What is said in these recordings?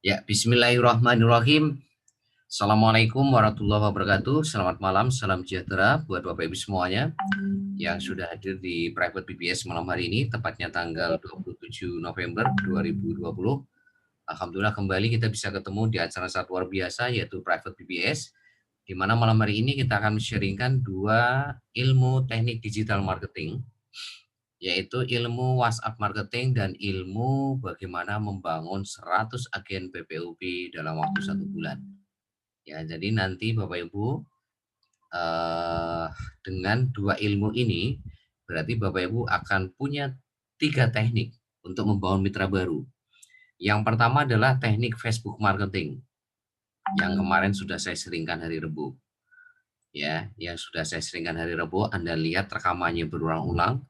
Ya, bismillahirrahmanirrahim. Assalamualaikum warahmatullahi wabarakatuh. Selamat malam, salam sejahtera buat Bapak Ibu semuanya yang sudah hadir di Private PBS malam hari ini, tepatnya tanggal 27 November 2020. Alhamdulillah kembali kita bisa ketemu di acara sangat luar biasa yaitu Private PBS, di mana malam hari ini kita akan sharingkan dua ilmu teknik digital marketing, yaitu ilmu WhatsApp marketing dan ilmu bagaimana membangun 100 agen PPOP dalam waktu 1 bulan. Ya, jadi nanti Bapak Ibu eh, dengan dua ilmu ini berarti Bapak Ibu akan punya 3 teknik untuk membangun mitra baru. Yang pertama adalah teknik Facebook marketing yang kemarin sudah saya seringkan hari Rabu. Ya, yang sudah saya seringkan hari Rabu, Anda lihat rekamannya berulang-ulang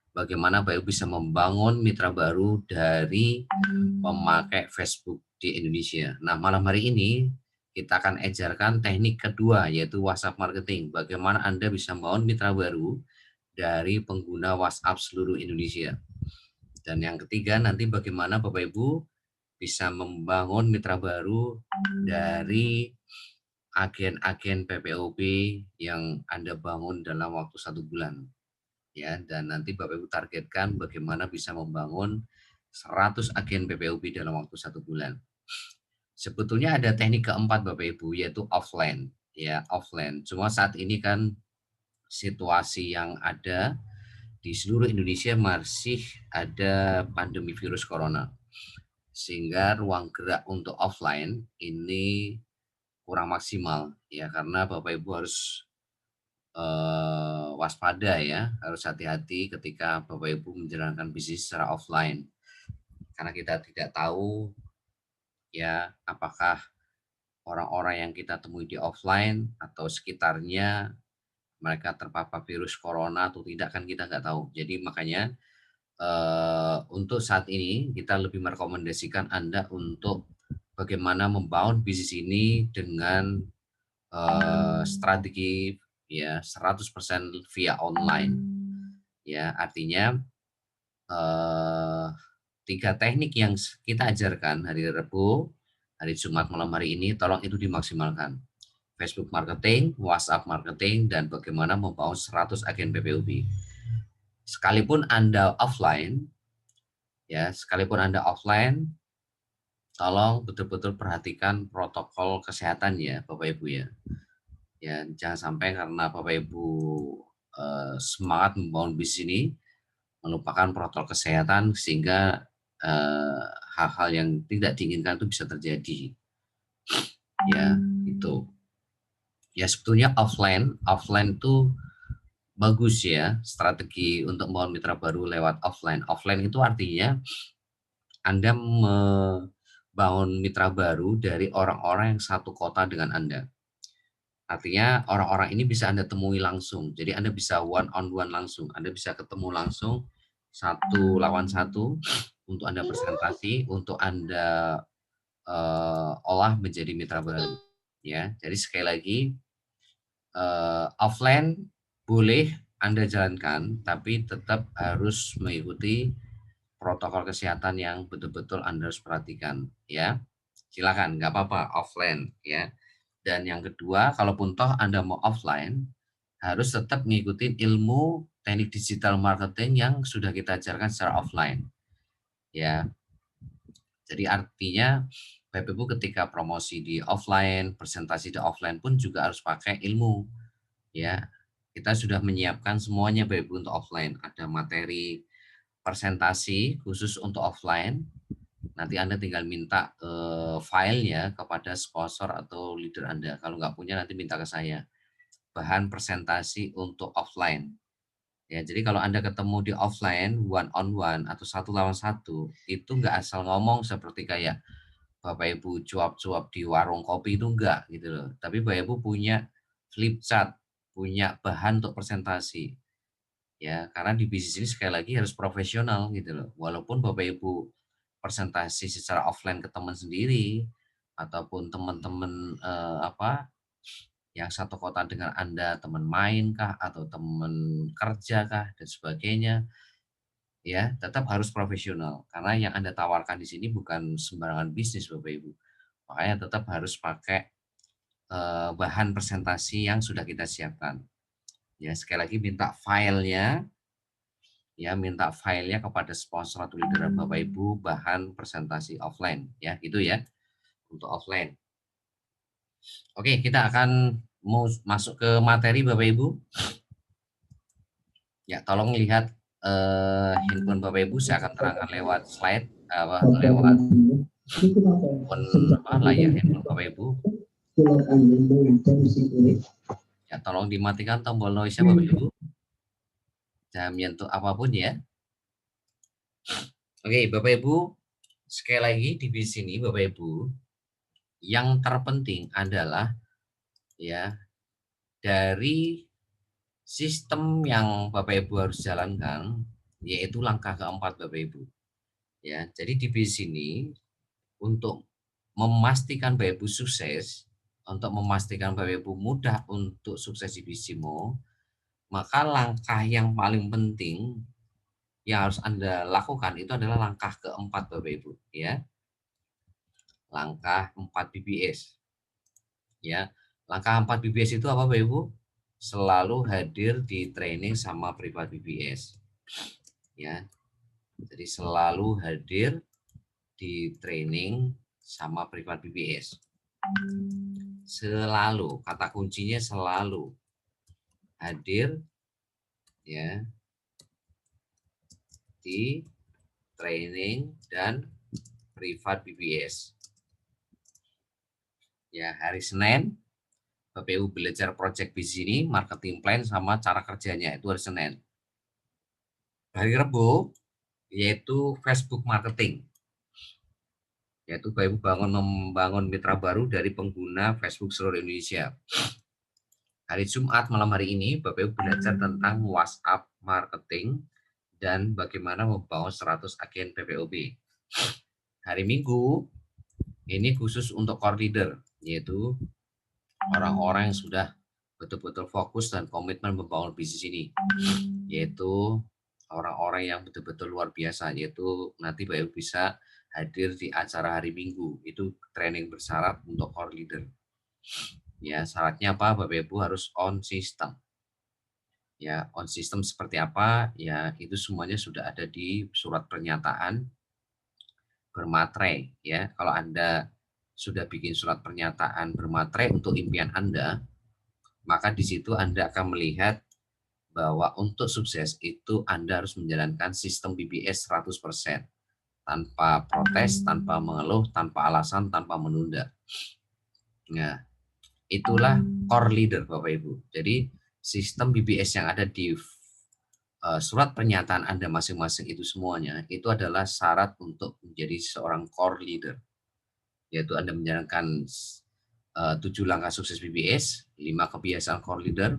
bagaimana Bapak Ibu bisa membangun mitra baru dari pemakai Facebook di Indonesia. Nah, malam hari ini kita akan ajarkan teknik kedua yaitu WhatsApp marketing. Bagaimana Anda bisa membangun mitra baru dari pengguna WhatsApp seluruh Indonesia. Dan yang ketiga nanti bagaimana Bapak Ibu bisa membangun mitra baru dari agen-agen PPOP yang Anda bangun dalam waktu 1 bulan. Ya, dan nanti Bapak Ibu targetkan bagaimana bisa membangun 100 agen PPOP dalam waktu 1 bulan. Sebetulnya ada teknik keempat Bapak Ibu yaitu offline, ya offline. Cuma saat ini kan situasi yang ada di seluruh Indonesia masih ada pandemi virus corona, sehingga ruang gerak untuk offline ini kurang maksimal ya, karena Bapak Ibu harus waspada ya, harus hati-hati ketika Bapak Ibu menjalankan bisnis secara offline. Karena kita tidak tahu ya apakah orang-orang yang kita temui di offline atau sekitarnya mereka terpapar virus corona atau tidak kan kita nggak tahu. Jadi makanya untuk saat ini kita lebih merekomendasikan Anda untuk bagaimana membangun bisnis ini dengan strategi ya 100% via online. Ya, artinya eh, 3 teknik yang kita ajarkan hari Rabu, hari Jumat malam hari ini, tolong itu dimaksimalkan. Facebook marketing, WhatsApp marketing, dan bagaimana membangun 100 agen PPOP. Sekalipun Anda offline, ya, sekalipun Anda offline, tolong betul-betul perhatikan protokol kesehatan ya, Bapak Ibu ya. Ya, jangan sampai karena Bapak Ibu semangat membangun bisnis ini, melupakan protokol kesehatan sehingga hal-hal yang tidak diinginkan itu bisa terjadi. Ya, itu. Ya sebetulnya offline itu bagus ya, strategi untuk membangun mitra baru lewat offline. Offline itu artinya Anda membangun mitra baru dari orang-orang yang satu kota dengan Anda. Artinya orang-orang ini bisa Anda temui langsung. Jadi Anda bisa one on one langsung. Anda bisa ketemu langsung 1 lawan 1 untuk Anda presentasi, untuk Anda olah menjadi mitra baru. Ya, jadi sekali lagi offline boleh Anda jalankan, tapi tetap harus mengikuti protokol kesehatan yang betul-betul Anda harus perhatikan. Ya, silakan, nggak apa-apa offline ya. Dan yang kedua, kalaupun toh Anda mau offline, harus tetap mengikuti ilmu teknik digital marketing yang sudah kita ajarkan secara offline. Ya, jadi artinya Bapak Ibu ketika promosi di offline, presentasi di offline pun juga harus pakai ilmu. Ya, kita sudah menyiapkan semuanya Bapak Ibu untuk offline. Ada materi presentasi khusus untuk offline. Nanti Anda tinggal minta filenya kepada sponsor atau leader Anda. Kalau nggak punya nanti minta ke saya. Bahan presentasi untuk offline. Ya, jadi kalau Anda ketemu di offline, one on one atau 1 lawan 1, itu nggak asal ngomong seperti kayak Bapak Ibu cuap-cuap di warung kopi itu enggak gitu loh. Tapi Bapak Ibu punya flip chart, punya bahan untuk presentasi. Ya, karena di bisnis ini sekali lagi harus profesional gitu loh. Walaupun Bapak Ibu presentasi secara offline ke teman sendiri ataupun teman-teman yang satu kota dengan Anda, teman main kah atau teman kerja kah dan sebagainya, ya tetap harus profesional karena yang Anda tawarkan di sini bukan sembarangan bisnis Bapak Ibu. Makanya tetap harus pakai bahan presentasi yang sudah kita siapkan. Ya, sekali lagi minta filenya, ya minta filenya kepada sponsor atau leader Bapak Ibu, bahan presentasi offline, ya gitu ya untuk offline. Oke, kita akan mau masuk ke materi Bapak Ibu. Ya, tolong lihat handphone Bapak Ibu, saya akan terangkan lewat slide, lewat layar handphone Bapak Ibu. Ya, tolong dimatikan tombol noise-nya Bapak Ibu. Jangan menyentuh apapun ya. Oke, Bapak Ibu, sekali lagi di sini Bapak Ibu, yang terpenting adalah ya dari sistem yang Bapak Ibu harus jalankan, yaitu langkah keempat Bapak Ibu. Ya, jadi di sini untuk memastikan Bapak Ibu sukses, untuk memastikan Bapak Ibu mudah untuk sukses di BISIMO, maka langkah yang paling penting yang harus Anda lakukan itu adalah langkah keempat Bapak Ibu, ya. Langkah 4 BBS. Ya. Langkah 4 BBS itu apa Bapak Ibu? Selalu hadir di training sama privat BBS. Ya. Jadi selalu hadir di training sama privat BBS. Selalu, kata kuncinya selalu hadir ya di training dan privat BBS. Ya, hari Senin Bapak Ibu belajar project di sini, marketing plan sama cara kerjanya itu hari Senin. Hari Rabu yaitu Facebook marketing. Yaitu Bapak Ibu membangun mitra baru dari pengguna Facebook seluruh Indonesia. Hari Jumat malam hari ini Bapak Ibu belajar tentang WhatsApp marketing dan bagaimana membangun 100 agen PPOB. Hari Minggu ini khusus untuk core leader, yaitu orang-orang yang sudah betul-betul fokus dan komitmen membangun bisnis ini, yaitu orang-orang yang betul-betul luar biasa, yaitu nanti Bapak Ibu bisa hadir di acara hari Minggu, itu training bersyarat untuk core leader. Ya, syaratnya apa? Bapak Ibu harus on system. Ya, on system seperti apa? Ya, itu semuanya sudah ada di surat pernyataan bermaterai. Ya, kalau Anda sudah bikin surat pernyataan bermaterai untuk impian Anda, maka di situ Anda akan melihat bahwa untuk sukses itu Anda harus menjalankan sistem BBS 100%. Tanpa protes, tanpa mengeluh, tanpa alasan, tanpa menunda. Nah, itulah core leader Bapak Ibu. Jadi sistem BBS yang ada di surat pernyataan Anda masing-masing itu semuanya, itu adalah syarat untuk menjadi seorang core leader. Yaitu Anda menjalankan 7 langkah sukses BBS, 5 kebiasaan core leader.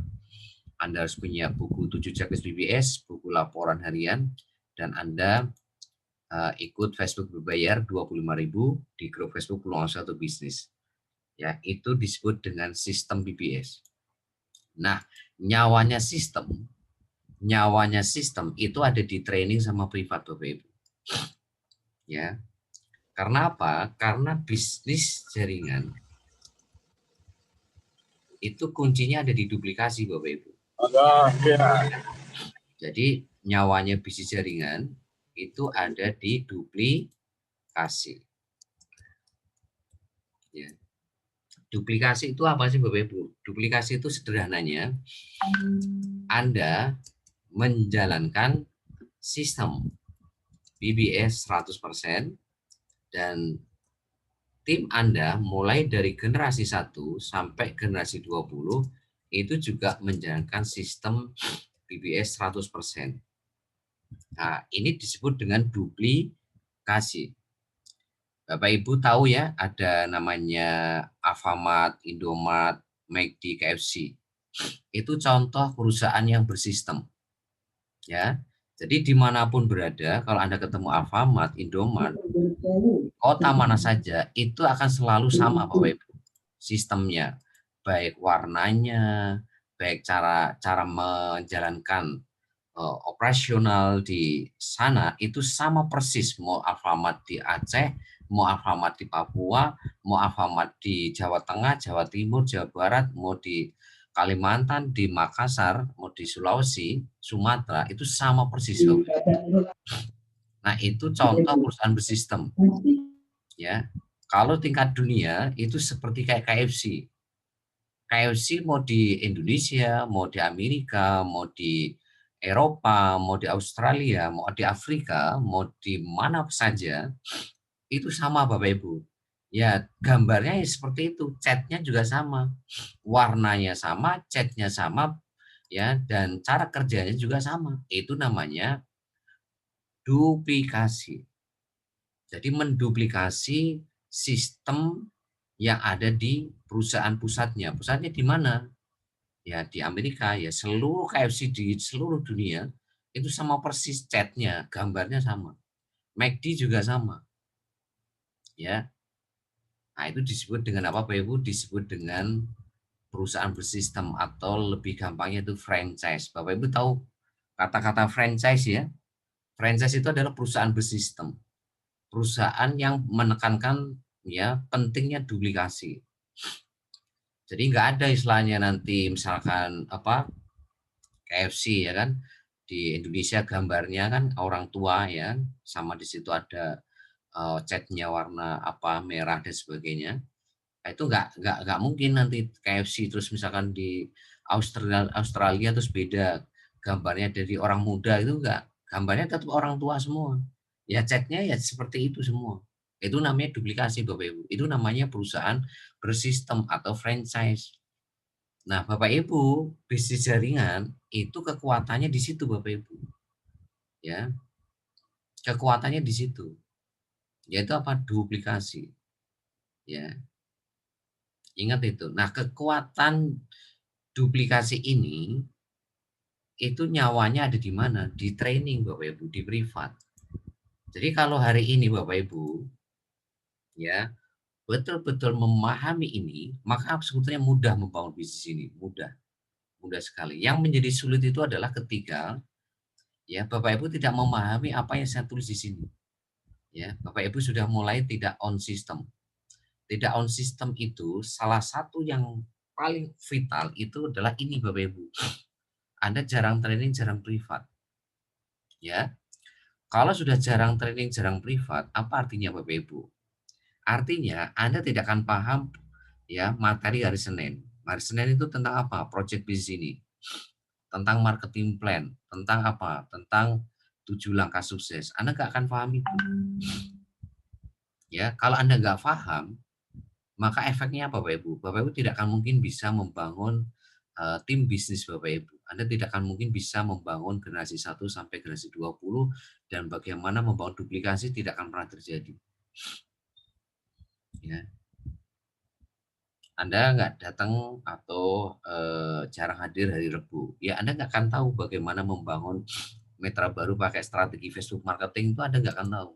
Anda harus punya buku 7 checklist BBS, buku laporan harian, dan Anda ikut Facebook berbayar 25.000 di grup Facebook Peluang Satu Bisnis. Ya, itu disebut dengan sistem BBS. Nah, nyawanya sistem itu ada di training sama privat Bapak Ibu. Ya. Karena apa? Karena bisnis jaringan itu kuncinya ada di duplikasi Bapak Ibu. Jadi nyawanya bisnis jaringan itu ada di duplikasi. Ya. Duplikasi itu apa sih Bapak Ibu? Duplikasi itu sederhananya Anda menjalankan sistem BBS 100% dan tim Anda mulai dari generasi 1 sampai generasi 20 itu juga menjalankan sistem BBS 100%. Nah, ini disebut dengan duplikasi. Bapak Ibu tahu ya, ada namanya Alfamart, Indomart, McD, KFC. Itu contoh perusahaan yang bersistem. Ya, jadi dimanapun berada, kalau Anda ketemu Alfamart, Indomart, kota mana saja, itu akan selalu sama Bapak Ibu. Sistemnya, baik warnanya, baik cara menjalankan operasional di sana itu sama persis. Mau Alfamart di Aceh, mau Alfamart di Papua, mau Alfamart di Jawa Tengah, Jawa Timur, Jawa Barat, mau di Kalimantan, di Makassar, mau di Sulawesi, Sumatera, itu sama persis. Nah, itu contoh perusahaan bersistem. Ya, kalau tingkat dunia itu seperti kayak KFC. KFC mau di Indonesia, mau di Amerika, mau di Eropa, mau di Australia, mau di Afrika, mau di mana saja, itu sama Bapak Ibu. Ya, gambarnya ya seperti itu, catnya juga sama, warnanya sama, catnya sama, ya, dan cara kerjanya juga sama. Itu namanya duplikasi. Jadi menduplikasi sistem yang ada di perusahaan pusatnya. Pusatnya di mana? Ya di Amerika, ya seluruh KFC di seluruh dunia itu sama persis, catnya, gambarnya sama. McD juga sama. Ya. Nah, itu disebut dengan apa Bapak Ibu? Disebut dengan perusahaan bersistem atau lebih gampangnya itu franchise. Bapak Ibu tahu kata-kata franchise ya? Franchise itu adalah perusahaan bersistem. Perusahaan yang menekankan ya pentingnya duplikasi. Jadi nggak ada istilahnya nanti misalkan apa KFC ya kan, di Indonesia gambarnya kan orang tua ya, sama di situ ada catnya warna apa merah dan sebagainya. Nah, itu nggak mungkin nanti KFC terus misalkan di Australia terus beda gambarnya dari orang muda, itu nggak, gambarnya tetap orang tua semua. Ya catnya ya seperti itu semua. Itu namanya duplikasi Bapak Ibu. Itu namanya perusahaan bersistem atau franchise. Nah, Bapak Ibu, bisnis jaringan itu kekuatannya di situ Bapak Ibu. Ya, kekuatannya di situ. Yaitu apa? Duplikasi. Ya, ingat itu. Nah, kekuatan duplikasi ini itu nyawanya ada di mana? Di training Bapak Ibu, di privat. Jadi kalau hari ini Bapak Ibu ya betul-betul memahami ini, maka sebetulnya mudah membangun bisnis ini, mudah, mudah sekali. Yang menjadi sulit itu adalah ketika ya Bapak Ibu tidak memahami apa yang saya tulis di sini. Ya, Bapak Ibu sudah mulai tidak on system. Tidak on system itu salah satu yang paling vital itu adalah ini Bapak Ibu. Anda jarang training, jarang privat. Ya. Kalau sudah jarang training, jarang privat, apa artinya Bapak Ibu? Artinya Anda tidak akan paham ya materi hari Senin. Hari Senin itu tentang apa? Project bisnis ini. Tentang marketing plan, tentang apa? Tentang 7 langkah sukses. Anda nggak akan paham itu. Ya, kalau Anda nggak paham, maka efeknya apa Bapak Ibu? Bapak Ibu tidak akan mungkin bisa membangun tim bisnis Bapak Ibu. Anda tidak akan mungkin bisa membangun generasi 1 sampai generasi 20 dan bagaimana membangun duplikasi tidak akan pernah terjadi. Ya. Anda nggak datang atau jarang hadir hari Rebu, ya Anda nggak akan tahu bagaimana membangun mitra baru pakai strategi Facebook marketing, itu Anda nggak akan tahu.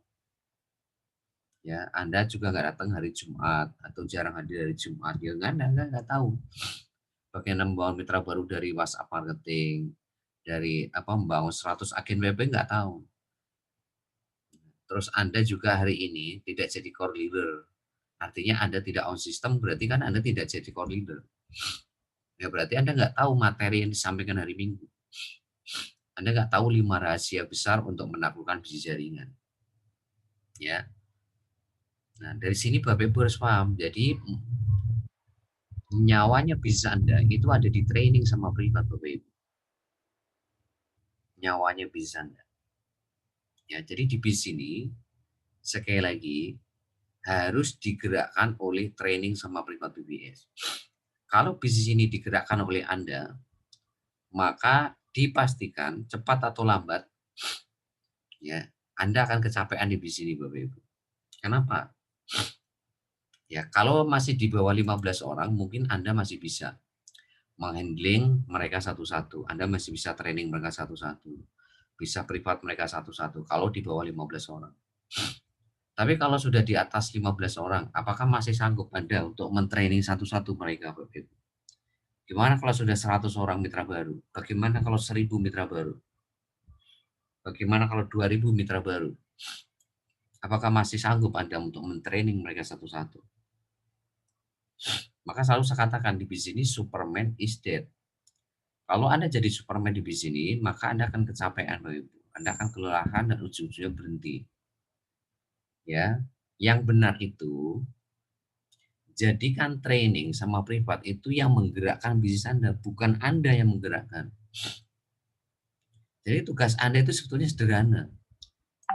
Ya, Anda juga nggak datang hari Jumat atau jarang hadir hari Jumat, ya Anda nggak tahu bagaimana membangun mitra baru dari WhatsApp marketing, dari apa membangun 100 agen WP, nggak tahu. Terus Anda juga hari ini tidak jadi core leader. Artinya Anda tidak on system, berarti kan Anda tidak jadi core leader. Ya berarti Anda nggak tahu materi yang disampaikan hari Minggu. Anda nggak tahu 5 rahasia besar untuk menaklukkan bisnis jaringan. Ya. Nah, dari sini Bapak Ibu harus paham. Jadi nyawanya bisnis Anda itu ada di training sama privat Bapak Ibu. Nyawanya bisnis Anda. Ya, jadi di bisnis ini sekali lagi harus digerakkan oleh training sama privat BBS. Kalau bisnis ini digerakkan oleh Anda, maka dipastikan cepat atau lambat ya Anda akan kecapean di bisnis ini Bapak Ibu. Kenapa? Ya, kalau masih di bawah 15 orang mungkin Anda masih bisa menghandling mereka satu-satu. Anda masih bisa training mereka satu-satu. Bisa privat mereka satu-satu kalau di bawah 15 orang. Tapi kalau sudah di atas 15 orang, apakah masih sanggup Anda untuk mentraining satu-satu mereka Bapak Ibu? Gimana kalau sudah 100 orang mitra baru? Bagaimana kalau 1000 mitra baru? Bagaimana kalau 2000 mitra baru? Apakah masih sanggup Anda untuk men-training mereka satu-satu? Maka selalu saya katakan di bisnis Superman is dead. Kalau Anda jadi Superman di bisnis, maka Anda akan kecapean, Bapak Ibu. Anda akan kelelahan dan ujung-ujungnya berhenti. Ya, yang benar itu jadikan training sama privat itu yang menggerakkan bisnis Anda, bukan Anda yang menggerakkan. Jadi tugas Anda itu sebetulnya sederhana.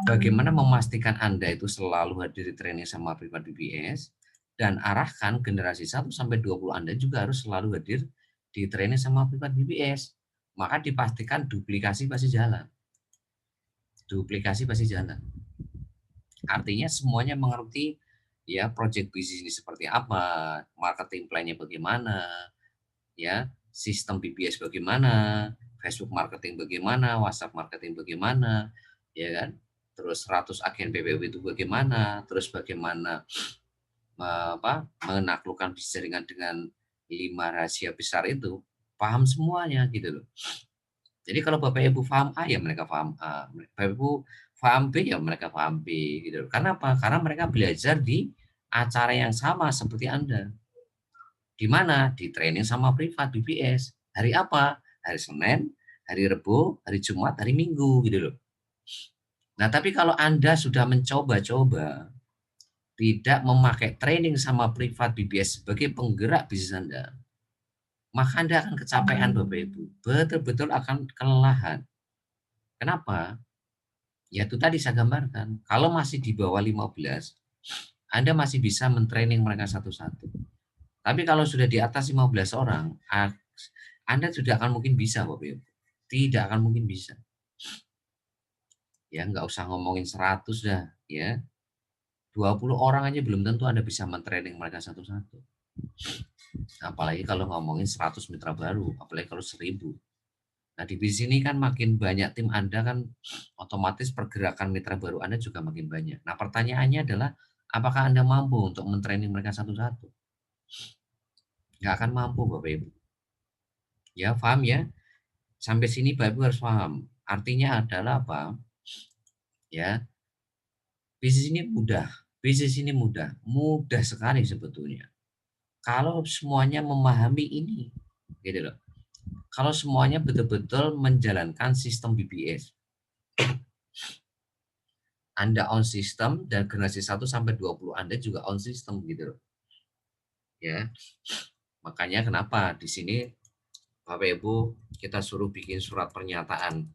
Bagaimana memastikan Anda itu selalu hadir di training sama privat BBS dan arahkan generasi 1 sampai 20 Anda juga harus selalu hadir di training sama privat BBS. Maka dipastikan duplikasi pasti jalan. Duplikasi pasti jalan. Artinya semuanya mengerti ya project bisnis ini seperti apa, marketing plan-nya bagaimana, ya, sistem BBS bagaimana, Facebook marketing bagaimana, WhatsApp marketing bagaimana, ya kan? Terus 100 agen PPW itu bagaimana, terus bagaimana menaklukkan bisnis jaringan dengan 5 rahasia besar itu, paham semuanya gitu loh. Jadi kalau Bapak Ibu paham A, ya mereka paham A, Bapak Ibu paham B, ya mereka paham B gitu loh. Karena apa? Karena mereka belajar di acara yang sama seperti Anda. Di mana? Di training sama privat BBS. Hari apa? Hari Senin, hari Rebo, hari Jumat, hari Minggu gitu loh. Nah, tapi kalau Anda sudah mencoba-coba tidak memakai training sama privat BBS sebagai penggerak bisnis Anda, maka Anda akan kecapean Bapak Ibu. Betul-betul akan kelelahan. Kenapa? Ya itu tadi saya gambarkan. Kalau masih di bawah 15, Anda masih bisa men-training mereka satu-satu. Tapi kalau sudah di atas 15 orang, Anda sudah akan mungkin bisa Bapak Ibu. Tidak akan mungkin bisa. Ya, nggak usah ngomongin 100 dah, ya. 20 orang aja belum tentu Anda bisa men-training mereka satu-satu. Apalagi kalau ngomongin 100 mitra baru, apalagi kalau 1000. Nah, di sini kan makin banyak tim Anda kan otomatis pergerakan mitra baru Anda juga makin banyak. Nah, pertanyaannya adalah apakah Anda mampu untuk men-training mereka satu-satu? Nggak akan mampu Bapak Ibu. Ya, paham ya? Sampai sini Bapak Ibu harus paham. Artinya adalah apa? Ya, bisnis ini mudah. Bisnis ini mudah. Mudah sekali sebetulnya. Kalau semuanya memahami ini, gitu loh. Kalau semuanya betul-betul menjalankan sistem BBS. Anda on sistem dan generasi 1 sampai 20 Anda juga on sistem gitu loh. Ya. Makanya kenapa di sini Bapak Ibu kita suruh bikin surat pernyataan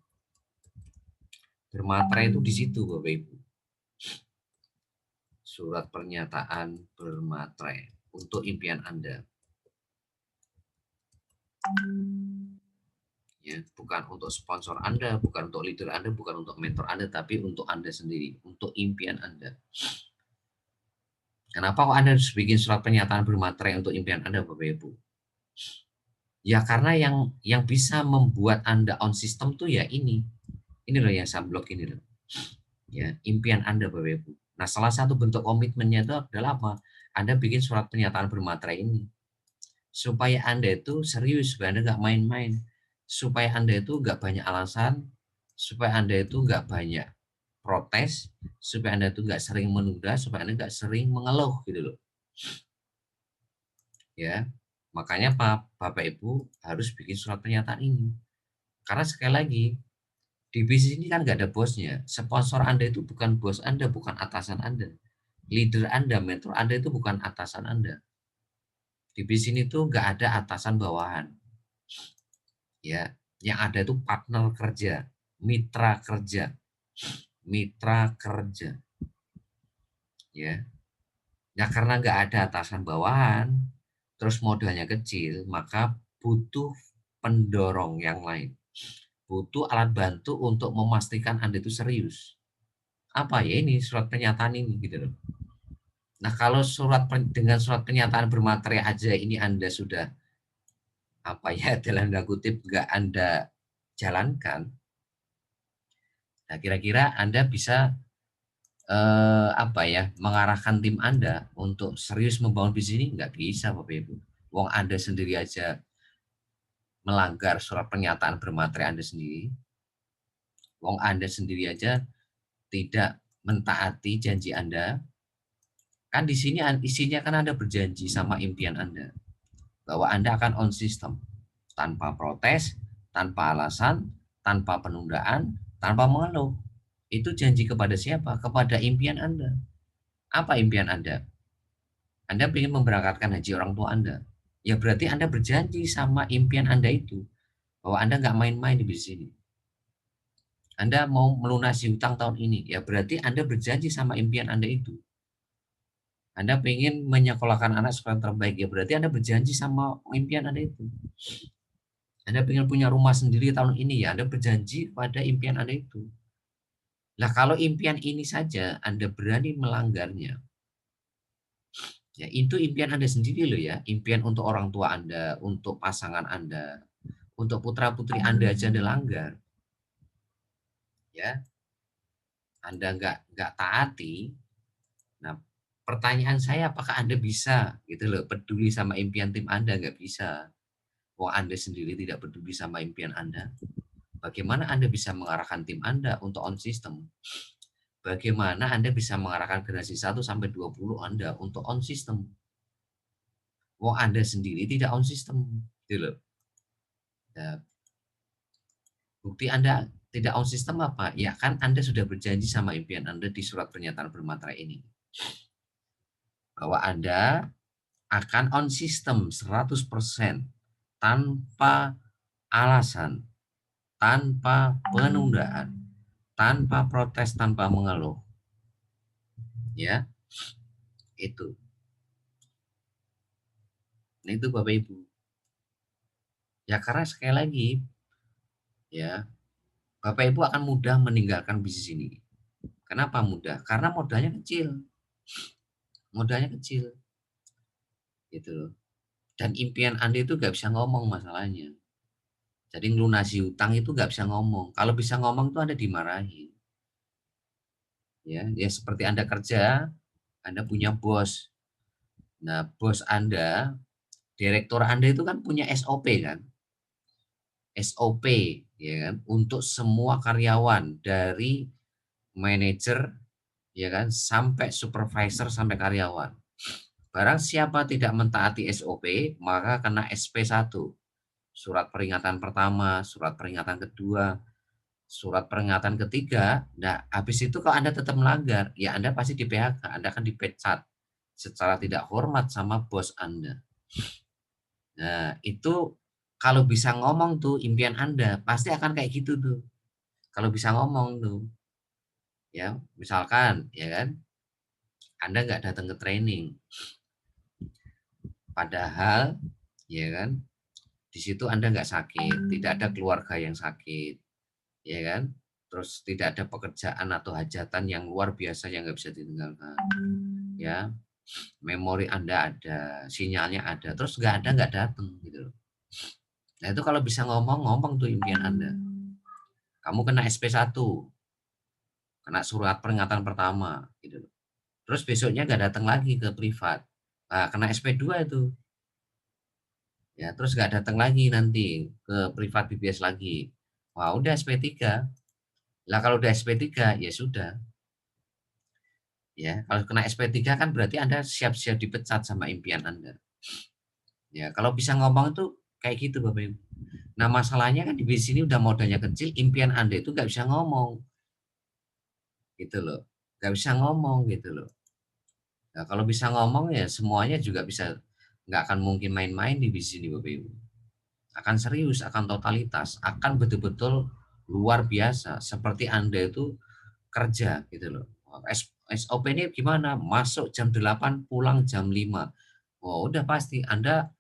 bermaterai itu di situ Bapak Ibu. Surat pernyataan bermaterai untuk impian Anda. Ya, bukan untuk sponsor Anda, bukan untuk leader Anda, bukan untuk mentor Anda, tapi untuk Anda sendiri, untuk impian Anda. Kenapa kok Anda harus bikin surat pernyataan bermaterai untuk impian Anda, Bapak Ibu? Ya karena yang bisa membuat Anda on system tuh ya ini. Ini loh yang saya blok ini loh. Ya, impian Anda, Bapak Ibu. Nah, salah satu bentuk komitmennya itu adalah apa? Anda bikin surat pernyataan bermaterai ini. Supaya Anda itu serius, supaya Anda nggak main-main. Supaya Anda itu nggak banyak alasan, supaya Anda itu nggak banyak protes, supaya Anda itu nggak sering menunda, supaya Anda nggak sering mengeluh gitu loh. Ya, makanya Bapak Ibu harus bikin surat pernyataan ini. Karena sekali lagi, di bisnis ini kan nggak ada bosnya. Sponsor Anda itu bukan bos Anda, bukan atasan Anda. Leader Anda, mentor Anda itu bukan atasan Anda. Di bisnis ini tuh nggak ada atasan bawahan. Ya, yang ada itu partner kerja, mitra kerja, mitra kerja. Ya, ya karena nggak ada atasan bawahan, terus modalnya kecil, maka butuh pendorong yang lain. Butuh alat bantu untuk memastikan Anda itu serius. Apa ya ini surat pernyataan ini gitu loh. Nah, kalau dengan surat pernyataan bermaterai aja ini Anda sudah apa ya dalam tanda kutip nggak Anda jalankan. Nah, kira-kira Anda bisa apa ya mengarahkan tim Anda untuk serius membangun bisnis ini nggak bisa Bapak Ibu. Wong Anda sendiri aja melanggar surat pernyataan bermaterai Anda sendiri. Wong Anda sendiri aja tidak mentaati janji Anda, kan di sini isinya kan Anda berjanji sama impian Anda bahwa Anda akan on system tanpa protes, tanpa alasan, tanpa penundaan, tanpa mengeluh. Itu janji kepada siapa? Kepada impian Anda. Apa impian Anda? Anda ingin memberangkatkan haji orang tua Anda. Ya berarti Anda berjanji sama impian Anda itu bahwa Anda nggak main-main di bisnis ini. Anda mau melunasi hutang tahun ini, ya berarti Anda berjanji sama impian Anda itu. Anda ingin menyekolahkan anak sekolah terbaik, ya berarti Anda berjanji sama impian Anda itu. Anda ingin punya rumah sendiri tahun ini, ya Anda berjanji pada impian Anda itu. Nah kalau impian ini saja Anda berani melanggarnya, ya itu impian Anda sendiri loh ya, impian untuk orang tua Anda, untuk pasangan Anda, untuk putra-putri Anda aja Anda langgar. Ya, Anda nggak taati. Nah, pertanyaan saya apakah Anda bisa gitu loh peduli sama impian tim Anda? Nggak bisa. Wah, Anda sendiri tidak peduli sama impian Anda. Bagaimana Anda bisa mengarahkan tim Anda untuk on system? Bagaimana Anda bisa mengarahkan generasi 1 sampai 20 Anda untuk on system? Wah, Anda sendiri tidak on system, gitu loh. Nah, bukti Anda tidak on system apa? Ya kan Anda sudah berjanji sama impian Anda di surat pernyataan bermaterai ini. Bahwa Anda akan on system 100% tanpa alasan, tanpa penundaan, tanpa protes, tanpa mengeluh. Ya, itu. Nah, itu Bapak Ibu. Ya karena sekali lagi, ya Bapak Ibu akan mudah meninggalkan bisnis ini. Kenapa mudah? Karena modalnya kecil. Modalnya kecil. Gitu loh. Dan impian Anda itu nggak bisa ngomong masalahnya. Jadi ngelunasi hutang itu nggak bisa ngomong. Kalau bisa ngomong tuh Anda dimarahin. Ya seperti Anda kerja, Anda punya bos. Nah, bos Anda, direktur Anda itu kan punya SOP kan? SOP ya kan untuk semua karyawan dari manajer ya kan sampai supervisor sampai karyawan. Barang siapa tidak mentaati SOP, maka kena SP1. Surat peringatan pertama, surat peringatan kedua, surat peringatan ketiga. Nah, habis itu kalau Anda tetap melanggar, ya Anda pasti di PHK, Anda akan dipecat secara tidak hormat sama bos Anda. Nah, itu kalau bisa ngomong tuh impian Anda, pasti akan kayak gitu tuh. Kalau bisa ngomong tuh. Ya, misalkan ya kan, Anda nggak datang ke training. Padahal ya kan, di situ Anda nggak sakit, tidak ada keluarga yang sakit. Ya kan? Terus tidak ada pekerjaan atau hajatan yang luar biasa yang nggak bisa ditinggalkan. Ya, memori Anda ada, sinyalnya ada, terus nggak datang gitu loh. Nah itu kalau bisa ngomong tuh impian Anda. Kamu kena SP1, kena surat peringatan pertama gitu loh. Terus besoknya nggak datang lagi ke privat. Nah, kena SP2 itu. Ya, terus nggak datang lagi nanti ke privat BBS lagi. Wah, udah SP3. Lah kalau udah SP3 ya sudah. Ya, kalau kena SP3 kan berarti Anda siap-siap dipecat sama impian Anda. Ya, kalau bisa ngomong itu kayak gitu Bapak Ibu. Nah, masalahnya kan di sini udah modalnya kecil, impian Anda itu nggak bisa ngomong. Gitu loh. Nggak bisa ngomong gitu loh. Nah, kalau bisa ngomong ya semuanya juga bisa, nggak akan mungkin main-main di bisnis ini Bapak Ibu. Akan serius, akan totalitas, akan betul-betul luar biasa. Seperti Anda itu kerja gitu loh. SOP ini gimana? Masuk jam 8, pulang jam 5. Oh, udah pasti Anda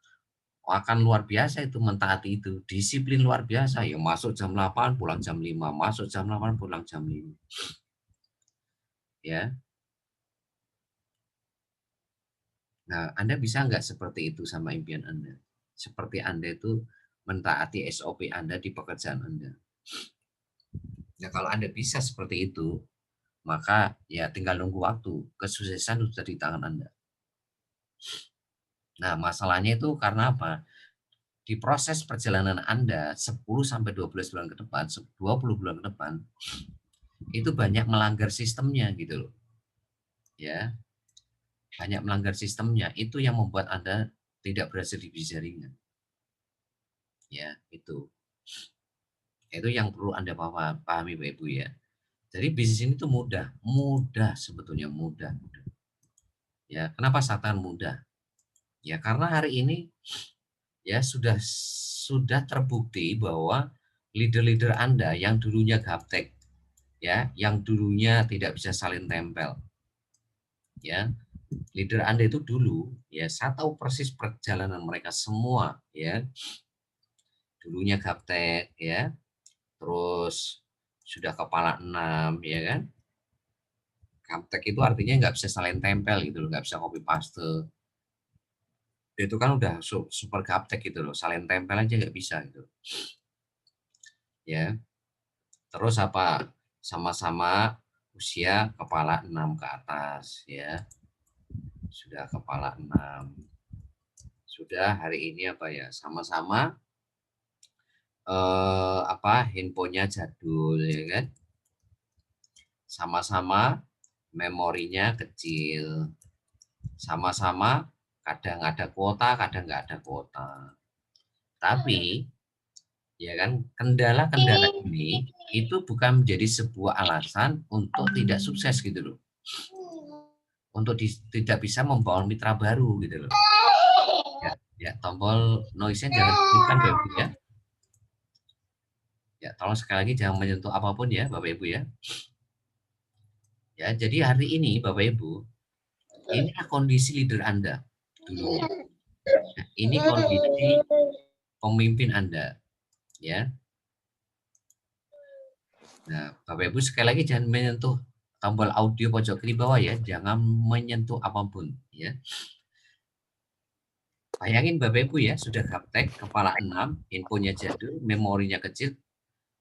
akan luar biasa itu mentaati itu. Disiplin luar biasa. Ya masuk jam 8, pulang jam 5. Masuk jam 8, pulang jam 5. Ya. Nah, Anda bisa nggak seperti itu sama impian Anda? Seperti Anda itu mentaati SOP Anda di pekerjaan Anda. Nah, kalau Anda bisa seperti itu, maka ya tinggal nunggu waktu. Kesuksesan sudah di tangan Anda. Nah, masalahnya itu karena apa? Di proses perjalanan Anda 10 sampai 12 bulan ke depan, 20 bulan ke depan, itu banyak melanggar sistemnya gitu loh. Ya, banyak melanggar sistemnya. Itu yang membuat Anda tidak berhasil di bisnis jaringan. Ya, itu. Itu yang perlu Anda pahami Bapak Ibu ya. Jadi bisnis ini tuh mudah, mudah sebetulnya mudah. Ya, kenapa saya katakan mudah? Ya karena hari ini ya sudah terbukti bahwa leader-leader Anda yang dulunya gaptek, ya, yang dulunya tidak bisa salin tempel, ya, leader Anda itu dulu, ya, saya tahu persis perjalanan mereka semua, ya, dulunya gaptek, ya, terus sudah kepala 6, ya kan, gaptek itu artinya nggak bisa salin tempel gitu loh, nggak bisa copy paste, itu kan udah super gaptek gitu loh, salin tempel aja nggak bisa gitu, ya. Terus apa? Sama-sama usia kepala 6 ke atas ya. Sudah kepala 6. Sudah hari ini apa ya? Sama-sama handphonenya jadul ya kan. Sama-sama memorinya kecil. Sama-sama kadang ada kuota, kadang nggak ada kuota. Tapi ya kan kendala-kendala ini itu bukan menjadi sebuah alasan untuk tidak sukses gitu loh. Untuk tidak bisa membangun mitra baru gitu loh. Ya, tombol noise-nya jangan ditekan Bapak Ibu ya. Ya, tolong sekali lagi jangan menyentuh apapun ya Bapak Ibu ya. Ya, jadi hari ini Bapak Ibu, inilah kondisi leader Anda dulunya. Nah, ini kondisi pemimpin Anda ya. Nah, Bapak Ibu sekali lagi jangan menyentuh tombol audio pojok kiri bawah ya, jangan menyentuh apapun ya. Bayangin Bapak Ibu ya, sudah gaptek, kepala 6, infonya jadul, memorinya kecil,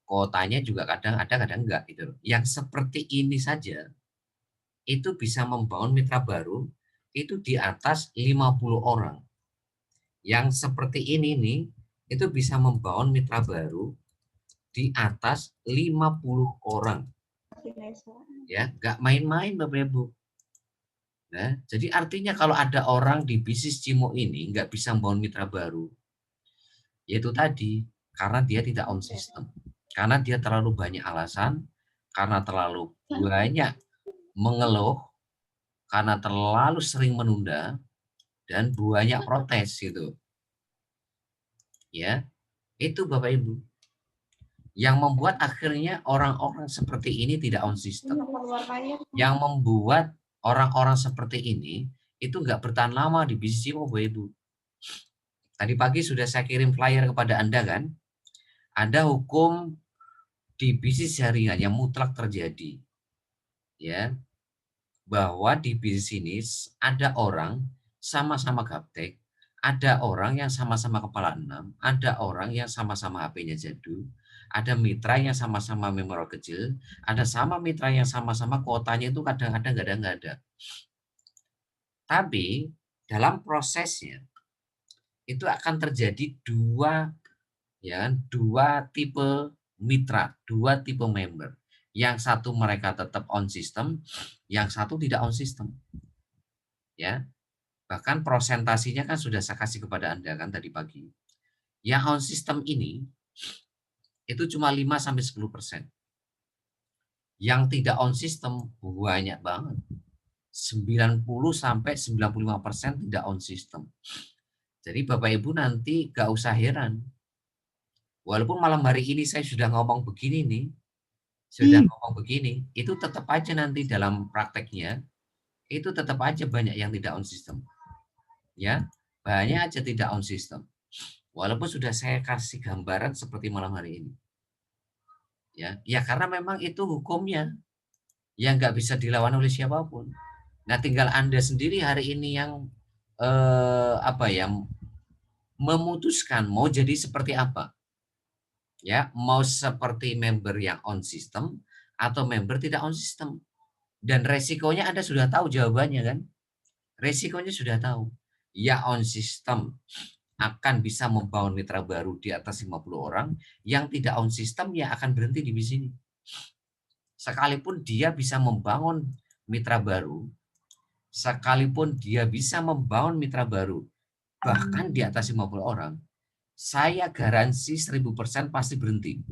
kuotanya juga kadang ada, kadang enggak gitu loh. Yang seperti ini saja, itu bisa membangun mitra baru, itu di atas 50 orang. Yang seperti ini nih, itu bisa membangun mitra baru di atas 50 orang. Ya, enggak main-main Bapak Ibu. Nah, jadi artinya kalau ada orang di bisnis Cimo ini nggak bisa membangun mitra baru, yaitu tadi, karena dia tidak on system. Karena dia terlalu banyak alasan, karena terlalu banyak mengeluh, karena terlalu sering menunda, dan banyak protes gitu. Ya, itu Bapak Ibu. Yang membuat akhirnya orang-orang seperti ini tidak on system. Yang membuat orang-orang seperti ini itu nggak bertahan lama di bisnis Cimo Bapak Ibu. Tadi pagi sudah saya kirim flyer kepada Anda kan. Ada hukum di bisnis jaringan yang mutlak terjadi. Ya, bahwa di bisnis ini ada orang sama-sama gaptek, ada orang yang sama-sama kepala 6, ada orang yang sama-sama HP-nya jadul, ada mitra yang sama-sama memori kecil, ada sama mitra yang sama-sama kuotanya itu kadang-kadang nggak ada. Tapi dalam prosesnya itu akan terjadi dua tipe mitra, dua tipe member. Yang satu mereka tetap on system, yang satu tidak on system. Ya. Bahkan prosentasinya kan sudah saya kasih kepada Anda kan tadi pagi. Yang on system ini itu cuma 5 sampai 10%. Yang tidak on system banyak banget. 90 sampai 95% tidak on system. Jadi Bapak Ibu nanti gak usah heran. Walaupun malam hari ini saya sudah ngomong begini nih, itu tetap aja nanti dalam prakteknya, itu tetap aja banyak yang tidak on system. Ya, banyak aja tidak on system. Walaupun sudah saya kasih gambaran seperti malam hari ini. Ya karena memang itu hukumnya yang nggak bisa dilawan oleh siapapun. Nah, tinggal Anda sendiri hari ini yang memutuskan mau jadi seperti apa. Ya, mau seperti member yang on system atau member tidak on system. Dan resikonya Anda sudah tahu jawabannya kan? Resikonya sudah tahu. Ya on system akan bisa membangun mitra baru di atas 50 orang, yang tidak on system ya akan berhenti di sini. sekalipun dia bisa membangun mitra baru, bahkan di atas 50 orang, saya garansi 1000% pasti berhenti.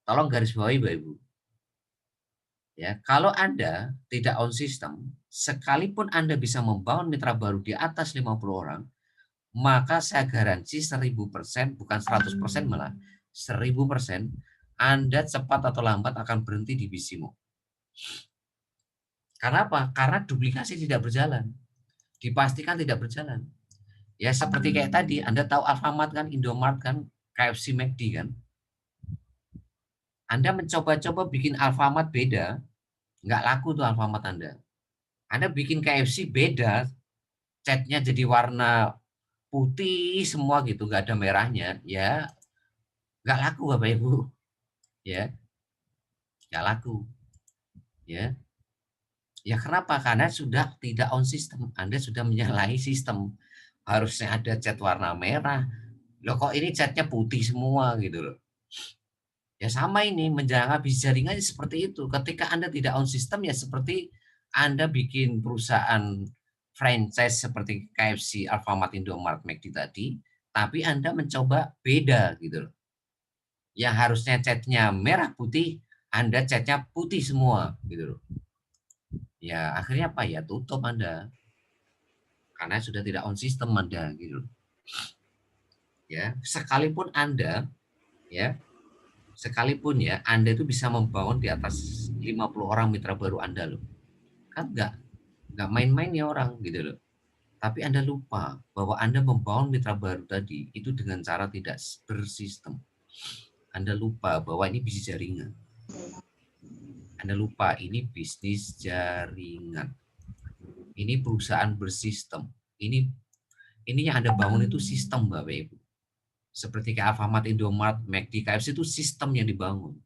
Tolong garis bawahi Bapak Ibu. Ya, kalau Anda tidak on system, sekalipun Anda bisa membangun mitra baru di atas 50 orang, maka saya garansi 1000%, bukan 100% malah, 1000% Anda cepat atau lambat akan berhenti di Bisimo. Karena apa? Karena duplikasi tidak berjalan. Dipastikan tidak berjalan. Ya seperti kayak tadi, Anda tahu Alfamart kan, Indomart kan, KFC, McD kan. Anda mencoba-coba bikin Alfamart beda, nggak laku tuh Alfamart Anda. Anda bikin KFC beda, catnya jadi warna putih semua gitu, nggak ada merahnya, ya nggak laku Bapak Ibu, ya nggak laku, ya. Ya kenapa? Karena sudah tidak on sistem, Anda sudah menyalahi sistem. Harusnya ada cat warna merah, loh kok ini catnya putih semua gitu loh. Ya sama ini, menjaga bisnis jaringan seperti itu. Ketika Anda tidak on sistem ya seperti Anda bikin perusahaan franchise seperti KFC, Alfamart, Indomart, McD tadi, tapi Anda mencoba beda gitu loh. Yang harusnya catnya merah putih, Anda catnya putih semua gitu loh. Ya akhirnya apa ya, tutup Anda. Karena sudah tidak on sistem Anda gitu loh. Ya, sekalipun Anda ya sekalipun ya Anda itu bisa membangun di atas 50 orang mitra baru Anda loh. Kan nggak main-main ya orang gitu loh. Tapi Anda lupa bahwa Anda membangun mitra baru tadi itu dengan cara tidak bersistem. Anda lupa bahwa ini bisnis jaringan. Anda lupa ini bisnis jaringan. Ini perusahaan bersistem. Ini yang Anda bangun itu sistem Bapak Ibu. Seperti kayak Alfamart, Indomart, McD, KFC itu sistem yang dibangun.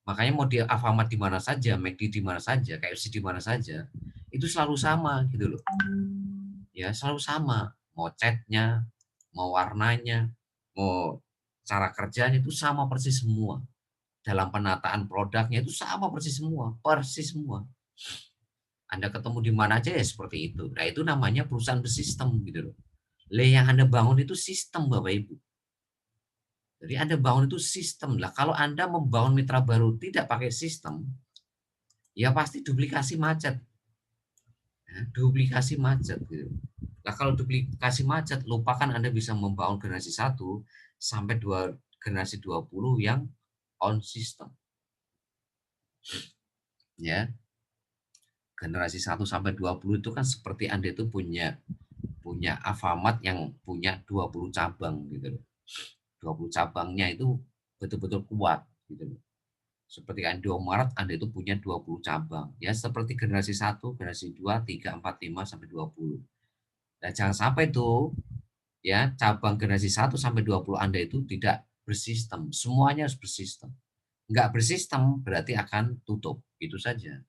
Makanya mau di Alfamart di mana saja, McD di mana saja, KFC di mana saja, itu selalu sama gitu loh. Ya, selalu sama. Mau catnya, mau warnanya, mau cara kerjanya itu sama persis semua. Dalam penataan produknya itu sama persis semua, persis semua. Anda ketemu di mana aja ya seperti itu. Nah, itu namanya perusahaan bersistem gitu loh. Yang Anda bangun itu sistem Bapak Ibu. Jadi Anda bangun itu sistem lah. Kalau Anda membangun mitra baru tidak pakai sistem, ya pasti duplikasi macet. Duplikasi macet gitu. Nah, kalau duplikasi macet, lupakan Anda bisa membangun generasi 1 sampai 2 generasi 20 yang on system. Ya. Generasi 1 sampai 20 itu kan seperti Anda itu punya Alfamart yang punya 20 cabang gitu loh. 20 cabangnya itu betul-betul kuat gitu loh. Seperti Indomaret Anda itu punya 20 cabang. Ya seperti generasi 1, generasi 2, 3, 4, 5 sampai 20. Nah, jangan sampai tuh ya cabang generasi 1 sampai 20 Anda itu tidak bersistem. Semuanya harus bersistem. Enggak bersistem berarti akan tutup. Itu saja.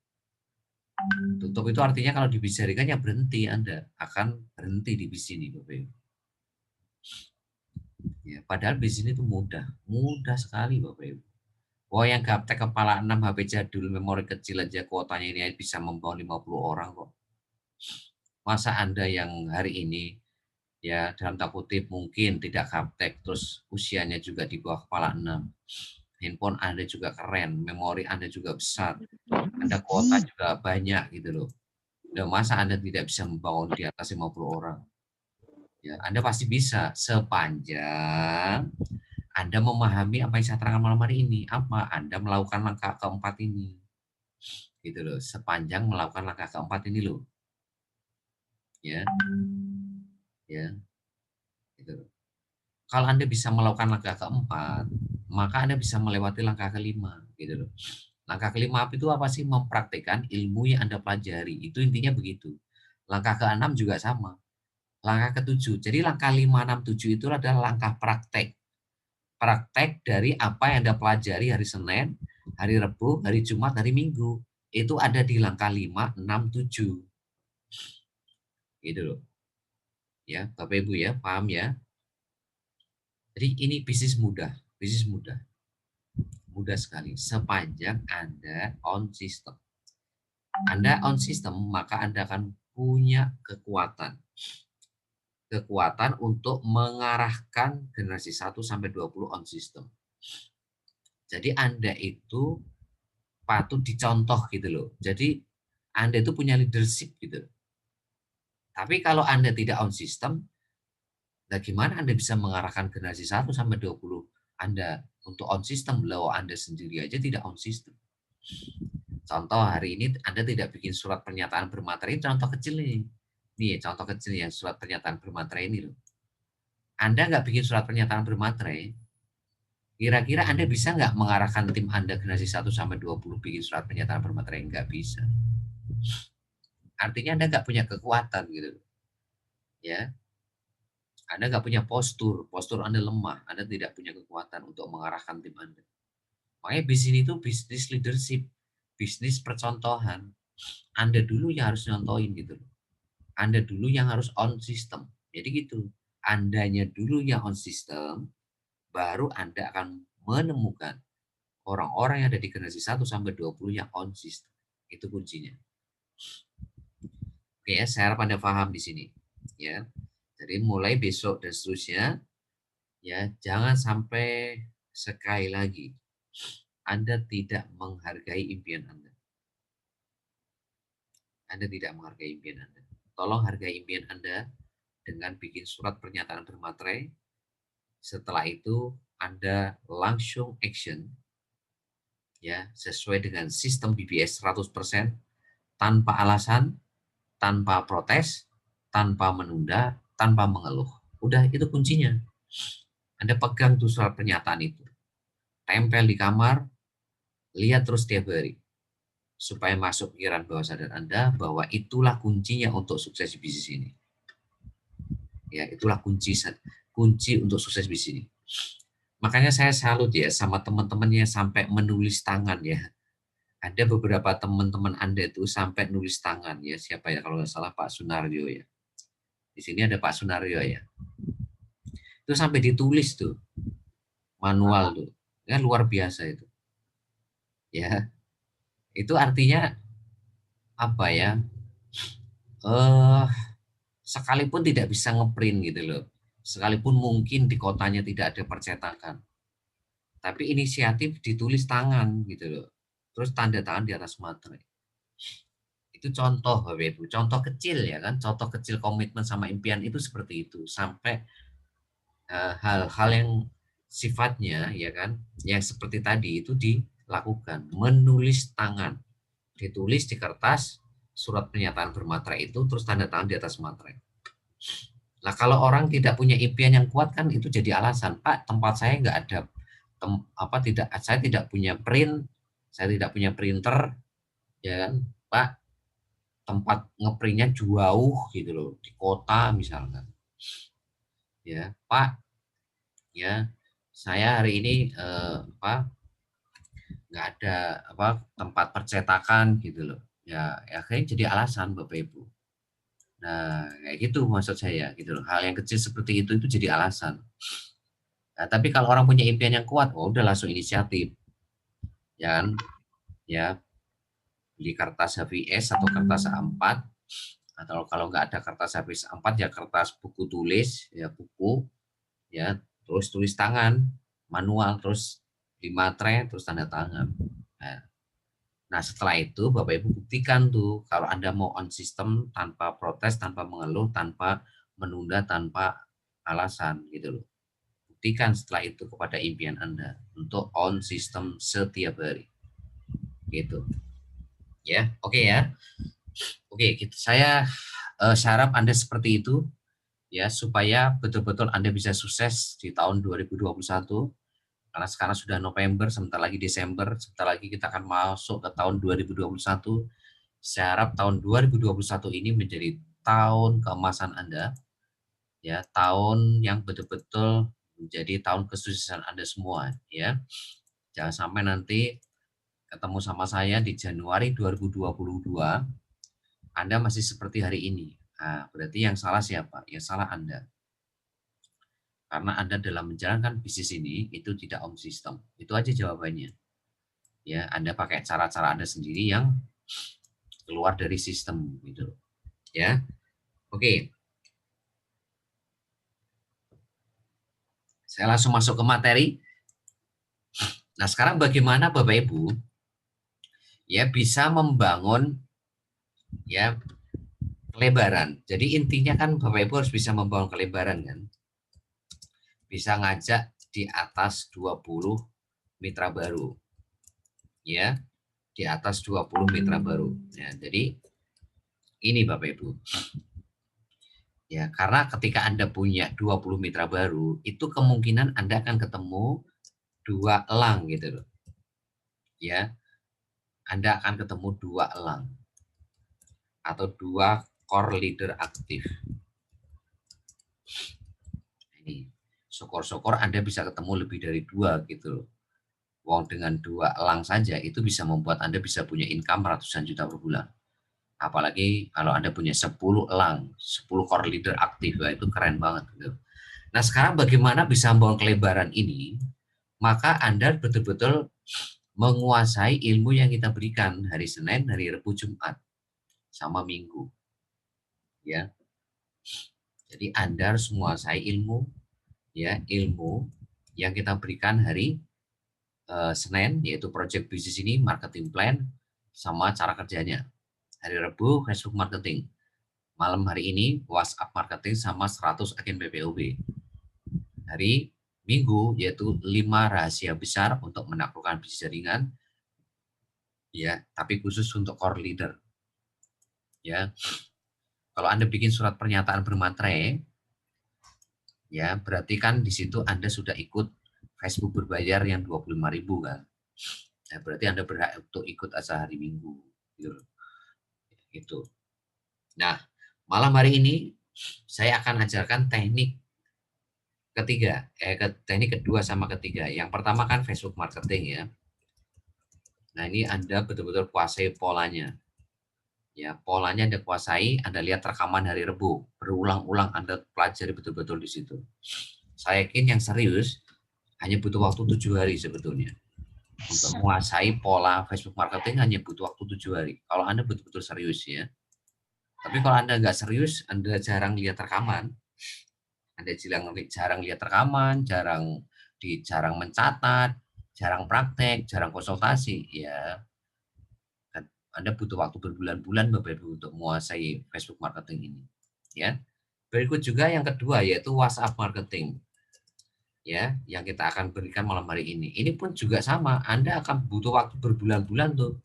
Tutup itu artinya kalau di bisnis jaringan ya berhenti Anda. Akan berhenti di bisnis ini Bapak Ibu. Ya, padahal bisnis itu mudah. Mudah sekali Bapak Ibu. Oh yang gaptek kepala 6 HP jadul memori kecil aja kuotanya ini bisa membawa 50 orang kok. Masa Anda yang hari ini ya dalam tanda kutip mungkin tidak gaptek terus usianya juga di bawah kepala 6. Handphone Anda juga keren, memori Anda juga besar, Anda kuota juga banyak gitu loh. Dan masa Anda tidak bisa membangun di atas 50 orang? Ya, Anda pasti bisa sepanjang Anda memahami apa yang saya terangkan malam hari ini. Apa? Anda melakukan langkah keempat ini. Gitu loh, sepanjang melakukan langkah keempat ini loh. Ya. Ya, gitu loh. Kalau Anda bisa melakukan langkah keempat, maka Anda bisa melewati langkah kelima, gitu loh. Langkah kelima itu apa sih? Mempraktikkan ilmu yang Anda pelajari. Itu intinya begitu. Langkah keenam juga sama. Langkah ketujuh. Jadi langkah 5, 6, 7 itu adalah langkah praktek. Praktek dari apa yang Anda pelajari hari Senin, hari Rabu, hari Jumat, hari Minggu. Itu ada di langkah 5, 6, 7. Gitu loh. Ya, Bapak Ibu ya, paham ya? Jadi ini bisnis mudah, bisnis mudah. Mudah sekali, sepanjang Anda on system. Anda on system, maka Anda akan punya kekuatan. Kekuatan untuk mengarahkan generasi 1 sampai 20 on system. Jadi Anda itu patut dicontoh gitu loh. Jadi Anda itu punya leadership gitu. Tapi kalau Anda tidak on system, nah gimana Anda bisa mengarahkan generasi 1 sampai 20 Anda untuk on system, loh Anda sendiri aja tidak on system. Contoh hari ini Anda tidak bikin surat pernyataan bermaterai, contoh kecil nih. Nih contoh kecil yang surat pernyataan bermaterai ini loh. Anda nggak bikin surat pernyataan bermaterai, kira-kira Anda bisa nggak mengarahkan tim Anda generasi 1 sampai 20 bikin surat pernyataan bermaterai? Nggak bisa. Artinya Anda nggak punya kekuatan gitu. Ya, Anda nggak punya postur Anda lemah, Anda tidak punya kekuatan untuk mengarahkan tim Anda. Makanya bisnis itu bisnis leadership, bisnis percontohan. Anda dulu yang harus nyontohin gitu. Anda dulu yang harus on system. Jadi gitu. Andanya dulu yang on system, baru Anda akan menemukan orang-orang yang ada di generasi 1 sampai 20 yang on system. Itu kuncinya. Oke ya, saya harap Anda paham di sini. Ya. Jadi mulai besok dan seterusnya, ya jangan sampai sekali lagi Anda tidak menghargai impian Anda. Anda tidak menghargai impian Anda. Tolong hargai impian Anda dengan bikin surat pernyataan bermaterai. Setelah itu Anda langsung action ya sesuai dengan sistem BBS 100% tanpa alasan, tanpa protes, tanpa menunda, tanpa mengeluh. Udah itu kuncinya. Anda pegang tuh surat pernyataan itu. Tempel di kamar, lihat terus tiap hari. Supaya masuk pikiran bawah sadar Anda bahwa itulah kuncinya untuk sukses di bisnis ini. Ya, itulah kunci untuk sukses bisnis ini. Makanya saya salut ya sama teman-temannya sampai menulis tangan ya. Ada beberapa teman-teman Anda itu sampai nulis tangan ya. Siapa ya kalau nggak salah Pak Sunaryo ya. Di sini ada Pak Sunaryo ya. Itu sampai ditulis tuh manual tuh. Ya luar biasa itu. Ya. Itu artinya apa ya? Sekalipun tidak bisa ngeprint gitu loh. Sekalipun mungkin di kotanya tidak ada percetakan. Tapi inisiatif ditulis tangan gitu loh. Terus tanda tangan di atas materai. Itu contoh Bapak Ibu, contoh kecil ya kan, contoh kecil komitmen sama impian itu seperti itu. Sampai hal-hal yang sifatnya ya kan, yang seperti tadi itu dilakukan. Menulis tangan, ditulis di kertas, surat pernyataan bermaterai itu, terus tanda tangan di atas materai. Nah kalau orang tidak punya impian yang kuat kan itu jadi alasan, Pak tempat saya nggak ada saya tidak punya print, saya tidak punya printer, ya kan, Pak tempat ngeprintnya jauh gitu loh di kota misalkan, ya Pak, ya saya hari ini nggak ada tempat percetakan gitu loh, ya akhirnya jadi alasan Bapak Ibu. Nah kayak gitu maksud saya gitu loh, hal yang kecil seperti itu jadi alasan. Nah, tapi kalau orang punya impian yang kuat, oh udah langsung inisiatif, ya kan? Ya, beli kertas HVS atau kertas A4, atau kalau nggak ada kertas HVS A4 ya kertas buku tulis, ya buku, ya terus tulis tangan, manual, terus di materai, terus tanda tangan. Nah, setelah itu Bapak Ibu buktikan tuh kalau Anda mau on system tanpa protes, tanpa mengeluh, tanpa menunda, tanpa alasan gitu loh. Buktikan setelah itu kepada impian Anda untuk on system setiap hari. Gitu. Ya, oke ya. Oke, gitu. Saya harap Anda seperti itu ya supaya betul-betul Anda bisa sukses di tahun 2021 karena sekarang sudah November, sebentar lagi Desember, sebentar lagi kita akan masuk ke tahun 2021. Saya harap tahun 2021 ini menjadi tahun keemasan Anda ya, tahun yang betul-betul menjadi tahun kesuksesan Anda semua ya. Jangan sampai nanti ketemu sama saya di Januari 2022 Anda masih seperti hari ini. Nah, berarti yang salah siapa? Yang salah Anda. Karena Anda dalam menjalankan bisnis ini itu tidak on system. Itu aja jawabannya. Ya, Anda pakai cara-cara Anda sendiri yang keluar dari sistem gitu. Ya. Oke. Saya langsung masuk ke materi. Nah, sekarang bagaimana Bapak Ibu ya bisa membangun ya kelebaran. Jadi intinya kan Bapak Ibu harus bisa membangun kelebaran kan. Bisa ngajak di atas 20 mitra baru. Ya, di atas 20 mitra baru. Ya, jadi ini Bapak Ibu. Ya, karena ketika Anda punya 20 mitra baru, itu kemungkinan Anda akan ketemu 2 elang gitu loh. Ya, Anda akan ketemu 2 elang atau 2 core leader aktif. Ini, syukur-syukur Anda bisa ketemu lebih dari 2 gitu loh. Wong dengan 2 elang saja itu bisa membuat Anda bisa punya income ratusan juta per bulan. Apalagi kalau Anda punya 10 elang, 10 core leader aktif, ya, itu keren banget gitu. Nah, sekarang bagaimana bisa membangun kelebaran ini? Maka Anda betul-betul menguasai ilmu yang kita berikan hari Senin, hari Rabu, Jumat, sama Minggu. Ya. Jadi Anda harus menguasai ilmu, ya, ilmu yang kita berikan hari Senin, yaitu project bisnis ini, marketing plan, sama cara kerjanya. Hari Rabu, Facebook marketing. Malam hari ini, WhatsApp marketing sama 100 agen PPOB. Hari Minggu, yaitu 5 rahasia besar untuk menaklukkan bisnis jaringan, ya, tapi khusus untuk core leader. Ya, kalau Anda bikin surat pernyataan bermaterai, ya, berarti kan di situ Anda sudah ikut Facebook berbayar yang 25.000 kan. Nah, berarti Anda berhak untuk ikut acara hari Minggu. Gitu. Nah, malam hari ini saya akan ajarkan teknik ketiga, teknik kedua sama ketiga. Yang pertama kan Facebook marketing ya. Nah, ini Anda betul-betul kuasai polanya. Ya, polanya Anda kuasai, Anda lihat rekaman hari Rabu, berulang-ulang Anda pelajari betul-betul di situ. Saya yakin yang serius hanya butuh waktu 7 hari sebetulnya. Untuk menguasai pola Facebook marketing hanya butuh waktu 7 hari. Kalau Anda betul-betul serius ya. Tapi kalau Anda nggak serius, Anda jarang lihat rekaman, Anda jarang lihat rekaman, jarang mencatat, jarang praktek, jarang konsultasi, ya Anda butuh waktu berbulan-bulan Bapak Ibu untuk menguasai Facebook marketing ini. Ya. Berikut juga yang kedua yaitu WhatsApp marketing. Ya, yang kita akan berikan malam hari ini. Ini pun juga sama, Anda akan butuh waktu berbulan-bulan tuh.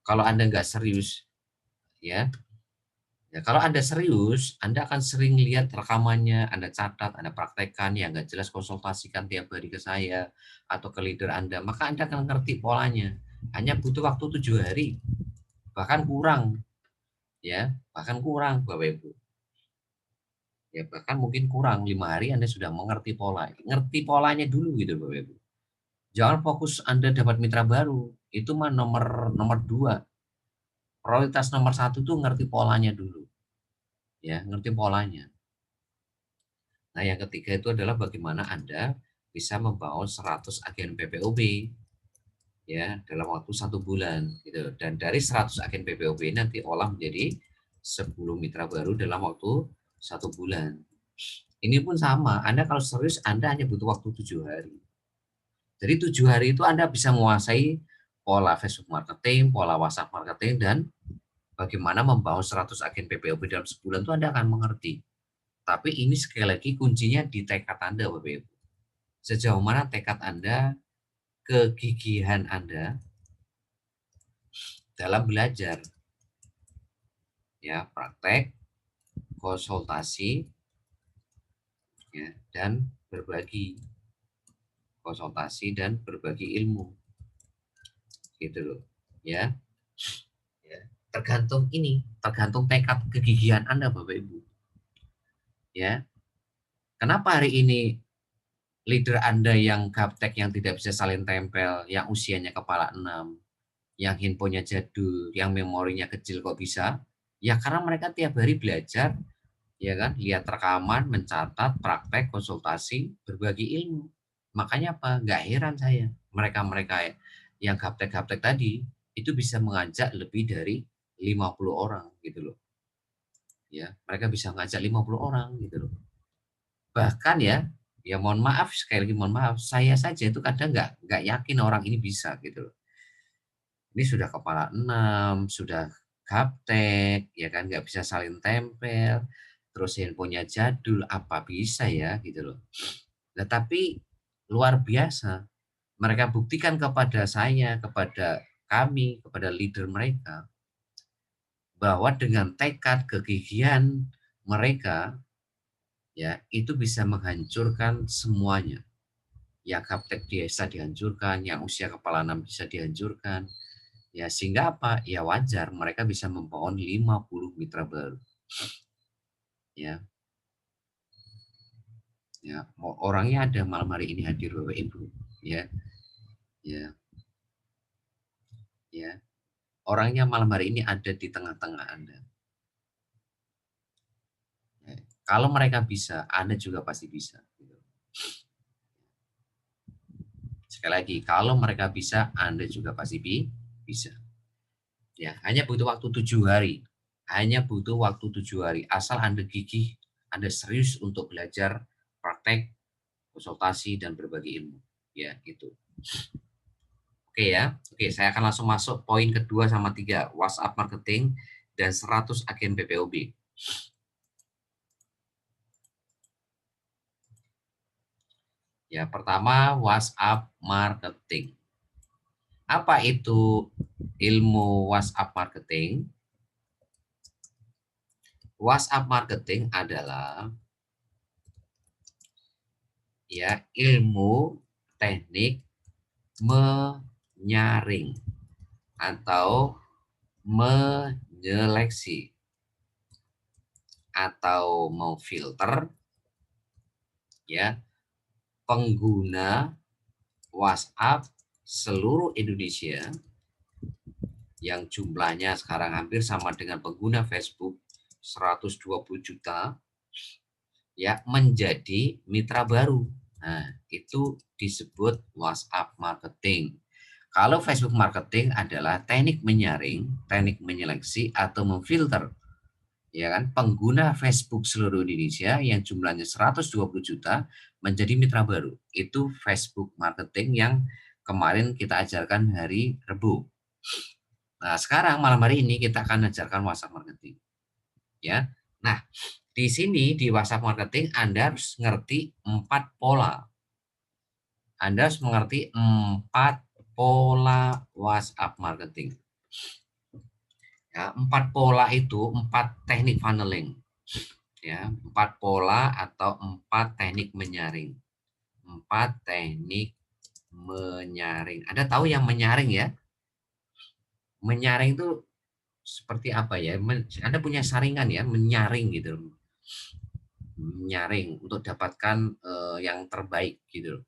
Kalau Anda nggak serius, ya. Ya, kalau Anda serius, Anda akan sering lihat rekamannya, Anda catat, Anda praktekkan, yang nggak jelas konsultasikan tiap hari ke saya atau ke leader Anda, maka Anda akan ngerti polanya. Hanya butuh waktu 7 hari, bahkan kurang, ya, bahkan kurang, Bapak Ibu. Ya, bahkan mungkin kurang 5 hari Anda sudah mengerti pola. Ngerti polanya dulu gitu, Bapak Ibu. Jangan fokus Anda dapat mitra baru, itu mah nomor nomor 2. Prioritas nomor 1 tuh ngerti polanya dulu. Ya, ngerti polanya. Nah, yang ketiga itu adalah bagaimana Anda bisa membangun 100 agen PPOB ya dalam waktu 1 bulan gitu. Dan dari 100 agen PPOB nanti olah menjadi 10 mitra baru dalam waktu 1 bulan. Ini pun sama, Anda kalau serius Anda hanya butuh waktu 7 hari. Jadi 7 hari itu Anda bisa menguasai pola Facebook marketing, pola WhatsApp marketing, dan bagaimana membangun 100 agen PPOB dalam sebulan itu Anda akan mengerti. Tapi ini sekali lagi kuncinya di tekad Anda, Bapak Ibu. Sejauh mana tekad Anda, kegigihan Anda dalam belajar. Ya, praktek, konsultasi, ya, dan berbagi. Konsultasi dan berbagi ilmu. Gitu loh. Ya. Ya. Tergantung tekad kegigihan Anda, Bapak Ibu. Ya. Kenapa hari ini leader Anda yang gaptek, yang tidak bisa salin tempel, yang usianya kepala 6, yang handphonenya jadul, yang memorinya kecil kok bisa? Ya karena mereka tiap hari belajar, ya kan, lihat rekaman, mencatat, praktek, konsultasi, berbagi ilmu. Makanya apa? Nggak heran saya mereka-mereka yang gaptek-gaptek tadi itu bisa mengajak lebih dari 50 orang gitu loh. Ya, mereka bisa ngajak 50 orang gitu loh. Bahkan ya mohon maaf, sekali lagi mohon maaf, saya saja itu kadang nggak yakin orang ini bisa gitu loh. Ini sudah kepala 6, sudah gaptek, ya kan, nggak bisa salin tempel, terus handphonenya jadul, apa bisa ya gitu loh. Nah, tapi luar biasa, mereka buktikan kepada saya, kepada kami, kepada leader mereka, bahwa dengan tekad, kegigihan mereka, ya itu bisa menghancurkan semuanya. Yang gaptek bisa dihancurkan, yang usia kepala 6 bisa dihancurkan. Ya sehingga apa? Ya wajar mereka bisa membangun 50 mitra baru. Ya, ya orangnya ada malam hari ini hadir Bapak Ibu. Ya, ya, ya. Orangnya malam hari ini ada di tengah-tengah Anda. Ya. Kalau mereka bisa, Anda juga pasti bisa. Gitu. Sekali lagi, kalau mereka bisa, Anda juga pasti bisa. Ya, hanya butuh waktu 7 hari. Hanya butuh waktu 7 hari. Asal Anda gigih, Anda serius untuk belajar, praktek, konsultasi, dan berbagi ilmu. Ya, itu. Oke ya. Oke, saya akan langsung masuk poin kedua sama tiga. WhatsApp marketing dan 100 agen PPOB. Ya, pertama WhatsApp marketing. Apa itu ilmu WhatsApp marketing? WhatsApp marketing adalah ya ilmu teknik menyaring atau menyeleksi atau memfilter ya pengguna WhatsApp seluruh Indonesia yang jumlahnya sekarang hampir sama dengan pengguna Facebook 120 juta ya menjadi mitra baru. Nah, itu disebut WhatsApp marketing. Kalau Facebook marketing adalah teknik menyaring, teknik menyeleksi atau memfilter ya kan pengguna Facebook seluruh Indonesia yang jumlahnya 120 juta menjadi mitra baru. Itu Facebook marketing yang kemarin kita ajarkan hari Rabu. Nah, sekarang malam hari ini kita akan ajarkan WhatsApp marketing ya. Nah, di sini di WhatsApp marketing Anda harus ngerti 4 pola. Anda harus mengerti 4 pola WhatsApp marketing. Ya, 4 pola itu 4 teknik funneling. Ya, 4 pola atau 4 teknik menyaring. 4 teknik menyaring. Anda tahu yang menyaring ya? Menyaring itu seperti apa ya? Anda punya saringan ya, menyaring gitu. Menyaring untuk dapatkan yang terbaik gitu.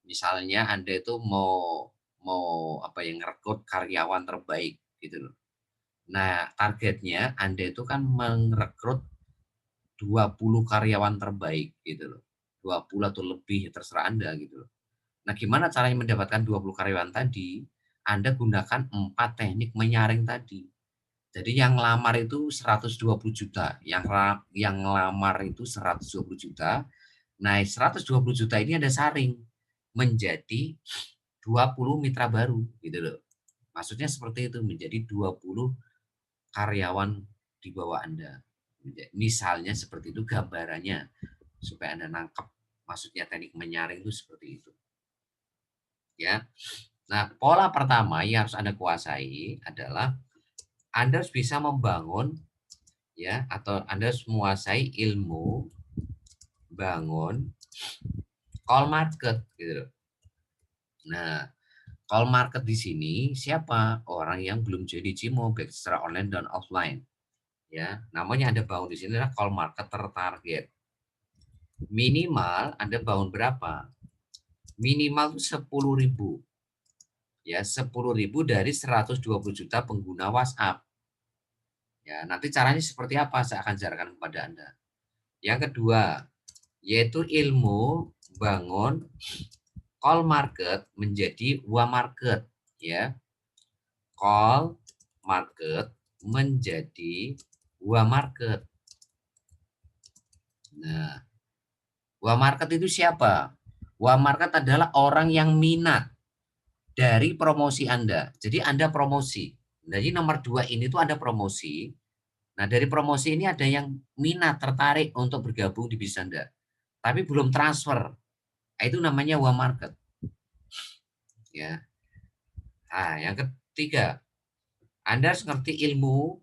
Misalnya Anda itu mau mau apa yang merekrut karyawan terbaik gitu loh. Nah, targetnya Anda itu kan merekrut 20 karyawan terbaik gitu loh. 20 atau lebih terserah Anda gitu loh. Nah, gimana caranya mendapatkan 20 karyawan tadi? Anda gunakan 4 teknik menyaring tadi. Jadi yang lamar itu 120 juta, yang lamar itu 120 juta. Nah, 120 juta ini Anda saring menjadi 20 mitra baru gitu loh. Maksudnya seperti itu, menjadi 20 karyawan di bawah Anda. Misalnya seperti itu gambarannya supaya Anda nangkep maksudnya teknik menyaring itu seperti itu. Ya. Nah, pola pertama yang harus Anda kuasai adalah Anda harus bisa membangun ya atau Anda harus menguasai ilmu bangun call market gitu. Nah, call market di sini siapa? Orang yang belum jadi Cimo baik secara online dan offline. Ya, namanya Anda bangun di sini adalah call market tertarget. Minimal Anda bangun berapa? Minimal 10.000. Ya, 10.000 dari 120 juta pengguna WhatsApp. Ya, nanti caranya seperti apa saya akan ajarkan kepada Anda. Yang kedua, yaitu ilmu bangun call market menjadi wa market, ya. Call market menjadi wa market. Nah, wa market itu siapa? Wa market adalah orang yang minat dari promosi Anda. Jadi Anda promosi. Jadi nomor 2 ini tuh ada promosi. Nah, dari promosi ini ada yang minat, tertarik untuk bergabung di bisnis Anda. Tapi belum transfer. Nah, itu namanya wa market. Ya. Nah, yang ketiga, Anda harus ngerti ilmu.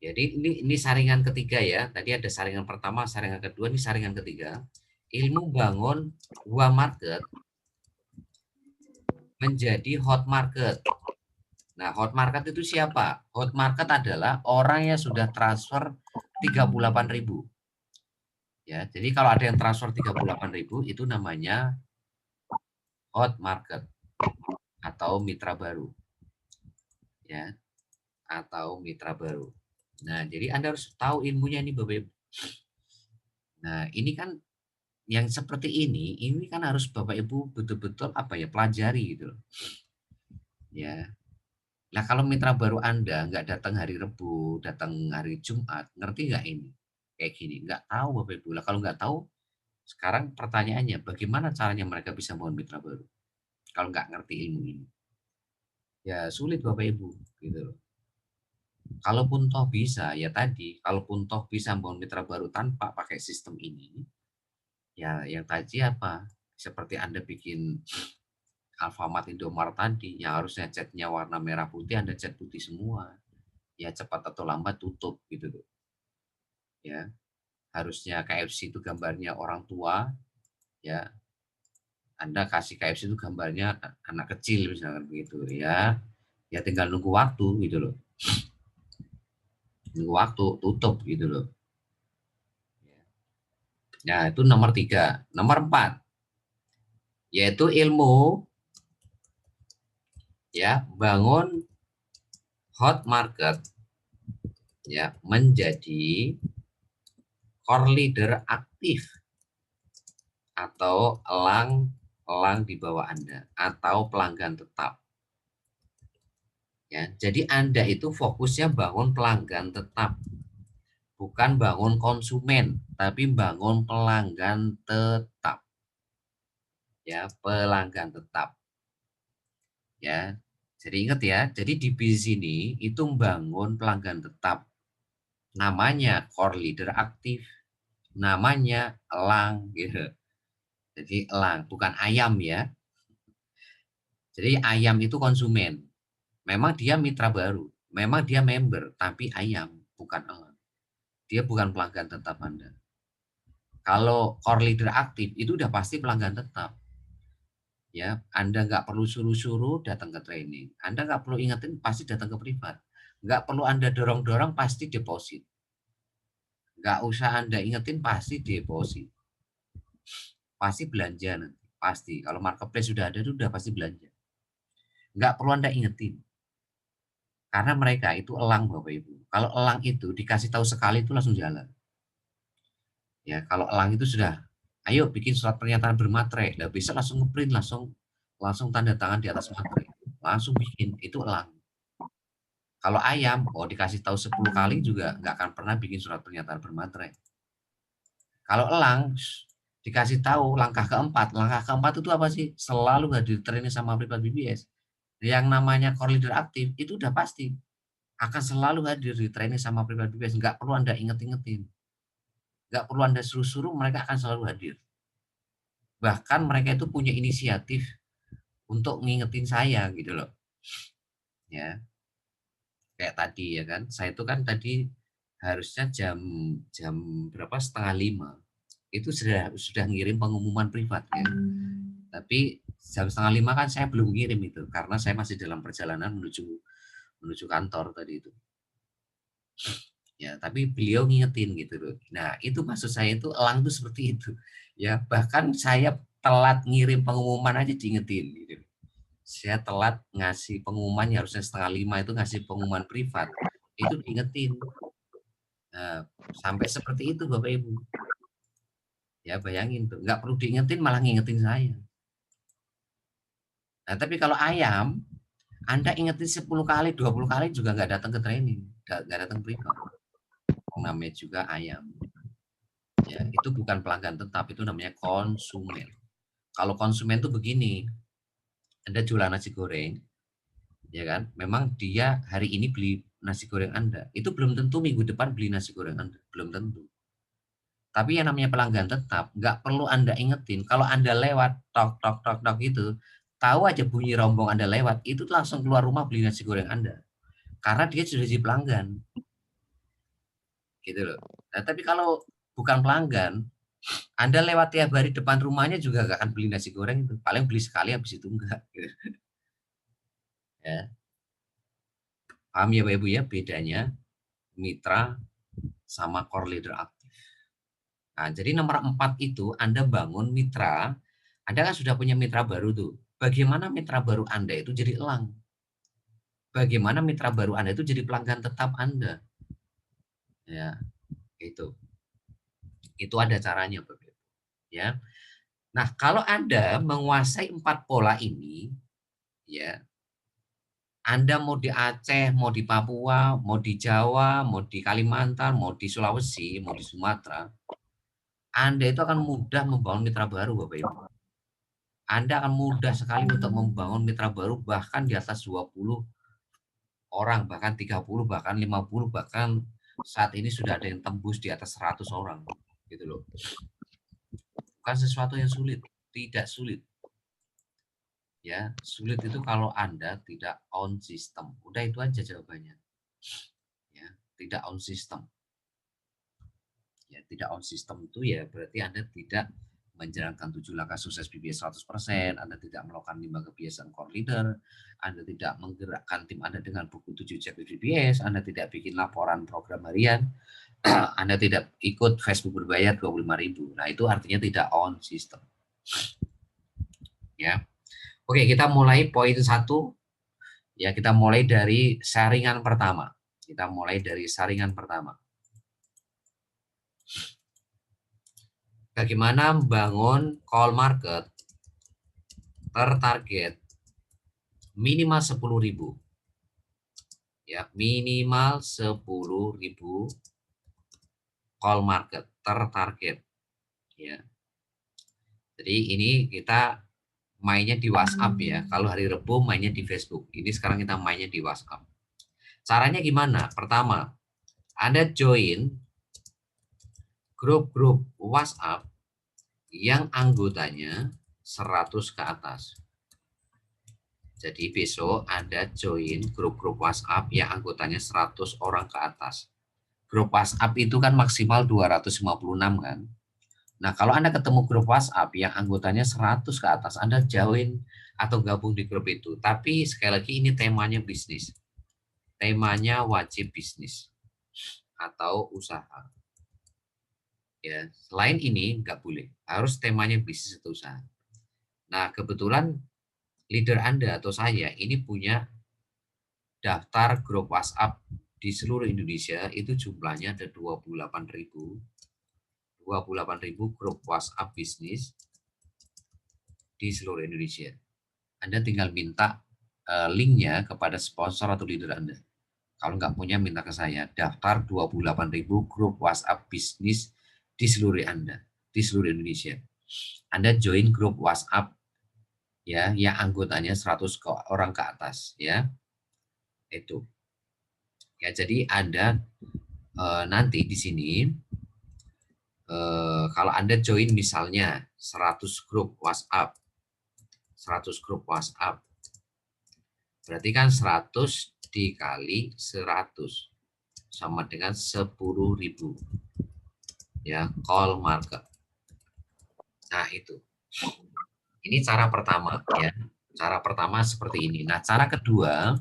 Jadi ini saringan ketiga ya. Tadi ada saringan pertama, saringan kedua, ini saringan ketiga. Ilmu bangun wa market menjadi hot market. Nah, hot market itu siapa? Hot market adalah orang yang sudah transfer 38.000. Ya, jadi kalau ada yang transfer 38.000 itu namanya hot market atau mitra baru. Ya, atau mitra baru. Nah, jadi Anda harus tahu ilmunya ini Bapak Ibu. Nah, ini kan yang seperti ini kan harus Bapak Ibu betul-betul apa ya, pelajari gitu loh. Ya. Nah, kalau mitra baru Anda nggak datang hari Rebu, datang hari Jumat, ngerti nggak ini? Kayak gini, nggak tahu Bapak Ibu. Lah kalau nggak tahu, sekarang pertanyaannya, bagaimana caranya mereka bisa membangun mitra baru? Kalau nggak ngerti ilmu ini. Ya sulit Bapak Ibu, gitu loh. Kalaupun toh bisa, ya tadi, kalaupun toh bisa membangun mitra baru tanpa pakai sistem ini, ya yang tadi apa? Seperti Anda bikin Alfamart Indomaret tadi, yang harusnya catnya warna merah putih, Anda cat putih semua. Ya cepat atau lambat tutup gitu loh. Ya, harusnya KFC itu gambarnya orang tua, ya. Anda kasih KFC itu gambarnya anak kecil misalkan begitu ya. Ya tinggal nunggu waktu gitu loh. Nunggu waktu tutup gitu loh. Nah, itu nomor 3. Nomor 4 yaitu ilmu ya bangun hot market ya menjadi core leader aktif atau elang di bawah Anda atau pelanggan tetap. Ya, jadi Anda itu fokusnya bangun pelanggan tetap, bukan bangun konsumen, tapi bangun pelanggan tetap. Ya, pelanggan tetap. Ya, jadi ingat ya, jadi di bisnis ini itu membangun pelanggan tetap. Namanya core leader aktif, namanya elang gitu. Jadi elang, bukan ayam ya. Jadi ayam itu konsumen. Memang dia mitra baru, memang dia member, tapi ayam, bukan elang. Dia bukan pelanggan tetap Anda. Kalau core leader aktif itu udah pasti pelanggan tetap. Ya, Anda nggak perlu suruh-suruh datang ke training. Anda nggak perlu ingetin pasti datang ke privat. Nggak perlu Anda dorong-dorong pasti deposit. Nggak usah Anda ingetin pasti deposit. Pasti belanja nanti. Pasti. Kalau marketplace sudah ada itu udah pasti belanja. Nggak perlu Anda ingetin. Karena mereka itu elang Bapak Ibu. Kalau elang itu dikasih tahu sekali itu langsung jalan. Ya, kalau elang itu sudah, ayo bikin surat pernyataan bermaterai. Nah, bisa langsung ngeprint, langsung tanda tangan di atas materai. Langsung bikin, itu elang. Kalau ayam, oh dikasih tahu 10 kali juga nggak akan pernah bikin surat pernyataan bermaterai. Kalau elang, dikasih tahu langkah keempat itu apa sih? Selalu hadir training sama privat BBS. Yang namanya core leader aktif, itu udah pasti. Akan selalu hadir di training sama privat BBS. Nggak perlu Anda inget-ingetin. Nggak perlu Anda suruh-suruh, mereka akan selalu hadir. Bahkan mereka itu punya inisiatif untuk ngingetin saya gitu loh. Ya, kayak tadi ya kan. Saya itu kan tadi harusnya jam jam berapa, setengah 5 itu sudah ngirim pengumuman privat ya. Tapi jam setengah 5 kan saya belum ngirim itu karena saya masih dalam perjalanan menuju kantor tadi itu. Ya, tapi beliau ngingetin gitu loh. Nah, itu maksud saya itu elang itu seperti itu. Ya, bahkan saya telat ngirim pengumuman aja diingetin gitu. Saya telat ngasih pengumuman harusnya setengah 5 itu ngasih pengumuman privat. Itu diingetin. Nah, sampai seperti itu Bapak Ibu. Ya, bayangin tuh. Nggak perlu diingetin malah ngingetin saya. Nah, tapi kalau ayam, Anda ingetin 10 kali, 20 kali juga nggak datang ke training, nggak datang pre-con. Namanya juga ayam. Ya, itu bukan pelanggan tetap, itu namanya konsumen. Kalau konsumen tuh begini, Anda jualan nasi goreng, ya kan? Memang dia hari ini beli nasi goreng Anda, itu belum tentu minggu depan beli nasi goreng Anda, belum tentu. Tapi yang namanya pelanggan tetap, nggak perlu Anda ingetin. Kalau Anda lewat, tok, tok, tok, tok gitu, tahu aja bunyi rombong Anda lewat, itu langsung keluar rumah beli nasi goreng Anda. Karena dia sudah jadi pelanggan. Gitu loh. Nah, tapi kalau bukan pelanggan, Anda lewat tiap hari depan rumahnya juga nggak akan beli nasi goreng itu. Paling beli sekali, habis itu enggak. Gitu. Ya. Paham ya Pak Ibu ya, bedanya mitra sama core leader aktif. Nah, jadi nomor 4 itu Anda bangun mitra, Anda kan sudah punya mitra baru tuh. Bagaimana mitra baru Anda itu jadi elang? Bagaimana mitra baru Anda itu jadi pelanggan tetap Anda? Ya, itu. Itu ada caranya, Bapak Ibu. Ya. Nah, kalau Anda menguasai 4 pola ini, ya, Anda mau di Aceh, mau di Papua, mau di Jawa, mau di Kalimantan, mau di Sulawesi, mau di Sumatera, Anda itu akan mudah membangun mitra baru, Bapak Ibu. Anda akan mudah sekali untuk membangun mitra baru bahkan di atas 20 orang, bahkan 30, bahkan 50, bahkan saat ini sudah ada yang tembus di atas 100 orang. Gitu loh. Bukan sesuatu yang sulit, tidak sulit. Ya, sulit itu kalau Anda tidak on system. Udah itu aja jawabannya. Ya, tidak on system. Ya, tidak on system itu ya berarti Anda tidak menjalankan 7 langkah sukses BBS 100%, Anda tidak melakukan 5 kebiasaan core leader, Anda tidak menggerakkan tim Anda dengan buku 7 checklist BBS, Anda tidak bikin laporan program harian, Anda tidak ikut Facebook berbayar 25.000. Nah, itu artinya tidak on system. Ya. Oke, kita mulai poin 1. Ya, kita mulai dari saringan pertama. Kita mulai dari saringan pertama. Bagaimana membangun call market tertarget minimal 10.000. Ya, minimal 10.000 call market tertarget. Ya. Jadi ini kita mainnya di WhatsApp ya. Kalau hari Rabu mainnya di Facebook. Ini sekarang kita mainnya di WhatsApp. Caranya gimana? Pertama, Anda join grup-grup WhatsApp yang anggotanya 100 ke atas. Jadi besok Anda join grup-grup WhatsApp yang anggotanya 100 orang ke atas. Grup WhatsApp itu kan maksimal 256 kan. Nah, kalau Anda ketemu grup WhatsApp yang anggotanya 100 ke atas, Anda join atau gabung di grup itu. Tapi sekali lagi ini temanya bisnis. Temanya wajib bisnis atau usaha. Ya, selain ini nggak boleh. Harus temanya bisnis atau usaha. Nah, kebetulan leader Anda atau saya ini punya daftar grup WhatsApp di seluruh Indonesia, itu jumlahnya ada 28.000 grup WhatsApp bisnis di seluruh Indonesia. Anda tinggal minta linknya kepada sponsor atau leader Anda. Kalau nggak punya, minta ke saya. Daftar 28.000 grup WhatsApp bisnis di seluruh Anda, di seluruh Indonesia. Anda join grup WhatsApp ya yang anggotanya 100 orang ke atas ya. Itu. Ya, jadi Anda nanti di sini kalau Anda join misalnya 100 grup WhatsApp, 100 grup WhatsApp, berarti kan 100 dikali 100 sama dengan 10.000 ya call market. Nah, itu. Ini cara pertama ya. Cara pertama seperti ini. Nah, cara kedua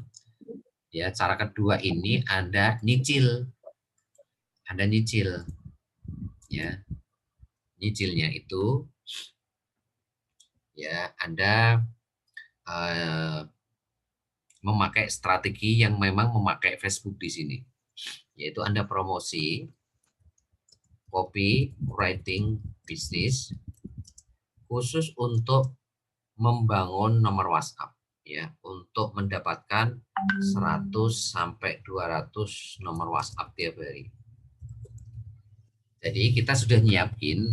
ya, cara kedua ini Anda nyicil. Anda nyicil ya. Nyicilnya itu ya Anda memakai strategi yang memang memakai Facebook di sini. Yaitu Anda promosi copywriting bisnis khusus untuk membangun nomor WhatsApp ya untuk mendapatkan 100 sampai 200 nomor WhatsApp tiap hari. Jadi kita sudah nyiapin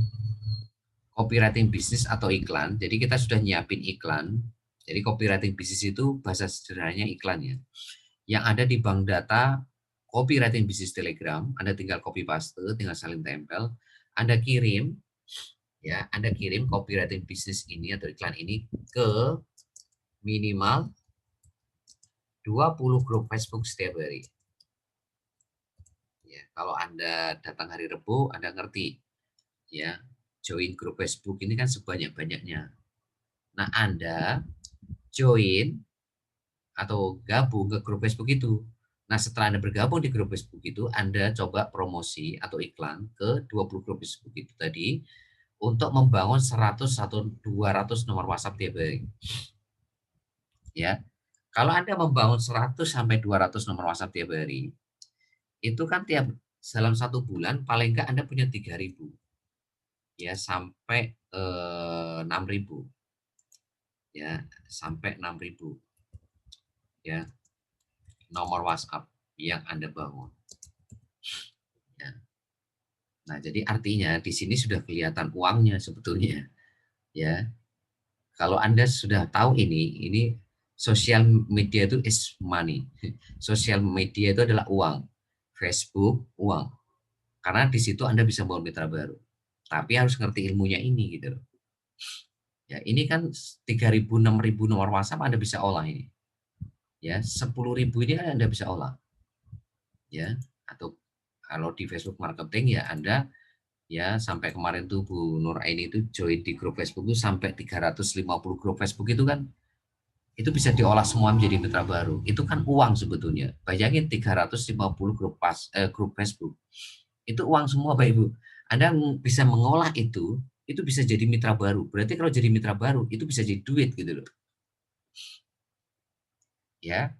copywriting bisnis atau iklan. Jadi kita sudah nyiapin iklan. Jadi copywriting bisnis itu bahasa sederhananya iklan ya. Yang ada di bank data copywriting bisnis Telegram, Anda tinggal copy paste, tinggal salin tempel, Anda kirim ya, Anda kirim copywriting bisnis ini atau iklan ini ke minimal 20 grup Facebook setiap hari. Ya, kalau Anda datang hari Rebo, Anda ngerti ya, join grup Facebook ini kan sebanyak-banyaknya. Nah, Anda join atau gabung ke grup Facebook itu. Nah, setelah Anda bergabung di grup Facebook itu, Anda coba promosi atau iklan ke 20 grup Facebook itu tadi untuk membangun 100 atau 200 nomor WhatsApp tiap hari. Ya. Kalau Anda membangun 100 sampai 200 nomor WhatsApp tiap hari, itu kan tiap dalam 1 bulan paling enggak Anda punya 3.000 ya sampai 6.000 ya, sampai 6.000 ya nomor WhatsApp yang Anda bangun. Ya. Nah, jadi artinya di sini sudah kelihatan uangnya sebetulnya. Ya. Kalau Anda sudah tahu ini sosial media itu is money. Sosial media itu adalah uang. Facebook, uang. Karena di situ Anda bisa bawa mitra baru. Tapi harus ngerti ilmunya ini gitu loh. Ya, ini kan 3.000, 6.000 nomor WhatsApp Anda bisa olah ini. Ya, 10.000 ini kan Anda bisa olah. Ya, atau kalau di Facebook marketing ya Anda ya sampai kemarin tuh Bu Nur Aini itu join di grup Facebook itu sampai 350 grup Facebook itu kan itu bisa diolah semua menjadi mitra baru. Itu kan uang sebetulnya. Bayangin 350 grup Facebook. Itu uang semua Bapak Ibu. Anda bisa mengolah itu bisa jadi mitra baru. Berarti kalau jadi mitra baru itu bisa jadi duit gitu loh. Ya.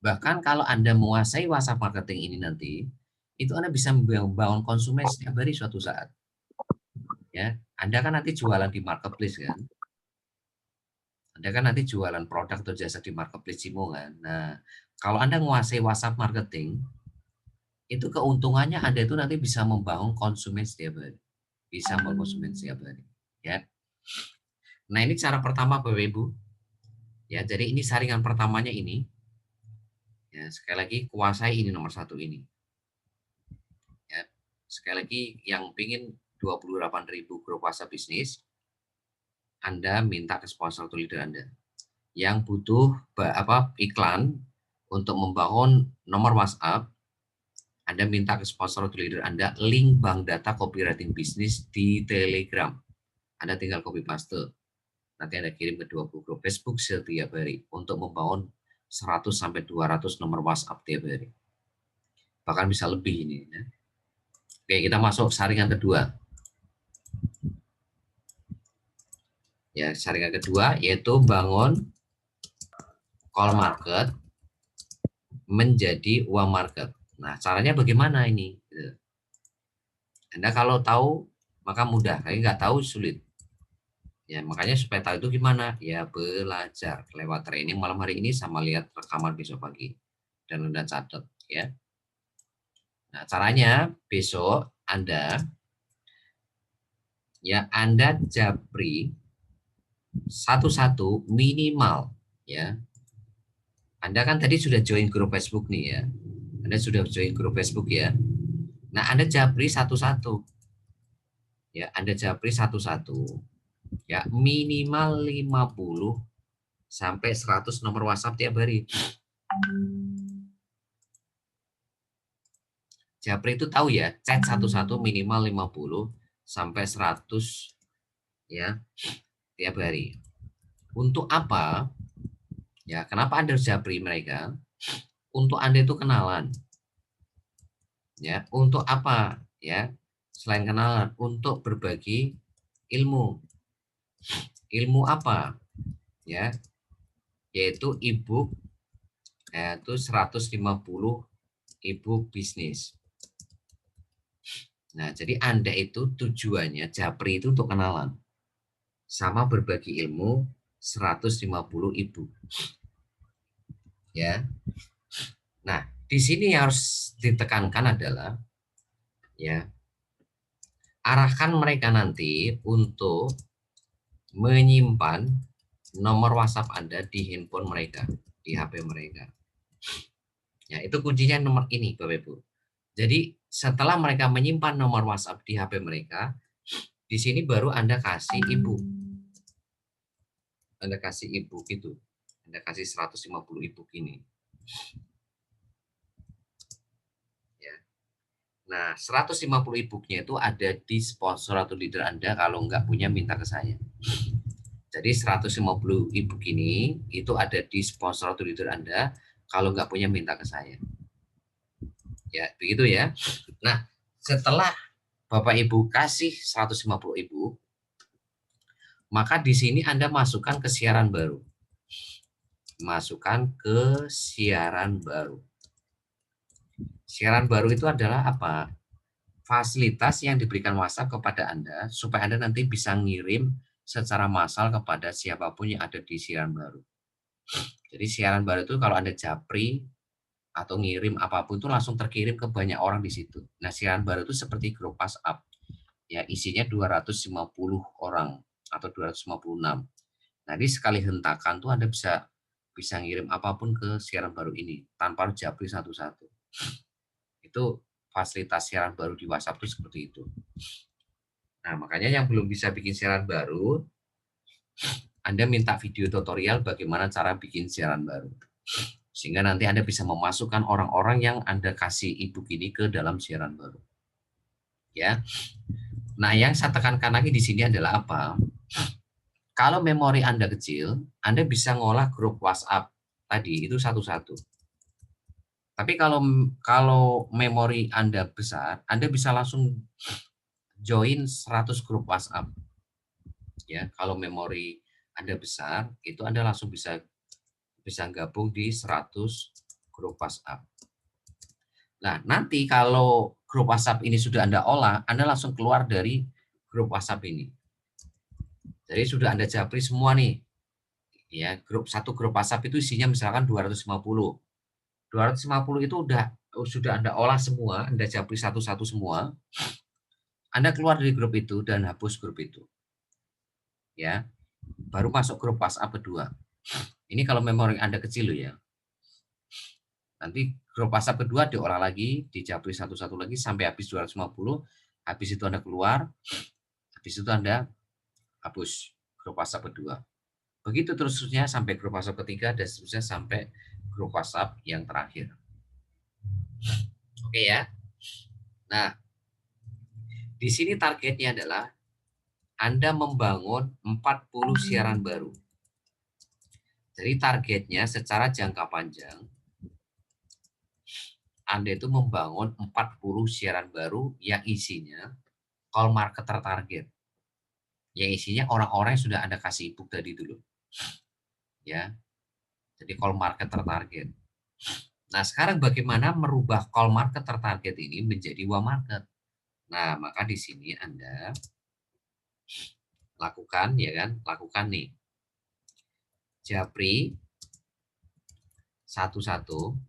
Bahkan kalau Anda menguasai WhatsApp marketing ini nanti, itu Anda bisa membangun konsumen setiap hari suatu saat. Ya, Anda kan nanti jualan di marketplace kan. Anda kan nanti jualan produk atau jasa di marketplace Cimo kan. Nah, kalau Anda menguasai WhatsApp marketing, itu keuntungannya Anda itu nanti bisa membangun konsumen setiap hari. Bisa membangun konsumen setiap hari. Ya. Nah, ini cara pertama Bapak Ibu. Ya, jadi ini saringan pertamanya ini. Ya, sekali lagi kuasai ini nomor 1 ini. Ya, sekali lagi yang pingin 28.000 grup WhatsApp bisnis, Anda minta ke sponsor atau leader Anda. Yang butuh iklan untuk membangun nomor WhatsApp, Anda minta ke sponsor atau leader Anda link bank data copywriting bisnis di Telegram. Anda tinggal copy paste. Nanti Anda kirim ke 20 grup Facebook setiap hari untuk membangun 100 sampai 200 nomor WhatsApp tiap hari. Bahkan bisa lebih ini. Ya. Oke, kita masuk saringan kedua. Ya, saringan kedua yaitu bangun call market menjadi uang market. Nah, caranya bagaimana ini? Anda kalau tahu maka mudah, kalau nggak tahu sulit. Ya, makanya supaya tahu itu gimana? Ya belajar lewat training malam hari ini sama lihat rekaman besok pagi dan Anda catat ya. Nah, caranya besok Anda japri satu-satu minimal ya. Anda kan tadi sudah join grup Facebook nih ya. Anda sudah join grup Facebook ya. Nah, Anda japri satu-satu. Ya, Anda japri satu-satu. Ya, minimal 50 sampai 100 nomor WhatsApp tiap hari. Japri itu tahu ya, chat satu-satu minimal 50 sampai 100 ya tiap hari. Untuk apa? Ya, kenapa Anda harus japri mereka? Untuk Anda itu kenalan. Ya, untuk apa? Ya, selain kenalan, untuk berbagi ilmu. Ilmu apa? Ya, yaitu ebook yaitu 150 ebook bisnis. Nah, jadi Anda itu tujuannya japri itu untuk kenalan. sama berbagi ilmu 150.000. Ya. Nah, di sini yang harus ditekankan adalah ya, arahkan mereka nanti untuk menyimpan nomor WhatsApp Anda di handphone mereka, di HP mereka. Ya, itu kuncinya nomor ini, Bapak Ibu. Jadi, setelah mereka menyimpan nomor WhatsApp di HP mereka, di sini baru Anda kasih ibu. Anda kasih ibu gitu. Anda kasih 150 ibu ini. Ya. Nah, 150 e-booknya itu ada di sponsor atau leader Anda. Kalau nggak punya, minta ke saya. Jadi 150 e-book ini itu ada di sponsor atau leader Anda. Kalau nggak punya, minta ke saya. Ya, begitu ya. Nah, setelah Bapak Ibu kasih 150 e-book, maka di sini Anda masukkan ke siaran baru. Masukkan ke siaran baru. Siaran baru itu adalah apa? Fasilitas yang diberikan WhatsApp kepada Anda supaya Anda nanti bisa ngirim secara massal kepada siapapun yang ada di siaran baru. Jadi siaran baru itu kalau Anda japri atau ngirim apapun itu langsung terkirim ke banyak orang di situ. Nah, siaran baru itu seperti grup WhatsApp. Ya, isinya 250 orang atau 256. Nanti sekali hentakan tuh Anda bisa ngirim apapun ke siaran baru ini tanpa harus japri satu-satu. Itu fasilitas siaran baru di WhatsApp itu seperti itu. Nah, makanya yang belum bisa bikin siaran baru, Anda minta video tutorial bagaimana cara bikin siaran baru. Sehingga nanti Anda bisa memasukkan orang-orang yang Anda kasih e-book ini ke dalam siaran baru. Ya. Nah, yang saya tekankan lagi di sini adalah apa? Kalau memori Anda kecil, Anda bisa ngolah grup WhatsApp tadi itu satu-satu. Tapi kalau memori Anda besar, Anda bisa langsung join 100 grup WhatsApp. Ya, kalau memori Anda besar, itu Anda langsung bisa gabung di 100 grup WhatsApp. Nah, nanti kalau grup WhatsApp ini sudah Anda olah, Anda langsung keluar dari grup WhatsApp ini. Jadi sudah Anda japri semua nih. Ya, satu grup WhatsApp itu isinya misalkan 250. 250 itu sudah Anda olah semua, Anda japri satu-satu semua. Anda keluar dari grup itu dan hapus grup itu. Ya. Baru masuk grup WhatsApp kedua. Ini kalau memori Anda kecil loh ya. Nanti grup WhatsApp kedua diolah lagi, dijapri satu-satu lagi sampai habis 250. Habis itu Anda keluar, habis itu Anda hapus grup WhatsApp kedua. Begitu terusnya sampai grup WhatsApp ketiga dan seterusnya sampai grup WhatsApp yang terakhir. Oke ya. Nah, di sini targetnya adalah Anda membangun 40 siaran baru. Jadi targetnya secara jangka panjang Anda itu membangun 40 siaran baru yang isinya call marketer target. Yang isinya orang-orang yang sudah Anda kasih e-book tadi dulu. Ya. Jadi call marketer target. Nah, sekarang bagaimana merubah call marketer target ini menjadi warm market? Nah, maka di sini Anda lakukan ya kan, lakukan nih. Japri satu-satu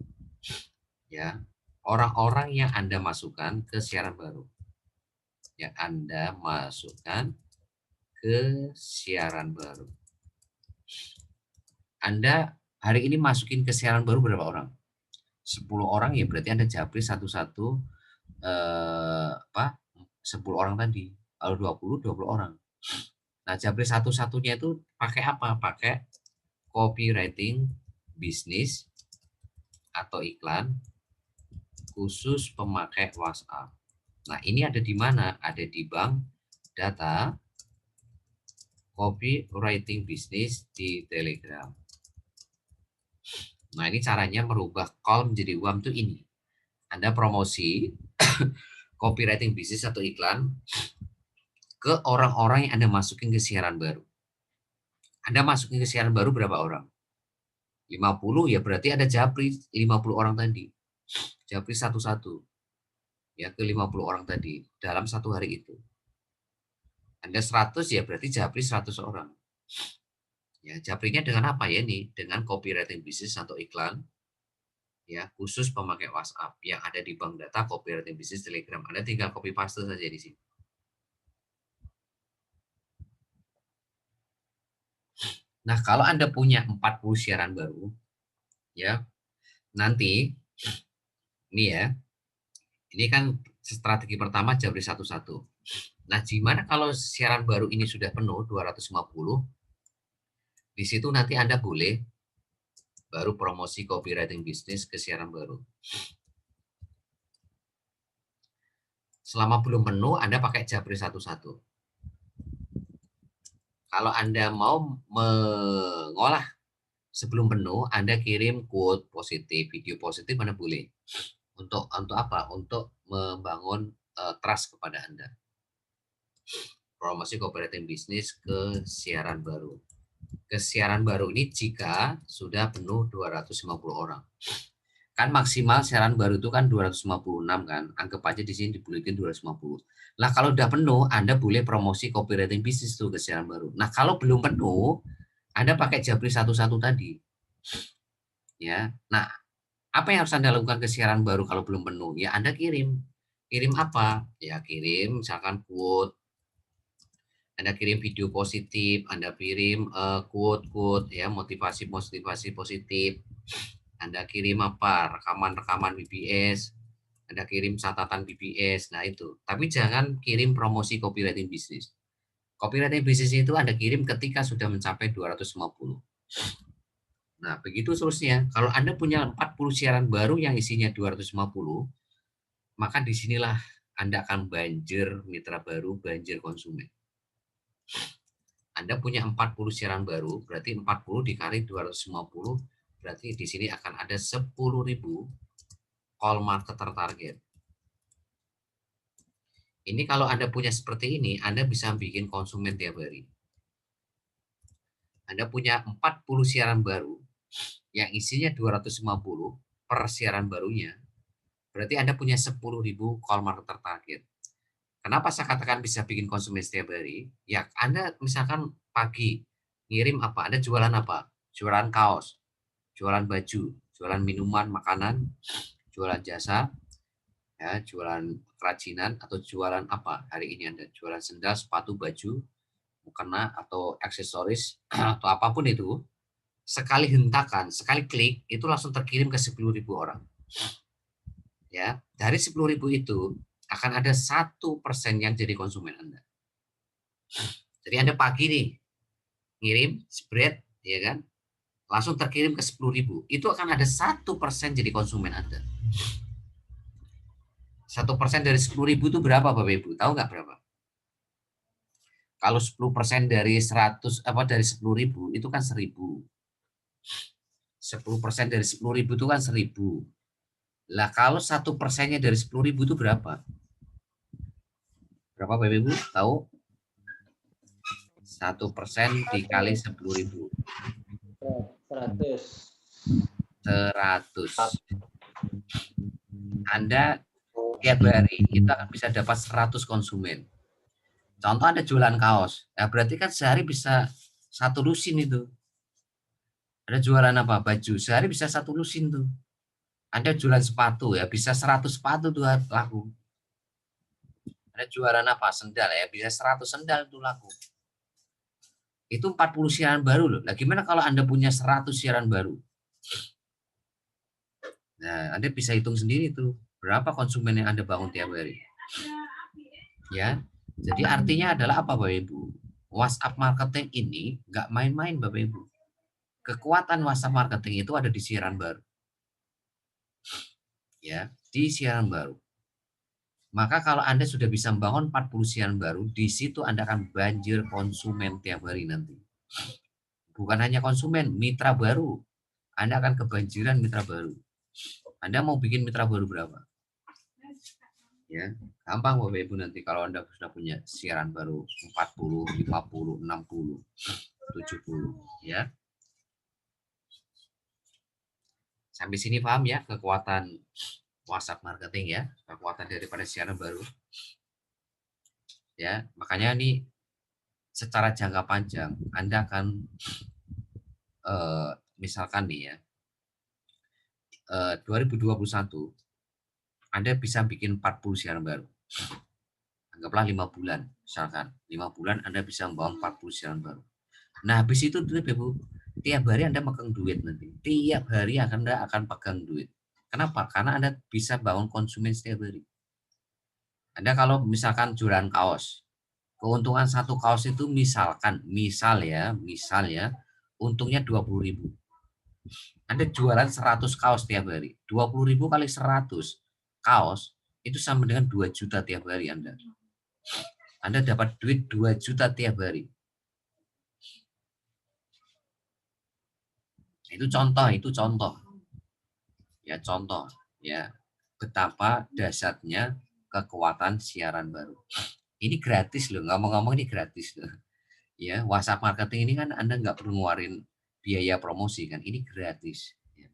ya orang-orang yang Anda masukkan ke siaran baru. Yang Anda masukkan ke siaran baru. Anda hari ini masukin ke siaran baru berapa orang? 10 orang ya berarti Anda japri satu-satu 10 orang tadi. Kalau 20 orang. Nah, japri satu-satunya itu pakai apa? Pakai copywriting bisnis atau iklan khusus pemakai WhatsApp. Nah, ini ada di mana? Ada di bank data copywriting bisnis di Telegram. Nah, ini caranya merubah call menjadi warm tuh ini. Anda promosi copywriting bisnis atau iklan ke orang-orang yang Anda masukin ke siaran baru. Anda masukin ke siaran baru berapa orang? 50 ya berarti ada japri 50 orang tadi. Japri satu-satu. Ya ke 50 orang tadi dalam satu hari itu. Anda 100 ya berarti japri 100 orang. Ya, japrinya dengan apa ya nih? Dengan copywriting bisnis atau iklan ya khusus pemakai WhatsApp yang ada di bank data copywriting bisnis Telegram. Anda tinggal copy paste saja di sini. Nah, kalau Anda punya 40 siaran baru ya, nanti ini ya. Ini kan strategi pertama japri satu-satu. Nah, gimana kalau siaran baru ini sudah penuh 250? Di situ nanti Anda boleh baru promosi copywriting bisnis ke siaran baru. Selama belum penuh, Anda pakai japri satu-satu. Kalau Anda mau mengolah sebelum penuh, Anda kirim quote positif, video positif, Anda boleh. Untuk apa? Untuk membangun trust kepada Anda. Promosi copywriting bisnis ke siaran baru. Ke siaran baru ini jika sudah penuh 250 orang. Kan maksimal siaran baru itu kan 256 kan. Anggap aja di sini dibuletin 250. Nah, kalau udah penuh, Anda boleh promosi copywriting bisnis tuh ke siaran baru. Nah, kalau belum penuh, Anda pakai japri satu-satu tadi. Ya. Nah, apa yang harus Anda lakukan ke siaran baru kalau belum penuh? Ya, Anda kirim. Kirim apa? Ya, kirim misalkan quote, Anda kirim video positif, Anda kirim quote-quote ya, motivasi positif. Anda kirim apa? Rekaman-rekaman BBS, Anda kirim catatan BBS. Nah, itu. Tapi jangan kirim promosi copywriting bisnis. Copywriting bisnis itu Anda kirim ketika sudah mencapai 250. Nah, begitu seterusnya. Kalau Anda punya 40 siaran baru yang isinya 250, maka disinilah Anda akan banjir mitra baru, banjir konsumen. Anda punya 40 siaran baru, berarti 40 dikali 250, berarti di sini akan ada 10.000 call marketer target. Ini kalau Anda punya seperti ini, Anda bisa bikin konsumen tiap hari. Anda punya 40 siaran baru, yang isinya 250 per siaran barunya, berarti Anda punya 10.000 call marketer target. Kenapa saya katakan bisa bikin konsumen setiap hari? Ya, Anda misalkan pagi ngirim apa? Anda jualan apa? Jualan kaos, jualan baju, jualan minuman, makanan, jualan jasa, ya, jualan kerajinan atau jualan apa? Hari ini Anda jualan sendal, sepatu, baju, mukena atau aksesoris atau apapun itu. Sekali hentakan, sekali klik itu langsung terkirim ke 10.000 orang. Ya, dari 10.000 itu akan ada 1% yang jadi konsumen Anda. Jadi Anda pagi nih, ngirim, spread, ya kan, langsung terkirim ke 10.000. Itu akan ada 1% jadi konsumen Anda. 1% dari 10.000 itu berapa Bapak Ibu? Tahu nggak berapa? Kalau 10% dari 100, dari 10.000 itu kan 1.000. 10% dari 10.000 itu kan 1.000. Lah kalau 1%-nya dari 10.000 itu berapa? Berapa Bapak Ibu? Tahu? 1% dikali 10.000. 100. 100. Anda tiap hari itu akan bisa dapat 100 konsumen. Contoh Anda jualan kaos, ya berarti kan sehari bisa 1 lusin itu. Ada jualan apa? Baju, sehari bisa 1 lusin tuh. Anda jualan sepatu ya, bisa 100 sepatu tuh laku. Ada jualan apa? Sendal ya, bisa 100 sendal tuh laku. Itu 40 siaran baru loh. Nah, gimana kalau Anda punya 100 siaran baru? Nah, Anda bisa hitung sendiri tuh, berapa konsumen yang Anda bangun tiap hari. Ya, jadi artinya adalah apa Bapak Ibu? WhatsApp marketing ini nggak main-main Bapak Ibu. Kekuatan WhatsApp marketing itu ada di siaran baru. Ya, di siaran baru. Maka kalau Anda sudah bisa membangun 40 siaran baru, di situ Anda akan banjir konsumen tiap hari nanti. Bukan hanya konsumen, mitra baru. Anda akan kebanjiran mitra baru. Anda mau bikin mitra baru berapa? Ya, gampang Bapak Ibu nanti kalau Anda sudah punya siaran baru 40, 50, 60, 70 ya. Sampai sini paham ya kekuatan WhatsApp marketing ya, kekuatan daripada siaran baru. Ya, makanya nih secara jangka panjang Anda akan misalkan nih ya, 2021 Anda bisa bikin 40 siaran baru. Anggaplah 5 bulan, misalkan 5 bulan Anda bisa membangun 40 siaran baru. Nah, habis itu Ibu, tiap hari Anda megang duit nanti. Tiap hari Anda akan pegang duit. Kenapa? Karena Anda bisa bangun konsumen setiap hari. Anda kalau misalkan jualan kaos, keuntungan satu kaos itu misal ya, untungnya 20.000. Anda jualan 100 kaos tiap hari. 20.000 kali 100 kaos itu sama dengan 2 juta tiap hari Anda. Anda dapat duit 2 juta tiap hari. Itu contoh. Ya, contoh ya betapa dahsyatnya kekuatan siaran baru. Ini gratis loh, ngomong-ngomong ini gratis loh. Ya, WhatsApp marketing ini kan Anda nggak perlu ngeluarin biaya promosi kan, ini gratis. Ya.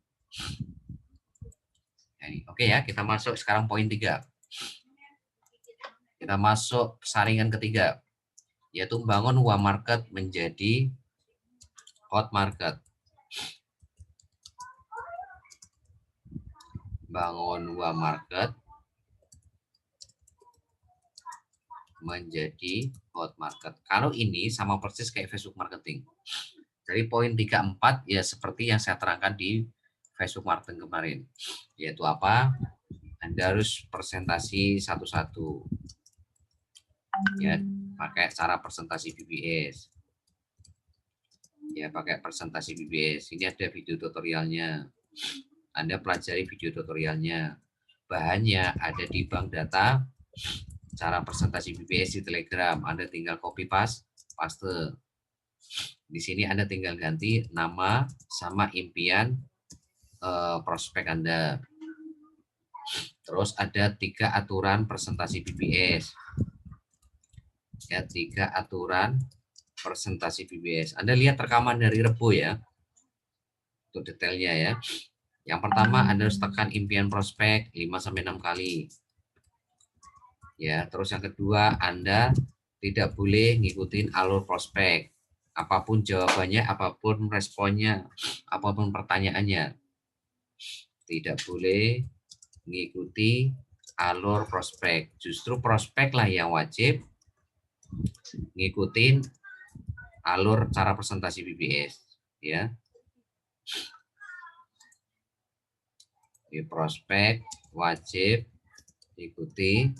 Oke ya, kita masuk sekarang poin 3. Kita masuk saringan ketiga, yaitu membangun warm market menjadi hot market. Bangun warm market menjadi hot market. Kalau ini sama persis kayak Facebook marketing. Jadi poin 3, 4 ya seperti yang saya terangkan di Facebook marketing kemarin. Yaitu apa? Anda harus presentasi satu-satu. Ya, pakai cara presentasi BBS. Ya, pakai presentasi BBS. Ini ada video tutorialnya. Anda pelajari video tutorialnya. Bahannya ada di bank data cara presentasi BBS di Telegram. Anda tinggal copy paste. Di sini Anda tinggal ganti nama sama impian prospek Anda. Terus ada 3 aturan presentasi BBS. Ya, 3 aturan presentasi BBS. Anda lihat rekaman dari Rebo ya. Untuk detailnya ya. Yang pertama Anda harus tekan impian prospek 5-6 kali. Ya, terus yang kedua Anda tidak boleh ngikutin alur prospek. Apapun jawabannya, apapun responnya, apapun pertanyaannya. Tidak boleh mengikuti alur prospek. Justru prospek lah yang wajib ngikutin alur cara presentasi BBS. Ya. Di prospek wajib ikuti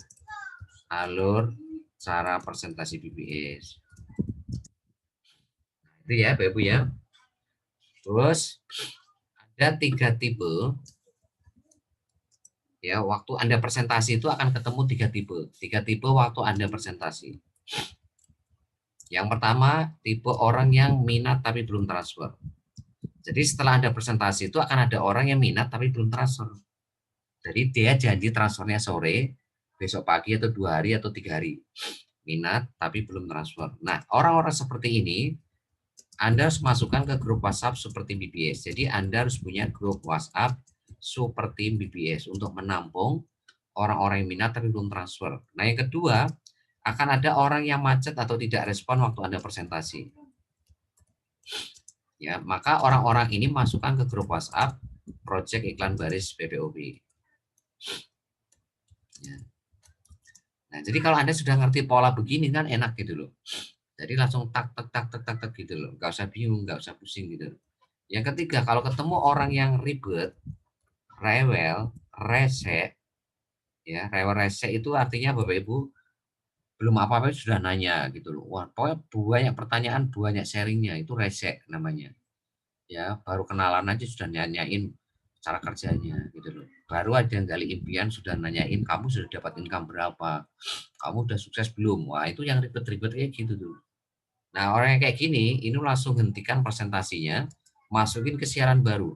alur cara presentasi BBS. Itu ya Bapak Ibu ya. Terus ada 3 tipe. Ya, waktu Anda presentasi itu akan ketemu 3 tipe. 3 tipe waktu Anda presentasi. Yang pertama, tipe orang yang minat tapi belum transfer. Jadi setelah Anda presentasi itu akan ada orang yang minat tapi belum transfer. Jadi dia janji transfernya sore, besok pagi atau 2 hari atau 3 hari. Minat tapi belum transfer. Nah, orang-orang seperti ini Anda harus masukkan ke grup WhatsApp seperti BBS. Jadi Anda harus punya grup WhatsApp seperti BBS untuk menampung orang-orang yang minat tapi belum transfer. Nah, yang kedua, akan ada orang yang macet atau tidak respon waktu Anda presentasi. Ya, maka orang-orang ini masukkan ke grup WhatsApp Project Iklan Baris BPOB. Ya. Nah, jadi kalau Anda sudah ngerti pola begini kan enak gitu loh. Jadi langsung tak gitu loh. Nggak usah bingung, nggak usah pusing gitu. Yang ketiga, kalau ketemu orang yang ribet, rewel, rese, ya, rewel rese itu artinya Bapak Ibu belum apa-apa sudah nanya gitu loh. Wah, pokoknya banyak pertanyaan, banyak sharingnya, itu rese namanya. Ya, baru kenalan aja sudah nanyain cara kerjanya gitu loh. Baru ada yang gali impian sudah nanyain kamu sudah dapat income berapa, kamu udah sukses belum. Wah, itu yang ribet-ribet kayak gitu tuh. Nah, orang yang kayak gini ini langsung hentikan presentasinya, masukin ke siaran baru.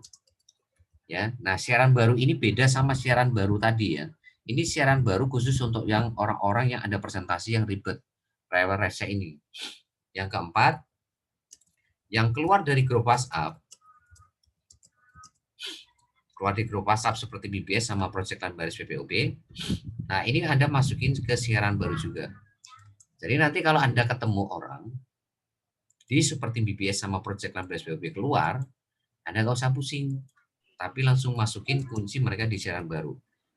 Ya, nah siaran baru ini beda sama siaran baru tadi ya. Ini siaran baru khusus untuk yang orang-orang yang ada presentasi yang ribet, rewel rese ini. Yang keempat, yang keluar dari grup WhatsApp, keluar di grup WhatsApp seperti BBS sama Project Iklan Baris BPOB. Nah, ini Anda masukin ke siaran baru juga. Jadi nanti kalau Anda ketemu orang, Jadi seperti BBS sama Project Line BSBOB keluar, Anda nggak usah pusing, tapi langsung masukin kunci mereka di siaran baru.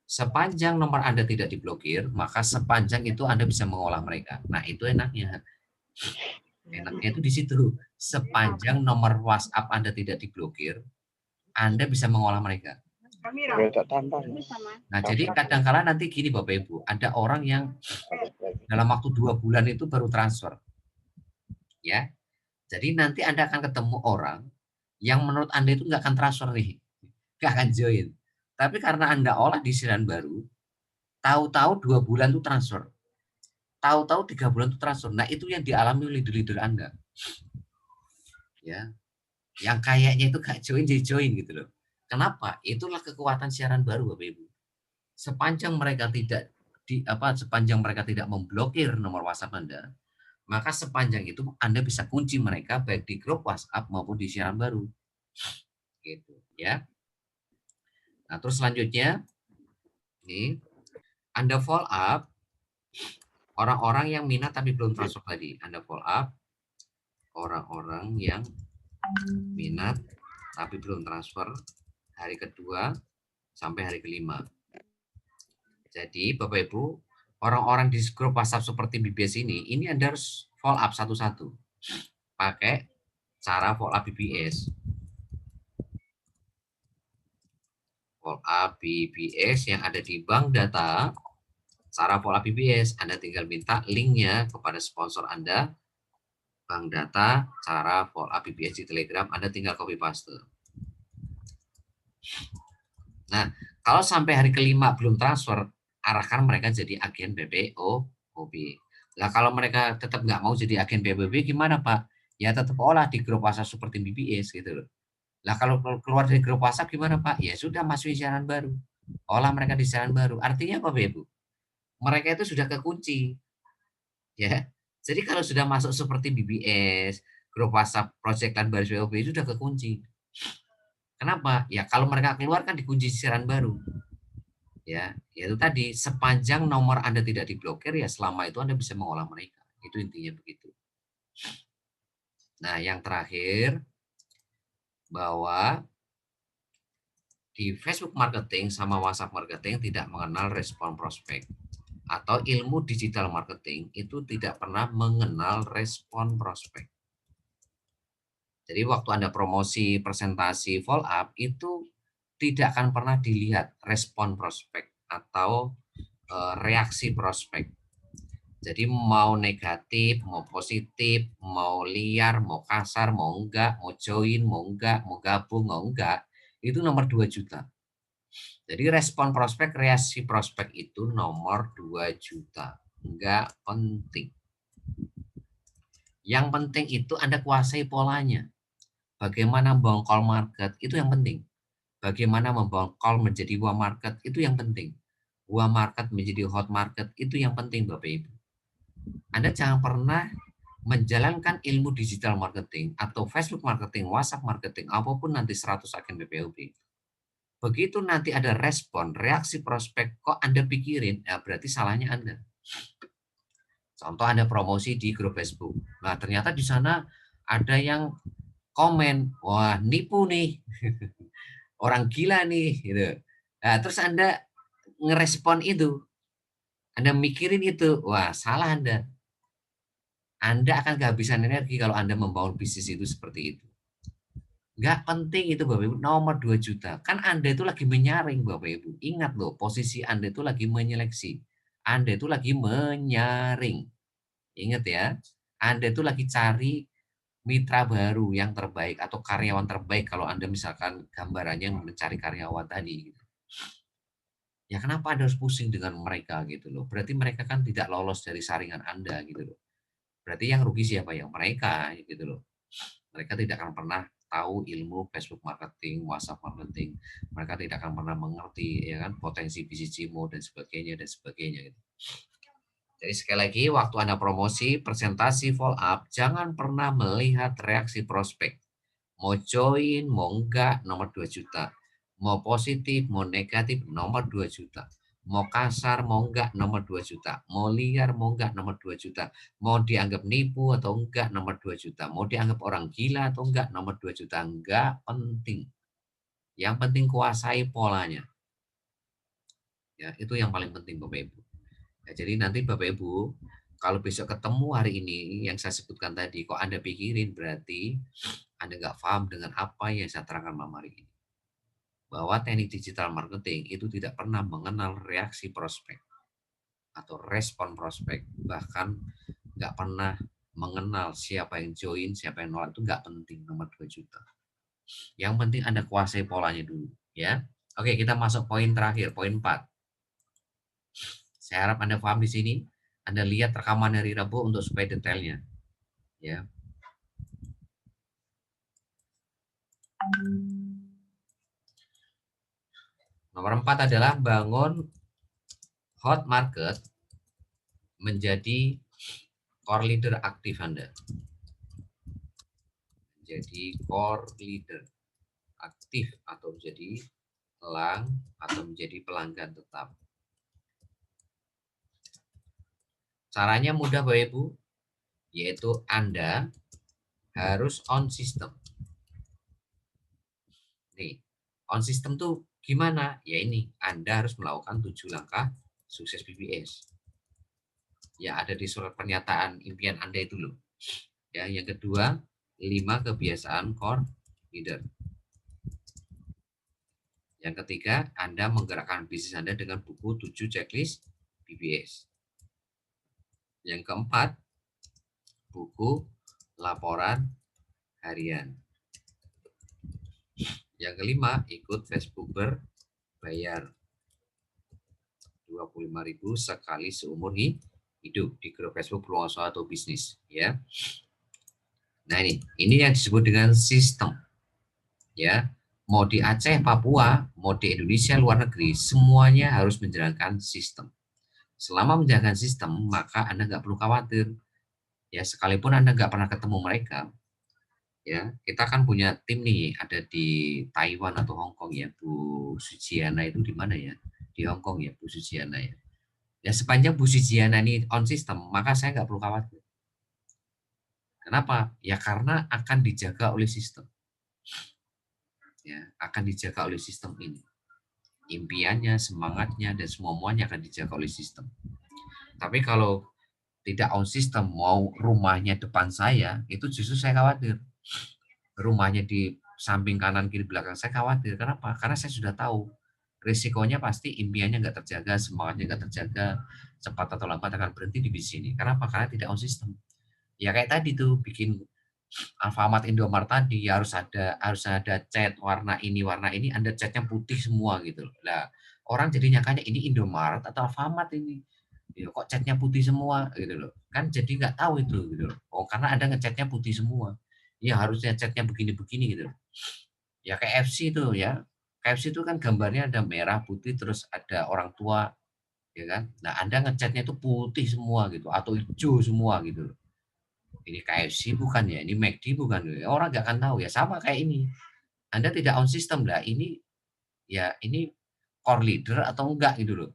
Sepanjang nomor Anda tidak diblokir, maka sepanjang itu Anda bisa mengolah mereka. Nah, itu enaknya. Enaknya itu di situ. Sepanjang nomor WhatsApp Anda tidak diblokir, Anda bisa mengolah mereka. Nah, jadi kadang-kala nanti gini Bapak Ibu, ada orang yang dalam waktu 2 bulan itu baru transfer. Ya, jadi nanti Anda akan ketemu orang yang menurut Anda itu nggak akan transfer nih, nggak akan join. Tapi karena Anda olah di siaran baru, tahu-tahu 2 bulan itu transfer, tahu-tahu 3 bulan itu transfer. Nah, itu yang dialami leader-leader Anda. Ya, yang kayaknya itu gak join jadi join gitu loh. Kenapa? Itulah kekuatan siaran baru Bapak Ibu. Sepanjang mereka tidak sepanjang mereka tidak memblokir nomor WhatsApp Anda, maka sepanjang itu Anda bisa kunci mereka baik di grup WhatsApp maupun di siaran baru. Gitu ya. Nah, terus selanjutnya ini Anda follow up orang-orang yang minat tapi belum transfer tadi. Anda follow up orang-orang yang minat tapi belum transfer hari kedua sampai hari kelima. Jadi Bapak Ibu, orang-orang di grup WhatsApp seperti BBS ini Anda harus follow up satu-satu. Pakai cara follow up BBS. Follow up BBS yang ada di bank data, cara follow up BBS, Anda tinggal minta linknya kepada sponsor Anda, bank data, cara follow up BBS di Telegram, Anda tinggal copy paste. Nah, kalau sampai hari kelima belum transfer, arahkan mereka jadi agen BPOB. Lah kalau mereka tetap nggak mau jadi agen BPOB gimana Pak? Ya tetap olah di grup WhatsApp seperti BBS gitu loh. Lah kalau keluar dari grup WhatsApp gimana Pak? Ya sudah masukin siaran baru. Olah mereka di siaran baru. Artinya apa Ibu? Mereka itu sudah kekunci. Ya. Jadi kalau sudah masuk seperti BBS, grup WhatsApp Project Line Baris BPOB itu sudah kekunci. Kenapa? Ya kalau mereka keluar kan dikunci siaran baru. Ya, itu tadi sepanjang nomor Anda tidak diblokir ya selama itu Anda bisa mengolah mereka. Itu intinya begitu. Nah, yang terakhir bahwa di Facebook marketing sama WhatsApp marketing tidak mengenal respon prospek atau ilmu digital marketing itu tidak pernah mengenal respon prospek. Jadi waktu Anda promosi, presentasi, follow up itu tidak akan pernah dilihat respon prospek atau reaksi prospek. Jadi mau negatif, mau positif, mau liar, mau kasar, mau enggak, mau join, mau enggak, mau gabung, mau enggak, itu nomor 2 juta. Jadi respon prospek, reaksi prospek itu nomor 2 juta. Enggak penting. Yang penting itu Anda kuasai polanya. Bagaimana membangun call market, itu yang penting. Bagaimana membangun call menjadi warm market, itu yang penting. Warm market menjadi hot market, itu yang penting Bapak Ibu. Anda jangan pernah menjalankan ilmu digital marketing atau Facebook marketing, WhatsApp marketing, apapun nanti 100 agen BPOB. Begitu nanti ada respon, reaksi prospek, kok Anda pikirin, ya berarti salahnya Anda. Contoh Anda promosi di grup Facebook. Nah, ternyata di sana ada yang komen, wah nipu nih, orang gila nih, gitu. Nah, terus Anda ngerespon itu, Anda mikirin itu, wah salah Anda. Anda akan kehabisan energi kalau Anda membangun bisnis itu seperti itu. Nggak penting itu Bapak Ibu, nomor 2 juta. Kan Anda itu lagi menyaring Bapak Ibu. Ingat loh, posisi Anda itu lagi menyeleksi. Anda itu lagi menyaring. Ingat ya, Anda itu lagi cari mitra baru yang terbaik atau karyawan terbaik kalau Anda misalkan gambarannya mencari karyawan tadi. Ya kenapa Anda harus pusing dengan mereka gitu loh. Berarti mereka kan tidak lolos dari saringan Anda gitu loh. Berarti yang rugi siapa ya? Mereka gitu loh. Mereka tidak akan pernah tahu ilmu Facebook marketing, WhatsApp marketing. Mereka tidak akan pernah mengerti ya kan potensi bisnis dan sebagainya dan sebagainya gitu. Jadi sekali lagi waktu Anda promosi, presentasi, follow up, jangan pernah melihat reaksi prospek. Mau join, mau enggak, nomor 2 juta. Mau positif, mau negatif, nomor 2 juta. Mau kasar, mau enggak, nomor 2 juta. Mau liar, mau enggak, nomor 2 juta. Mau dianggap nipu atau enggak, nomor 2 juta. Mau dianggap orang gila atau enggak, nomor 2 juta. Enggak penting. Yang penting kuasai polanya. Ya, itu yang paling penting Bapak Ibu. Ya, jadi nanti Bapak Ibu, kalau besok ketemu hari ini yang saya sebutkan tadi, kok Anda pikirin berarti Anda nggak paham dengan apa yang saya terangkan malam hari ini. Bahwa teknik digital marketing itu tidak pernah mengenal reaksi prospek atau respon prospek, bahkan nggak pernah mengenal siapa yang join, siapa yang nolak, itu nggak penting nomor 2 juta. Yang penting Anda kuasai polanya dulu, ya. Oke, kita masuk poin terakhir, poin 4. Saya harap Anda paham di sini. Anda lihat rekaman dari Rabu untuk supaya detailnya, ya. Nomor 4 adalah bangun hot market menjadi core leader aktif Anda. Jadi core leader aktif atau menjadi elang atau menjadi pelanggan tetap. Caranya mudah Bapak Ibu, yaitu Anda harus on system. Nih, on system tuh gimana? Ya ini, Anda harus melakukan 7 langkah sukses BBS. Ya ada di surat pernyataan impian Anda itu loh. Ya, yang kedua, 5 kebiasaan core leader. Yang ketiga, Anda menggerakkan bisnis Anda dengan buku 7 checklist BBS. Yang keempat, buku laporan harian. Yang kelima, ikut Facebook berbayar 25.000 sekali seumur hidup di grup Facebook peluang usaha atau bisnis, ya. Nah, ini yang disebut dengan sistem, ya. Mau di Aceh, Papua, mau di Indonesia, luar negeri, semuanya harus menjalankan sistem. Selama menjalankan sistem, maka Anda nggak perlu khawatir. Ya, sekalipun Anda nggak pernah ketemu mereka, ya, kita kan punya tim nih, ada di Taiwan atau Hong Kong ya, Bu Sujiana itu di mana ya? Di Hong Kong ya, Bu Sujiana ya. Ya, sepanjang Bu Sujiana ini on system, maka saya nggak perlu khawatir. Kenapa? Ya karena akan dijaga oleh sistem. Ya, akan dijaga oleh sistem ini. Impiannya, semangatnya, dan semuanya akan dijaga oleh sistem. Tapi kalau tidak on system, mau rumahnya depan saya, itu justru saya khawatir. Rumahnya di samping kanan kiri belakang saya khawatir. Kenapa? Karena saya sudah tahu risikonya pasti impiannya nggak terjaga, semangatnya nggak terjaga, cepat atau lambat akan berhenti di sini. Kenapa? Karena tidak on system. Ya kayak tadi tuh bikin Alfamart Indomart tadi ya harus ada cat warna ini Anda catnya putih semua gitu loh. Lah orang jadi nyangkanya ini Indomart atau Alfamart ini. Ya, kok catnya putih semua gitu loh. Kan jadi nggak tahu itu gitu loh. Oh karena Anda ngecatnya putih semua. Ya harusnya catnya begini-begini gitu loh. Ya KFC itu ya. KFC itu kan gambarnya ada merah putih terus ada orang tua ya kan. Nah Anda ngecatnya itu putih semua gitu atau hijau semua gitu loh. Ini KFC bukan ya, ini McD bukan ya. Orang nggak akan tahu ya. Sama kayak ini. Anda tidak on system lah. Ini ya ini core leader atau enggak gitu loh.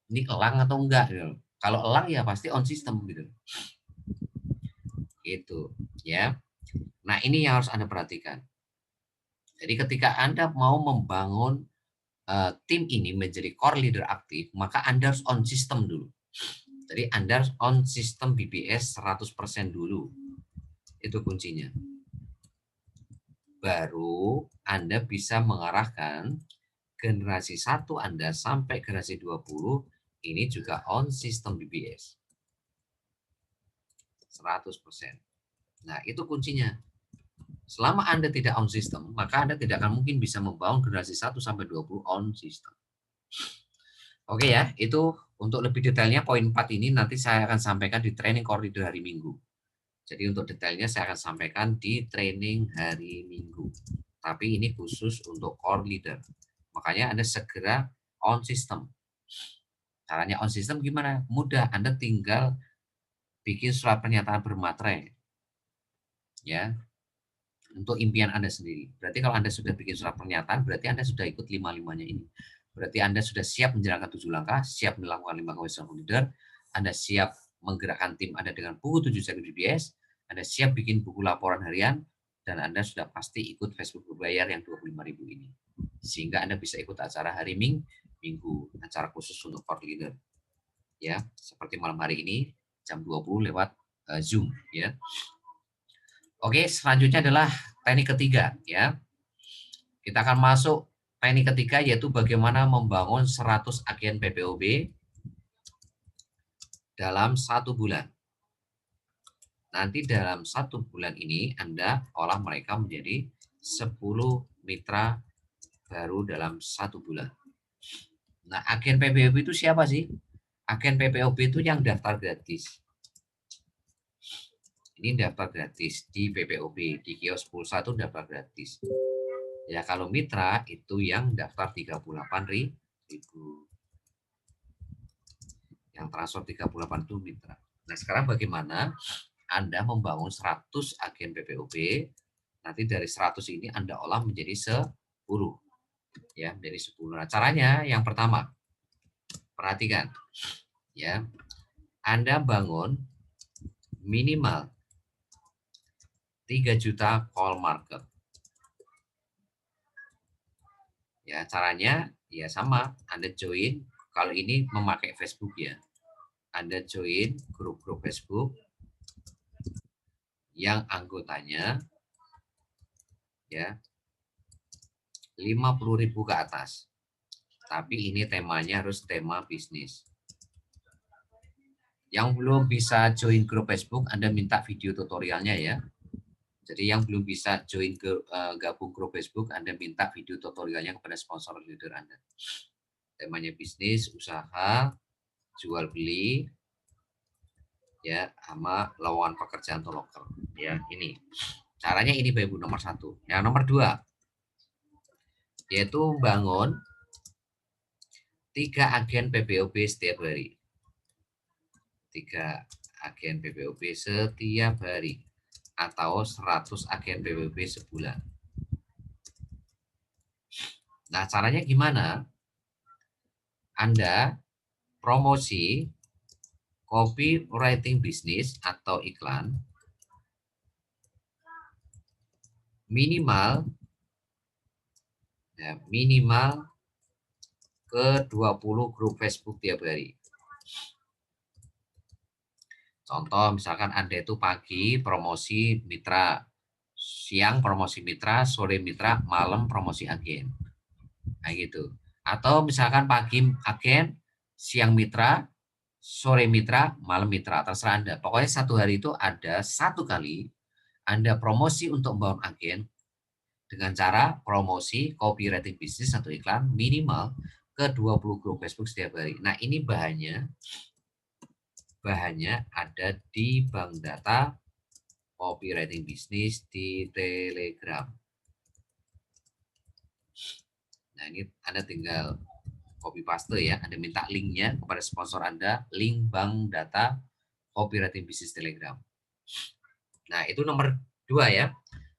Ini elang atau enggak gitu loh. Kalau elang ya pasti on system gitu. Gitu ya. Nah, ini yang harus Anda perhatikan. Jadi ketika Anda mau membangun tim ini menjadi core leader aktif, maka Anda harus on system dulu. Jadi Anda harus on system BBS 100% dulu. Itu kuncinya. Baru Anda bisa mengarahkan generasi 1 Anda sampai generasi 20 ini juga on sistem BBS 100%. Nah, itu kuncinya. Selama Anda tidak on sistem, maka Anda tidak akan mungkin bisa membangun generasi 1 sampai 20 on sistem. Oke ya, itu untuk lebih detailnya poin 4 ini nanti saya akan sampaikan di training koridor hari Minggu. Jadi untuk detailnya saya akan sampaikan di training hari Minggu. Tapi ini khusus untuk core leader. Makanya Anda segera on system. Caranya on system gimana? Mudah, Anda tinggal bikin surat pernyataan bermaterai. Ya, untuk impian Anda sendiri. Berarti kalau Anda sudah bikin surat pernyataan, berarti Anda sudah ikut 5-5-nya ini. Berarti Anda sudah siap menjalankan 7 langkah, siap melakukan 5 kebiasaan leader, Anda siap menggerakkan tim Anda dengan buku 7 step BPS, Anda siap bikin buku laporan harian, dan Anda sudah pasti ikut Facebook berbayar yang 25.000 ini. Sehingga Anda bisa ikut acara hari Minggu, acara khusus untuk core leader. Ya, seperti malam hari ini jam 20 lewat Zoom ya. Oke, selanjutnya adalah teknik ketiga ya. Kita akan masuk teknik ketiga yaitu bagaimana membangun 100 agen PPOB dalam 1 bulan. Nanti dalam 1 bulan ini Anda olah mereka menjadi 10 mitra baru dalam 1 bulan. Nah, agen PPOB itu siapa sih? Agen PPOB itu yang daftar gratis. Ini daftar gratis di PPOB, di kios pulsa itu daftar gratis. Ya, kalau mitra itu yang daftar 38.000. Yang transfer 38 itu mitra. Nah, sekarang bagaimana Anda membangun 100 agen PPOB? Nanti dari 100 ini Anda olah menjadi 10. Ya, menjadi 10. Nah, caranya yang pertama, perhatikan. Ya, Anda bangun minimal 3 juta call market. Ya, caranya ya sama, Anda join, kalau ini memakai Facebook ya. Anda join grup-grup Facebook yang anggotanya ya 50.000 ke atas. Tapi ini temanya harus tema bisnis. Yang belum bisa join grup Facebook, Anda minta video tutorialnya ya. Jadi yang belum bisa join gabung grup Facebook, Anda minta video tutorialnya kepada sponsor leader Anda. Temanya bisnis, usaha, jual beli, ya, sama lowongan pekerjaan atau lokal. Ya, ini. Caranya ini Bapak Ibu nomor 1. Yang nomor 2, yaitu bangun 3 agen PPOB setiap hari. 3 agen PPOB setiap hari. Atau 100 agen PPOB sebulan. Nah, caranya gimana? Anda promosi copywriting bisnis atau iklan minimal ke 20 grup Facebook tiap hari. Contoh misalkan Anda itu pagi promosi mitra, siang promosi mitra, sore mitra, malam promosi agen. Nah gitu. Atau misalkan pagi agen, siang mitra, sore mitra, malam mitra, terserah Anda. Pokoknya 1 hari itu ada 1 kali Anda promosi untuk membangun agen dengan cara promosi copywriting bisnis atau iklan minimal ke 20 grup Facebook setiap hari. Nah, ini bahannya ada di bank data copywriting bisnis di Telegram. Nah, ini Anda tinggal copy paste ya, Anda minta linknya kepada sponsor Anda, link bank data copywriting bisnis Telegram. Nah, itu nomor 2 ya.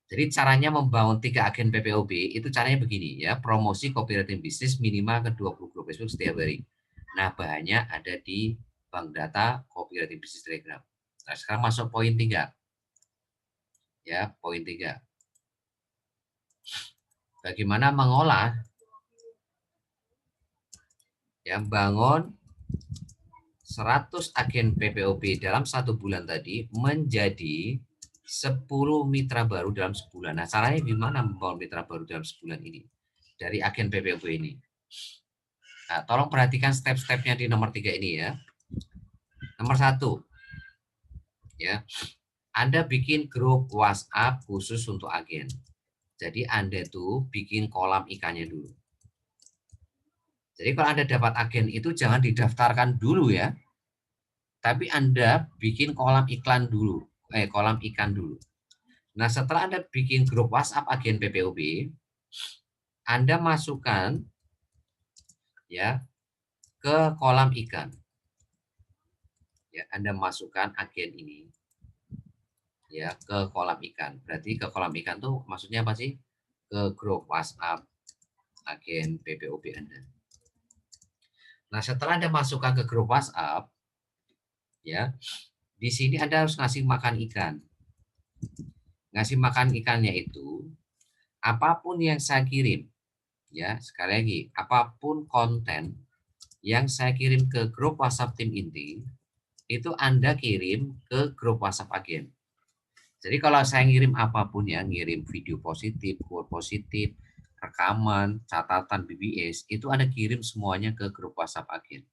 Jadi caranya membangun 3 agen PPOB itu caranya begini ya, promosi copywriting bisnis minimal ke 20 grup Facebook setiap hari. Nah, bahannya ada di bank data copywriting bisnis Telegram. Nah, sekarang masuk poin 3. Ya, poin 3. Bagaimana mengolah ya, bangun 100 agen PPOB dalam 1 bulan tadi menjadi 10 mitra baru dalam sebulan. Nah, caranya gimana membangun mitra baru dalam sebulan ini? Dari agen PPOB ini. Nah, tolong perhatikan step-stepnya di nomor 3 ini ya. Nomor 1. Ya. Anda bikin grup WhatsApp khusus untuk agen. Jadi Anda tuh bikin kolam ikannya dulu. Jadi kalau Anda dapat agen itu jangan didaftarkan dulu ya. Tapi Anda bikin kolam iklan dulu. Kolam ikan dulu. Nah, setelah Anda bikin grup WhatsApp agen PPOB, Anda masukkan ya ke kolam ikan. Ya, Anda masukkan agen ini ya ke kolam ikan. Berarti ke kolam ikan tuh maksudnya apa sih? Ke grup WhatsApp agen PPOB Anda. Nah, setelah Anda masukkan ke grup WhatsApp, ya, di sini Anda harus ngasih makan ikan. Ngasih makan ikannya itu, apapun yang saya kirim, ya, sekali lagi, apapun konten yang saya kirim ke grup WhatsApp tim inti, itu Anda kirim ke grup WhatsApp agen. Jadi kalau saya ngirim apapun ya, ngirim video positif, quote positif, rekaman, catatan BBS, itu Anda kirim semuanya ke grup WhatsApp agen.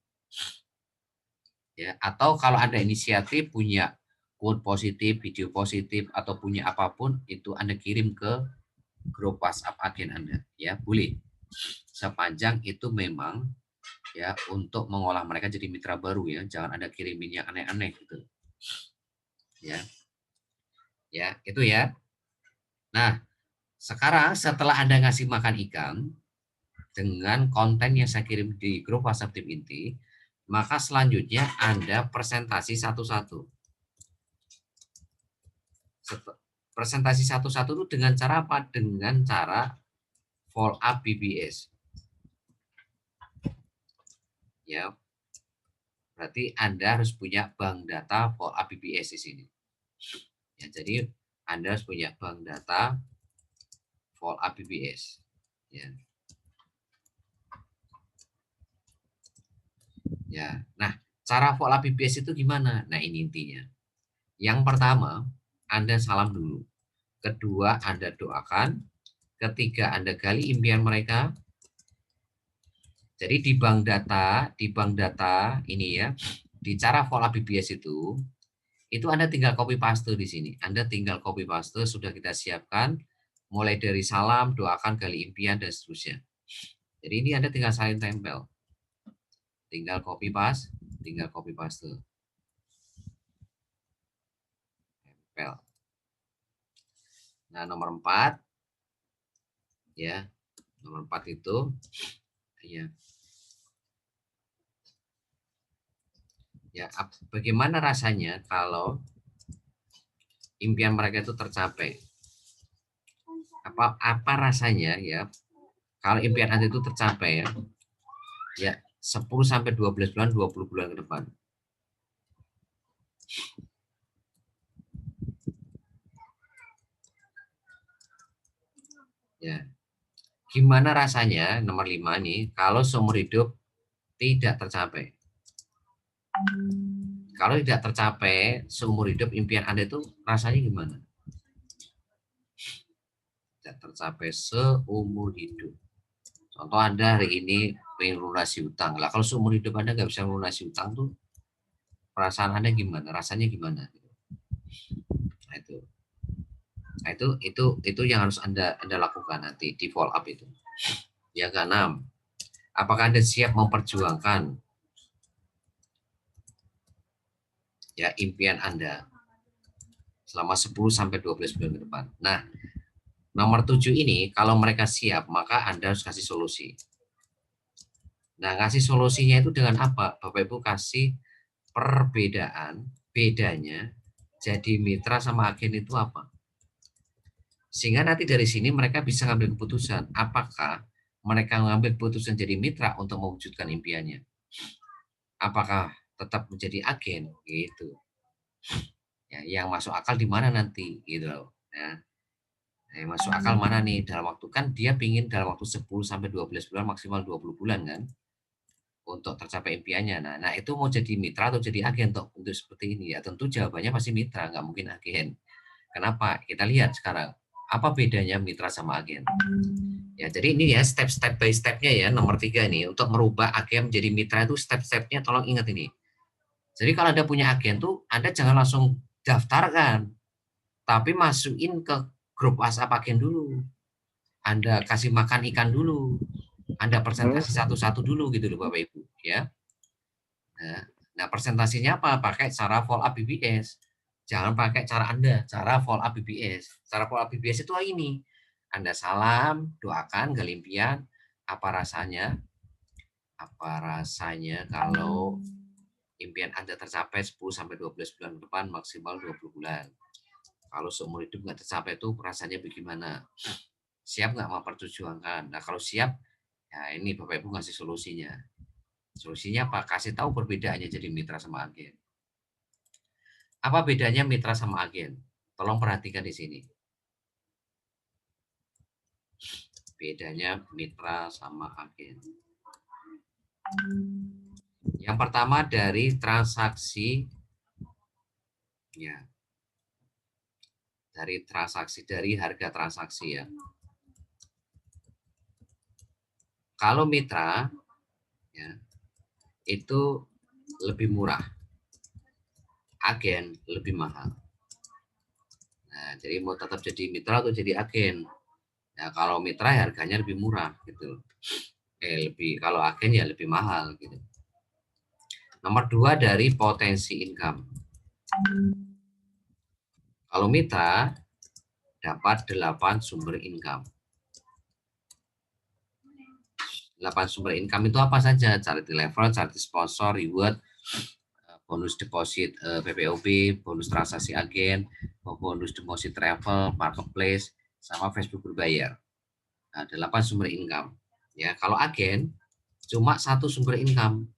Ya, atau kalau ada inisiatif punya quote positif, video positif, atau punya apapun, itu Anda kirim ke grup WhatsApp agen Anda. Ya, boleh. Sepanjang itu memang ya untuk mengolah mereka jadi mitra baru ya, jangan Anda kirimin yang aneh-aneh gitu. Ya. Ya, itu ya. Nah, sekarang setelah Anda ngasih makan ikan dengan konten yang saya kirim di grup WhatsApp tim inti, maka selanjutnya Anda presentasi satu-satu. Presentasi satu-satu itu dengan cara apa? Dengan cara follow up BBS. Ya, berarti Anda harus punya bank data follow up BBS di sini. Ya, jadi Anda harus punya bank data follow up BBS. Ya. Ya. Nah, cara follow up BBS itu gimana? Nah, ini intinya. Yang pertama, Anda salam dulu. Kedua, Anda doakan. Ketiga, Anda gali impian mereka. Jadi di bank data ini ya, di cara follow up BBS itu Anda tinggal copy paste di sini. Anda tinggal copy paste, sudah kita siapkan, mulai dari salam, doakan, gali impian, dan seterusnya. Jadi ini Anda tinggal salin tempel. Tinggal copy paste, tinggal copy paste. Tempel. Nah, nomor 4, ya, nomor 4 itu, ya, ya, bagaimana rasanya kalau impian mereka itu tercapai? Apa rasanya ya kalau impian Anda itu tercapai ya? Ya, 10 sampai 12 bulan, 20 bulan ke depan. Ya. Gimana rasanya nomor 5 nih kalau seumur hidup tidak tercapai? Kalau tidak tercapai seumur hidup impian Anda itu rasanya gimana? Tidak tercapai seumur hidup. Contoh Anda hari ini pengen lunasi utang. Lah kalau seumur hidup Anda nggak bisa lunasi utang tuh perasaan Anda gimana? Rasanya gimana? Nah, itu. Nah, itu yang harus Anda lakukan nanti di follow up itu. Yang keenam, apakah Anda siap memperjuangkan ya impian Anda selama 10 sampai 12 bulan ke depan. Nah, nomor 7 ini kalau mereka siap, maka Anda harus kasih solusi. Nah, kasih solusinya itu dengan apa? Bapak Ibu kasih bedanya jadi mitra sama agen itu apa? Sehingga nanti dari sini mereka bisa ngambil keputusan. Apakah mereka mengambil keputusan jadi mitra untuk mewujudkan impiannya? Apakah tetap menjadi agen? Gitu. Ya, yang masuk akal di mana nanti? Gitu loh. Ya. Yang masuk akal mana nih dalam waktu kan dia pingin dalam waktu 10 sampai 12 bulan maksimal 20 bulan kan untuk tercapai impiannya. Nah, itu mau jadi mitra atau jadi agen untuk seperti ini ya tentu jawabannya pasti mitra, nggak mungkin agen. Kenapa? Kita lihat sekarang apa bedanya mitra sama agen. Ya, jadi ini ya step by stepnya ya nomor 3 ini untuk merubah agen menjadi mitra itu step-stepnya tolong ingat ini. Jadi kalau Anda punya agen tuh Anda jangan langsung daftarkan, tapi masukin ke grup WhatsApp agen dulu. Anda kasih makan ikan dulu. Anda presentasi satu-satu dulu gitu loh Bapak Ibu ya. Nah, presentasinya apa? Pakai cara follow up BBS. Jangan pakai cara Anda, cara follow up BBS. Cara follow up BBS itu ini. Anda salam, doakan galimpian, apa rasanya? Apa rasanya kalau impian Anda tercapai 10 sampai 12 bulan ke depan maksimal 20 bulan. Kalau seumur hidup nggak tercapai itu rasanya bagaimana? Siap nggak memperjuangkan? Nah, kalau siap, ya ini Bapak Ibu ngasih solusinya. Solusinya apa? Kasih tahu perbedaannya jadi mitra sama agen. Apa bedanya mitra sama agen? Tolong perhatikan di sini. Bedanya mitra sama agen. Yang pertama dari transaksi, ya, dari harga transaksi ya. Kalau mitra, ya, itu lebih murah, agen lebih mahal. Nah, jadi mau tetap jadi mitra atau jadi agen? Ya, kalau mitra harganya lebih murah gitu. Kalau agen ya lebih mahal gitu. Nomor 2 dari potensi income. Kalau mitra dapat 8 sumber income. 8 sumber income itu apa saja? Charity level, charity sponsor, reward, bonus deposit PPOB, bonus transaksi agen, bonus deposit travel, marketplace, sama Facebook berbayar. Nah, 8 sumber income. Ya, kalau agen cuma 1 sumber income.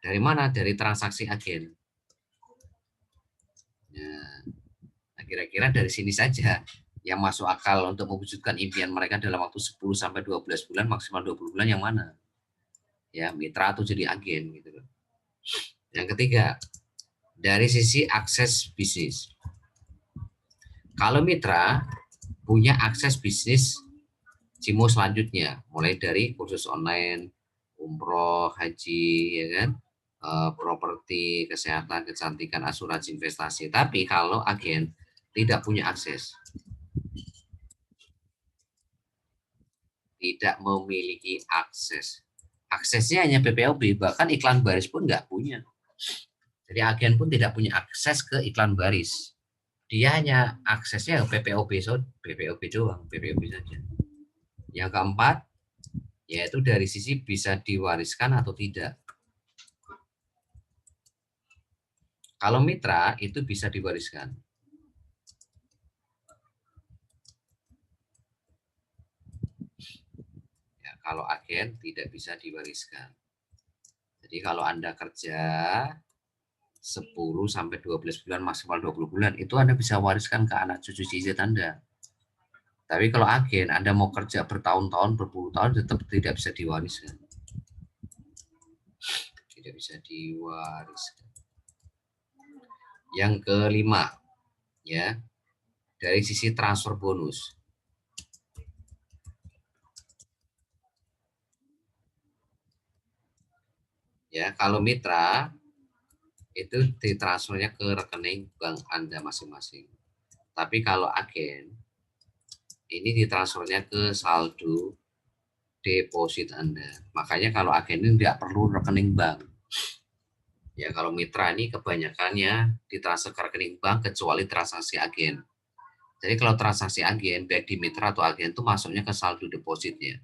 Dari mana? Dari transaksi agen. Nah, kira-kira dari sini saja yang masuk akal untuk mewujudkan impian mereka dalam waktu 10 sampai 12 bulan, maksimal 20 bulan yang mana? Ya, mitra atau jadi agen gitu loh. Yang ketiga, dari sisi akses bisnis. Kalau mitra punya akses bisnis CIMO selanjutnya, mulai dari kursus online, umroh, haji, ya kan, properti, kesehatan, kecantikan, asuransi, investasi. Tapi kalau agen tidak punya akses, tidak memiliki akses, aksesnya hanya PPOB, bahkan iklan baris pun nggak punya. Jadi agen pun tidak punya akses ke iklan baris. Dia hanya aksesnya ke PPOB, PPOB doang, PPOB saja. Yang keempat, yaitu dari sisi bisa diwariskan atau tidak. Kalau mitra itu bisa diwariskan. Ya, kalau agen tidak bisa diwariskan. Jadi kalau Anda kerja 10 sampai 12 bulan, maksimal 20 bulan, itu Anda bisa wariskan ke anak cucu cicit Anda. Tapi kalau agen, Anda mau kerja bertahun-tahun, berpuluh tahun, tetap tidak bisa diwariskan. Tidak bisa diwariskan. Yang kelima, ya, dari sisi transfer bonus. Ya, kalau mitra itu ditransfernya ke rekening bank Anda masing-masing. Tapi kalau agen, ini ditransfernya ke saldo deposit Anda. Makanya kalau agen ini tidak perlu rekening bank. Ya, kalau mitra ini kebanyakannya ditransfer ke rekening bank kecuali transaksi agen. Jadi kalau transaksi agen, baik di mitra atau agen itu masuknya ke saldo depositnya.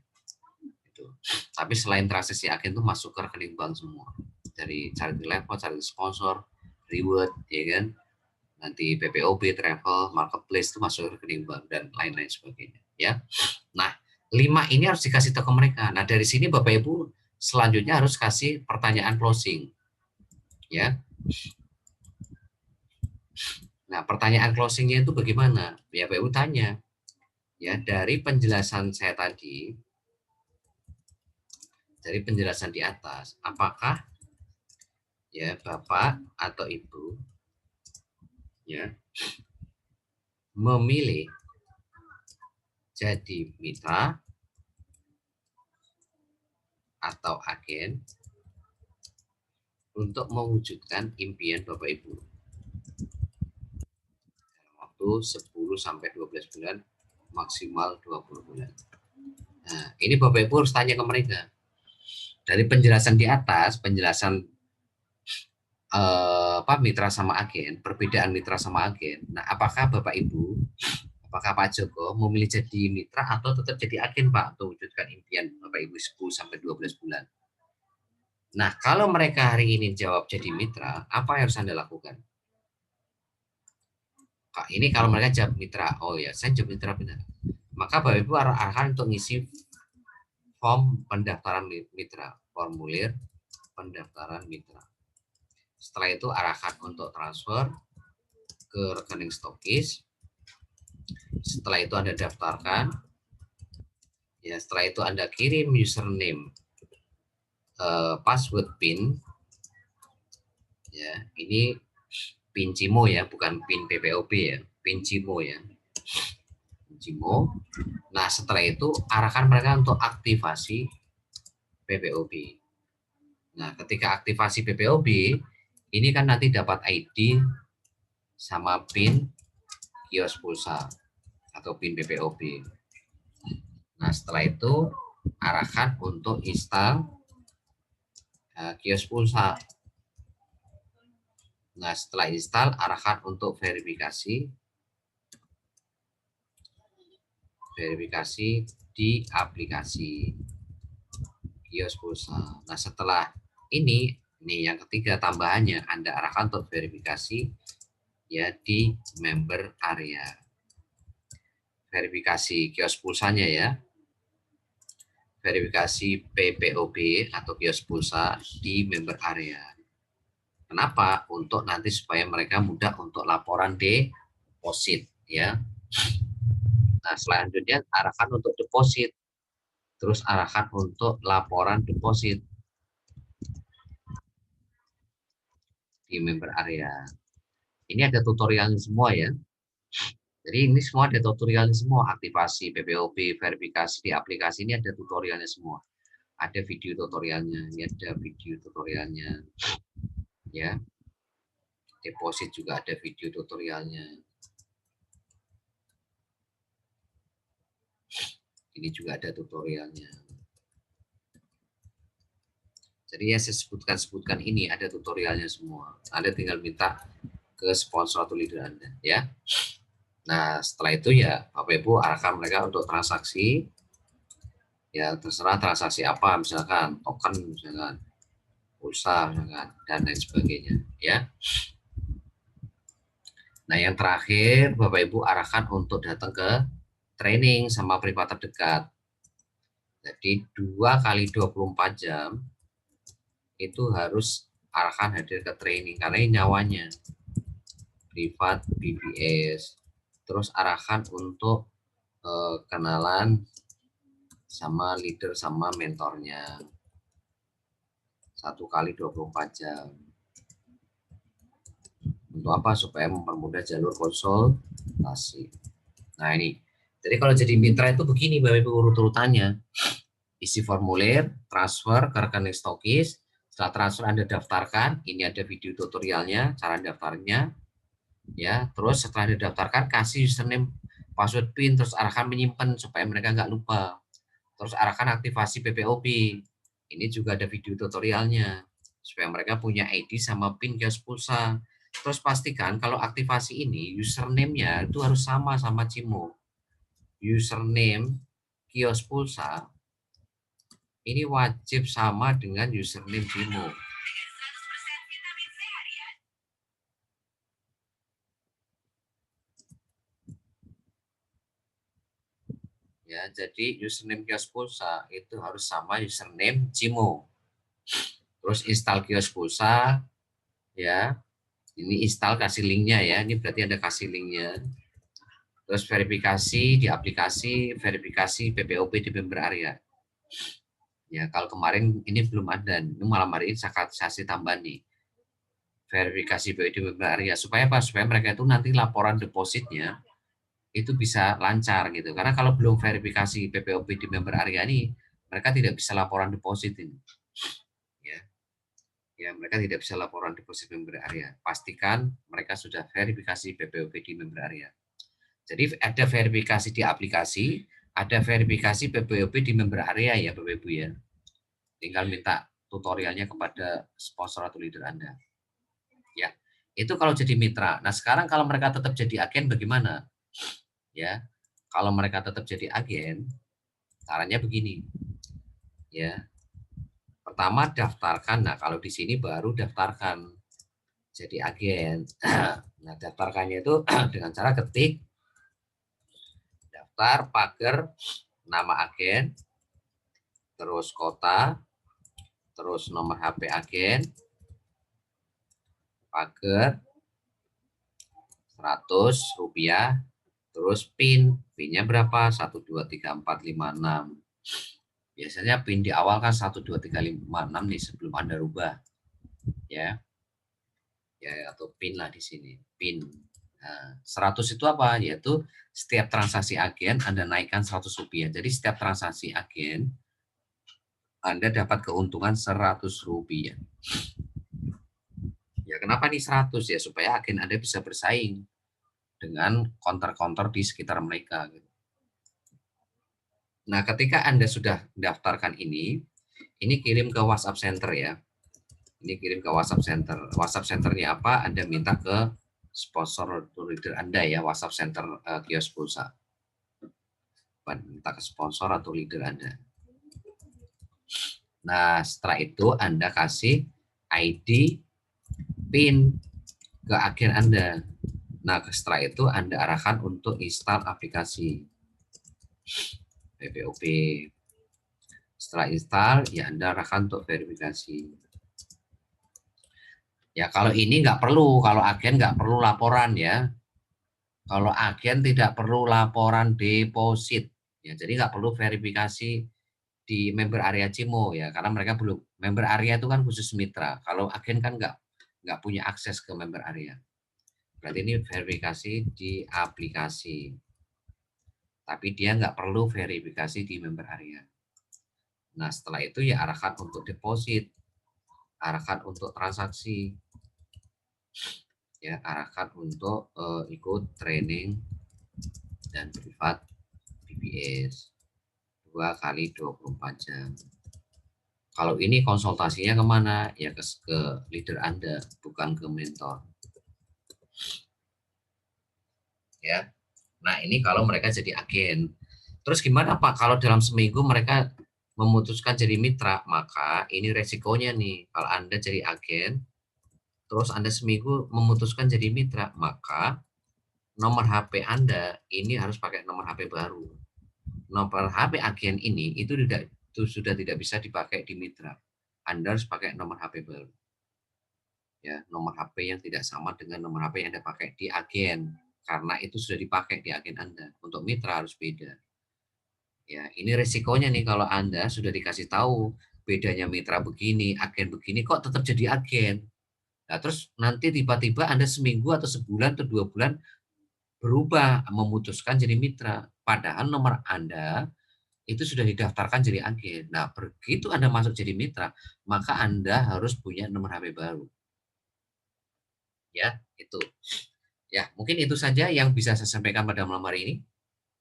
Gitu. Tapi selain transaksi agen itu masuk ke rekening bank semua. Dari charity level, charity sponsor, reward, ya kan? Nanti PPOB, travel, marketplace itu masuk ke rekening bank dan lain-lain sebagainya. Ya. Nah, 5 ini harus dikasih tahu ke mereka. Nah, dari sini Bapak Ibu selanjutnya harus kasih pertanyaan closing. Ya. Nah, pertanyaan closingnya itu bagaimana? Ya, Bapak Ibu tanya. Ya, dari penjelasan saya tadi, dari penjelasan di atas, apakah ya Bapak atau Ibu ya memilih jadi mitra atau agen untuk mewujudkan impian Bapak Ibu dalam waktu 10 sampai 12 bulan, maksimal 20 bulan. Nah, ini Bapak Ibu harus tanya ke mereka. Dari penjelasan di atas, penjelasan mitra sama agen, perbedaan mitra sama agen. Nah, apakah Bapak Ibu, apakah Pak Joko memilih jadi mitra atau tetap jadi agen Pak untuk mewujudkan impian Bapak Ibu 10 sampai 12 bulan? Nah, kalau mereka hari ini jawab jadi mitra, apa yang harus Anda lakukan? Kak, ini kalau mereka jawab mitra, oh ya, saya jawab mitra benar. Maka Bapak Ibu akan untuk ngisi form pendaftaran mitra, formulir pendaftaran mitra. Setelah itu arahkan untuk transfer ke rekening stokis. Setelah itu Anda daftarkan. Ya, setelah itu Anda kirim username, password PIN. Ya, ini PIN CIMO ya, bukan PIN PPOP ya, PIN CIMO ya. CIMO. Nah, setelah itu arahkan mereka untuk aktivasi PPOB. Nah, ketika aktivasi PPOB, ini kan nanti dapat ID sama PIN kios pulsa atau PIN PPOB. Nah, setelah itu arahkan untuk install kios pulsa. Nah, setelah install arahkan untuk verifikasi di aplikasi kios pulsa. Nah, setelah ini yang ketiga tambahannya Anda arahkan untuk verifikasi ya di member area. Verifikasi kios pulsanya ya. Verifikasi PPOB atau kios pulsa di member area. Kenapa? Untuk nanti supaya mereka mudah untuk laporan deposit ya. Nah, selanjutnya arahkan untuk deposit. Terus arahkan untuk laporan deposit di member area. Ini ada tutorialnya semua ya. Jadi ini semua ada tutorialnya semua. Aktivasi PPOB, verifikasi di aplikasi ini ada tutorialnya semua. Ada video tutorialnya. Ini ada video tutorialnya. Ya. Deposit juga ada video tutorialnya. Ini juga ada tutorialnya. Jadi ya saya sebutkan ini ada tutorialnya semua. Anda tinggal minta ke sponsor atau leader Anda ya. Nah, setelah itu ya Bapak Ibu arahkan mereka untuk transaksi. Ya terserah transaksi apa, misalkan token, misalkan pulsa, misalkan dan lain sebagainya ya. Nah, yang terakhir Bapak Ibu arahkan untuk datang ke training sama privat terdekat. Jadi 2 kali 24 jam itu harus arahkan hadir ke training karena ini nyawanya privat BBS. Terus arahkan untuk kenalan sama leader sama mentornya 1 kali 24 jam. Untuk apa? Supaya mempermudah jalur konsultasi. Nah ini, jadi kalau jadi mitra itu begini Bapak Ibu urut-urutannya. Isi formulir, transfer ke rekening stokis. Setelah transfer Anda daftarkan, ini ada video tutorialnya, cara daftarnya. Ya, terus setelah didaftarkan kasih username, password PIN, terus arahkan menyimpan supaya mereka nggak lupa. Terus arahkan aktivasi PPOB. Ini juga ada video tutorialnya supaya mereka punya ID sama PIN kios pulsa. Terus pastikan kalau aktivasi ini username-nya itu harus sama CIMO. Username kios pulsa ini wajib sama dengan username CIMO. Ya, jadi username kios pulsa itu harus sama username CIMO. Terus install kios pulsa, ya. Ini install kasih linknya ya. Ini berarti ada kasih linknya. Terus verifikasi di aplikasi, verifikasi PPOB di member area. Ya, kalau kemarin ini belum ada, ini malam hari ini saya kasih tambahan nih. Verifikasi PPOB di member area supaya apa? Supaya mereka itu nanti laporan depositnya itu bisa lancar gitu. Karena kalau belum verifikasi PPOB di member area ini, mereka tidak bisa laporan deposit ini. Ya, mereka tidak bisa laporan deposit member area. Pastikan mereka sudah verifikasi PPOB di member area. Jadi ada verifikasi di aplikasi, ada verifikasi PPOB di member area ya Bapak Ibu ya. Tinggal minta tutorialnya kepada sponsor atau leader Anda. Ya, itu kalau jadi mitra. Nah sekarang kalau mereka tetap jadi agen bagaimana? Ya, kalau mereka tetap jadi agen, caranya begini. Ya, pertama daftarkan. Nah kalau di sini baru daftarkan jadi agen. Nah daftarkannya itu dengan cara ketik daftar pagar nama agen, terus kota, terus nomor HP agen, pagar, 100 rupiah, terus PIN. PIN-nya berapa? 1, 2, 3, 4, 5, 6. Biasanya PIN di awal kan 1, 2, 3, 5, 6 nih sebelum Anda rubah. Ya. Ya, atau PIN lah di sini. PIN. Nah, 100 itu apa? Yaitu setiap transaksi agen Anda naikkan 100 rupiah. Jadi setiap transaksi agen Anda dapat keuntungan 100 rupiah. Ya, kenapa nih 100 ya? Supaya agen Anda bisa bersaing dengan konter-konter di sekitar mereka. Nah, ketika Anda sudah mendaftarkan ini kirim ke WhatsApp Center ya. Ini kirim ke WhatsApp Center. WhatsApp Centernya apa? Anda minta ke sponsor atau leader Anda ya, WhatsApp Center kios pulsa. Minta ke sponsor atau leader Anda. Nah, setelah itu Anda kasih ID, PIN ke agen Anda. Nah, setelah itu Anda arahkan untuk install aplikasi PPOP. Setelah install, ya Anda arahkan untuk verifikasi. Ya, kalau ini nggak perlu, kalau agen nggak perlu laporan ya. Kalau agen tidak perlu laporan deposit, ya jadi nggak perlu verifikasi di member area Cimo ya, karena mereka belum member area itu kan khusus mitra. Kalau agen kan nggak punya akses ke member area. Berarti ini verifikasi di aplikasi, tapi dia nggak perlu verifikasi di member area. Nah setelah itu ya arahkan untuk deposit, arahkan untuk transaksi. Ya, arahkan untuk ikut training dan privat BPS 2 kali 24 jam. Kalau ini konsultasinya kemana? Ya ke leader Anda, bukan ke mentor. Ya. Nah ini kalau mereka jadi agen. Terus gimana Pak kalau dalam seminggu mereka memutuskan jadi mitra? Maka ini resikonya nih. Kalau Anda jadi agen, terus Anda seminggu memutuskan jadi mitra, maka nomor HP Anda ini harus pakai nomor HP baru. Nomor HP agen ini itu sudah tidak bisa dipakai di mitra. Anda harus pakai nomor HP baru. Ya, nomor HP yang tidak sama dengan nomor HP yang Anda pakai di agen. Karena itu sudah dipakai di agen Anda. Untuk mitra harus beda. Ya, ini resikonya nih kalau Anda sudah dikasih tahu bedanya mitra begini, agen begini, kok tetap jadi agen. Nah, terus nanti tiba-tiba Anda seminggu atau sebulan atau 2 bulan berubah memutuskan jadi mitra. Padahal nomor Anda itu sudah didaftarkan jadi agen. Nah, begitu Anda masuk jadi mitra, maka Anda harus punya nomor HP baru. Ya, itu. Ya, mungkin itu saja yang bisa saya sampaikan pada malam hari ini.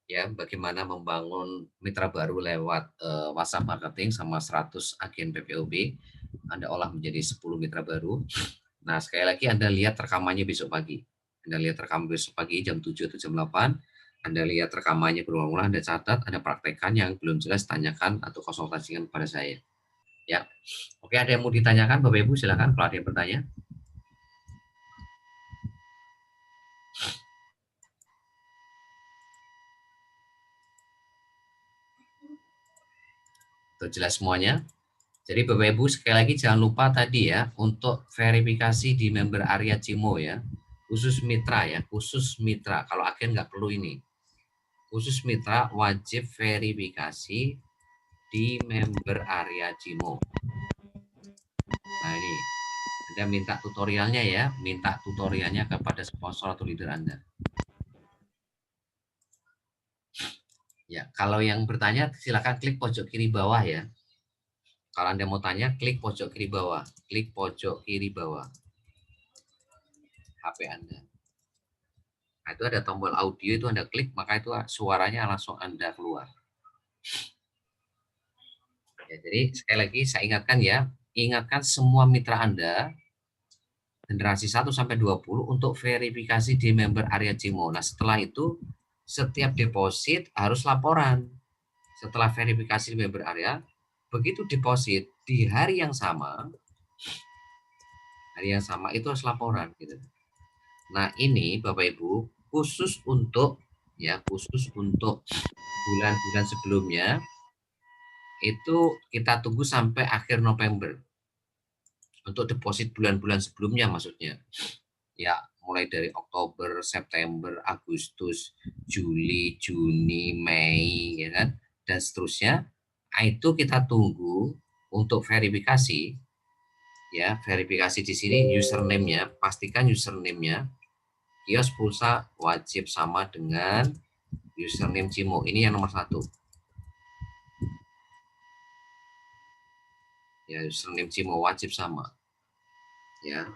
Ya, bagaimana membangun mitra baru lewat WhatsApp marketing sama 100 agen PPOB. Anda olah menjadi 10 mitra baru. Nah, sekali lagi Anda lihat rekamannya besok pagi. Anda lihat rekaman besok pagi jam 7 atau jam 8. Anda lihat rekamannya berulang-ulang, Anda catat, Anda praktekkan, yang belum jelas tanyakan atau konsultasikan kepada saya. Ya. Oke, ada yang mau ditanyakan Bapak Ibu, silakan kalau ada yang bertanya. Itu jelas semuanya. Jadi Bapak Ibu sekali lagi jangan lupa tadi ya untuk verifikasi di member area Cimo ya. Khusus mitra ya, khusus mitra. Kalau agen nggak perlu ini. Khusus mitra wajib verifikasi di member area Cimo. Nah ini, Anda minta tutorialnya ya, minta tutorialnya kepada sponsor atau leader Anda. Ya, kalau yang bertanya silakan klik pojok kiri bawah ya. Kalau Anda mau tanya, klik pojok kiri bawah. Klik pojok kiri bawah HP Anda. Nah, itu ada tombol audio, itu Anda klik, maka itu suaranya langsung Anda keluar. Ya, jadi sekali lagi saya ingatkan ya, ingatkan semua mitra Anda generasi 1 sampai 20 untuk verifikasi di member area Cimo. Nah, setelah itu setiap deposit harus laporan. Setelah verifikasi di member area, begitu deposit di hari yang sama itu harus laporan gitu. Nah, ini Bapak Ibu khusus untuk bulan-bulan sebelumnya itu kita tunggu sampai akhir November. Untuk deposit bulan-bulan sebelumnya maksudnya. Ya, mulai dari Oktober, September, Agustus, Juli, Juni, Mei, ya kan, dan seterusnya. Itu kita tunggu untuk verifikasi. Ya, verifikasi di sini username-nya, pastikan username-nya kios pulsa wajib sama dengan username Cimo. Ini yang nomor 1. Ya, username Cimo wajib sama. Ya.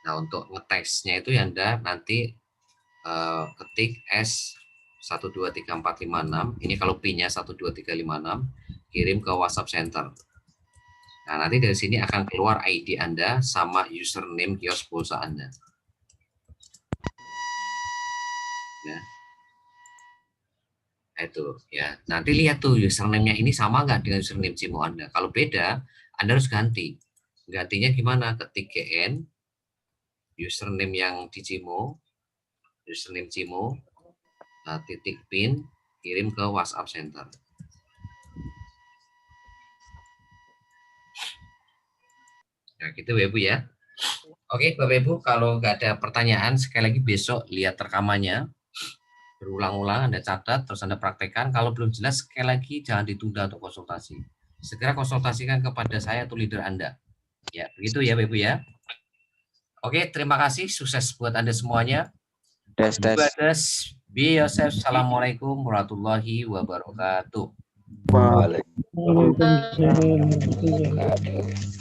Nah, untuk ngetesnya itu ya Anda nanti ketik S123456. Ini kalau PIN-nya 12356, kirim ke WhatsApp Center. Nah, nanti dari sini akan keluar ID Anda sama username kios pulsa Anda. Ya. Itu ya. Nanti lihat tuh username-nya ini sama nggak dengan username Cimo Anda. Kalau beda, Anda harus ganti. Gantinya gimana? Ketik GN, username yang di Cimo, username Cimo, titik PIN, kirim ke WhatsApp Center. Nah, gitu ya Bu ya. Oke Bapak Ibu, kalau nggak ada pertanyaan, sekali lagi besok lihat rekamannya, berulang-ulang Anda catat, terus Anda praktekkan. Kalau belum jelas, sekali lagi jangan ditunda untuk konsultasi. Segera konsultasikan kepada saya atau leader Anda. Ya, begitu ya Bapak Ibu ya. Oke, terima kasih, sukses buat Anda semuanya. Be yourself. Assalamualaikum warahmatullahi wabarakatuh. Waalaikumsalam warahmatullahi wabarakatuh.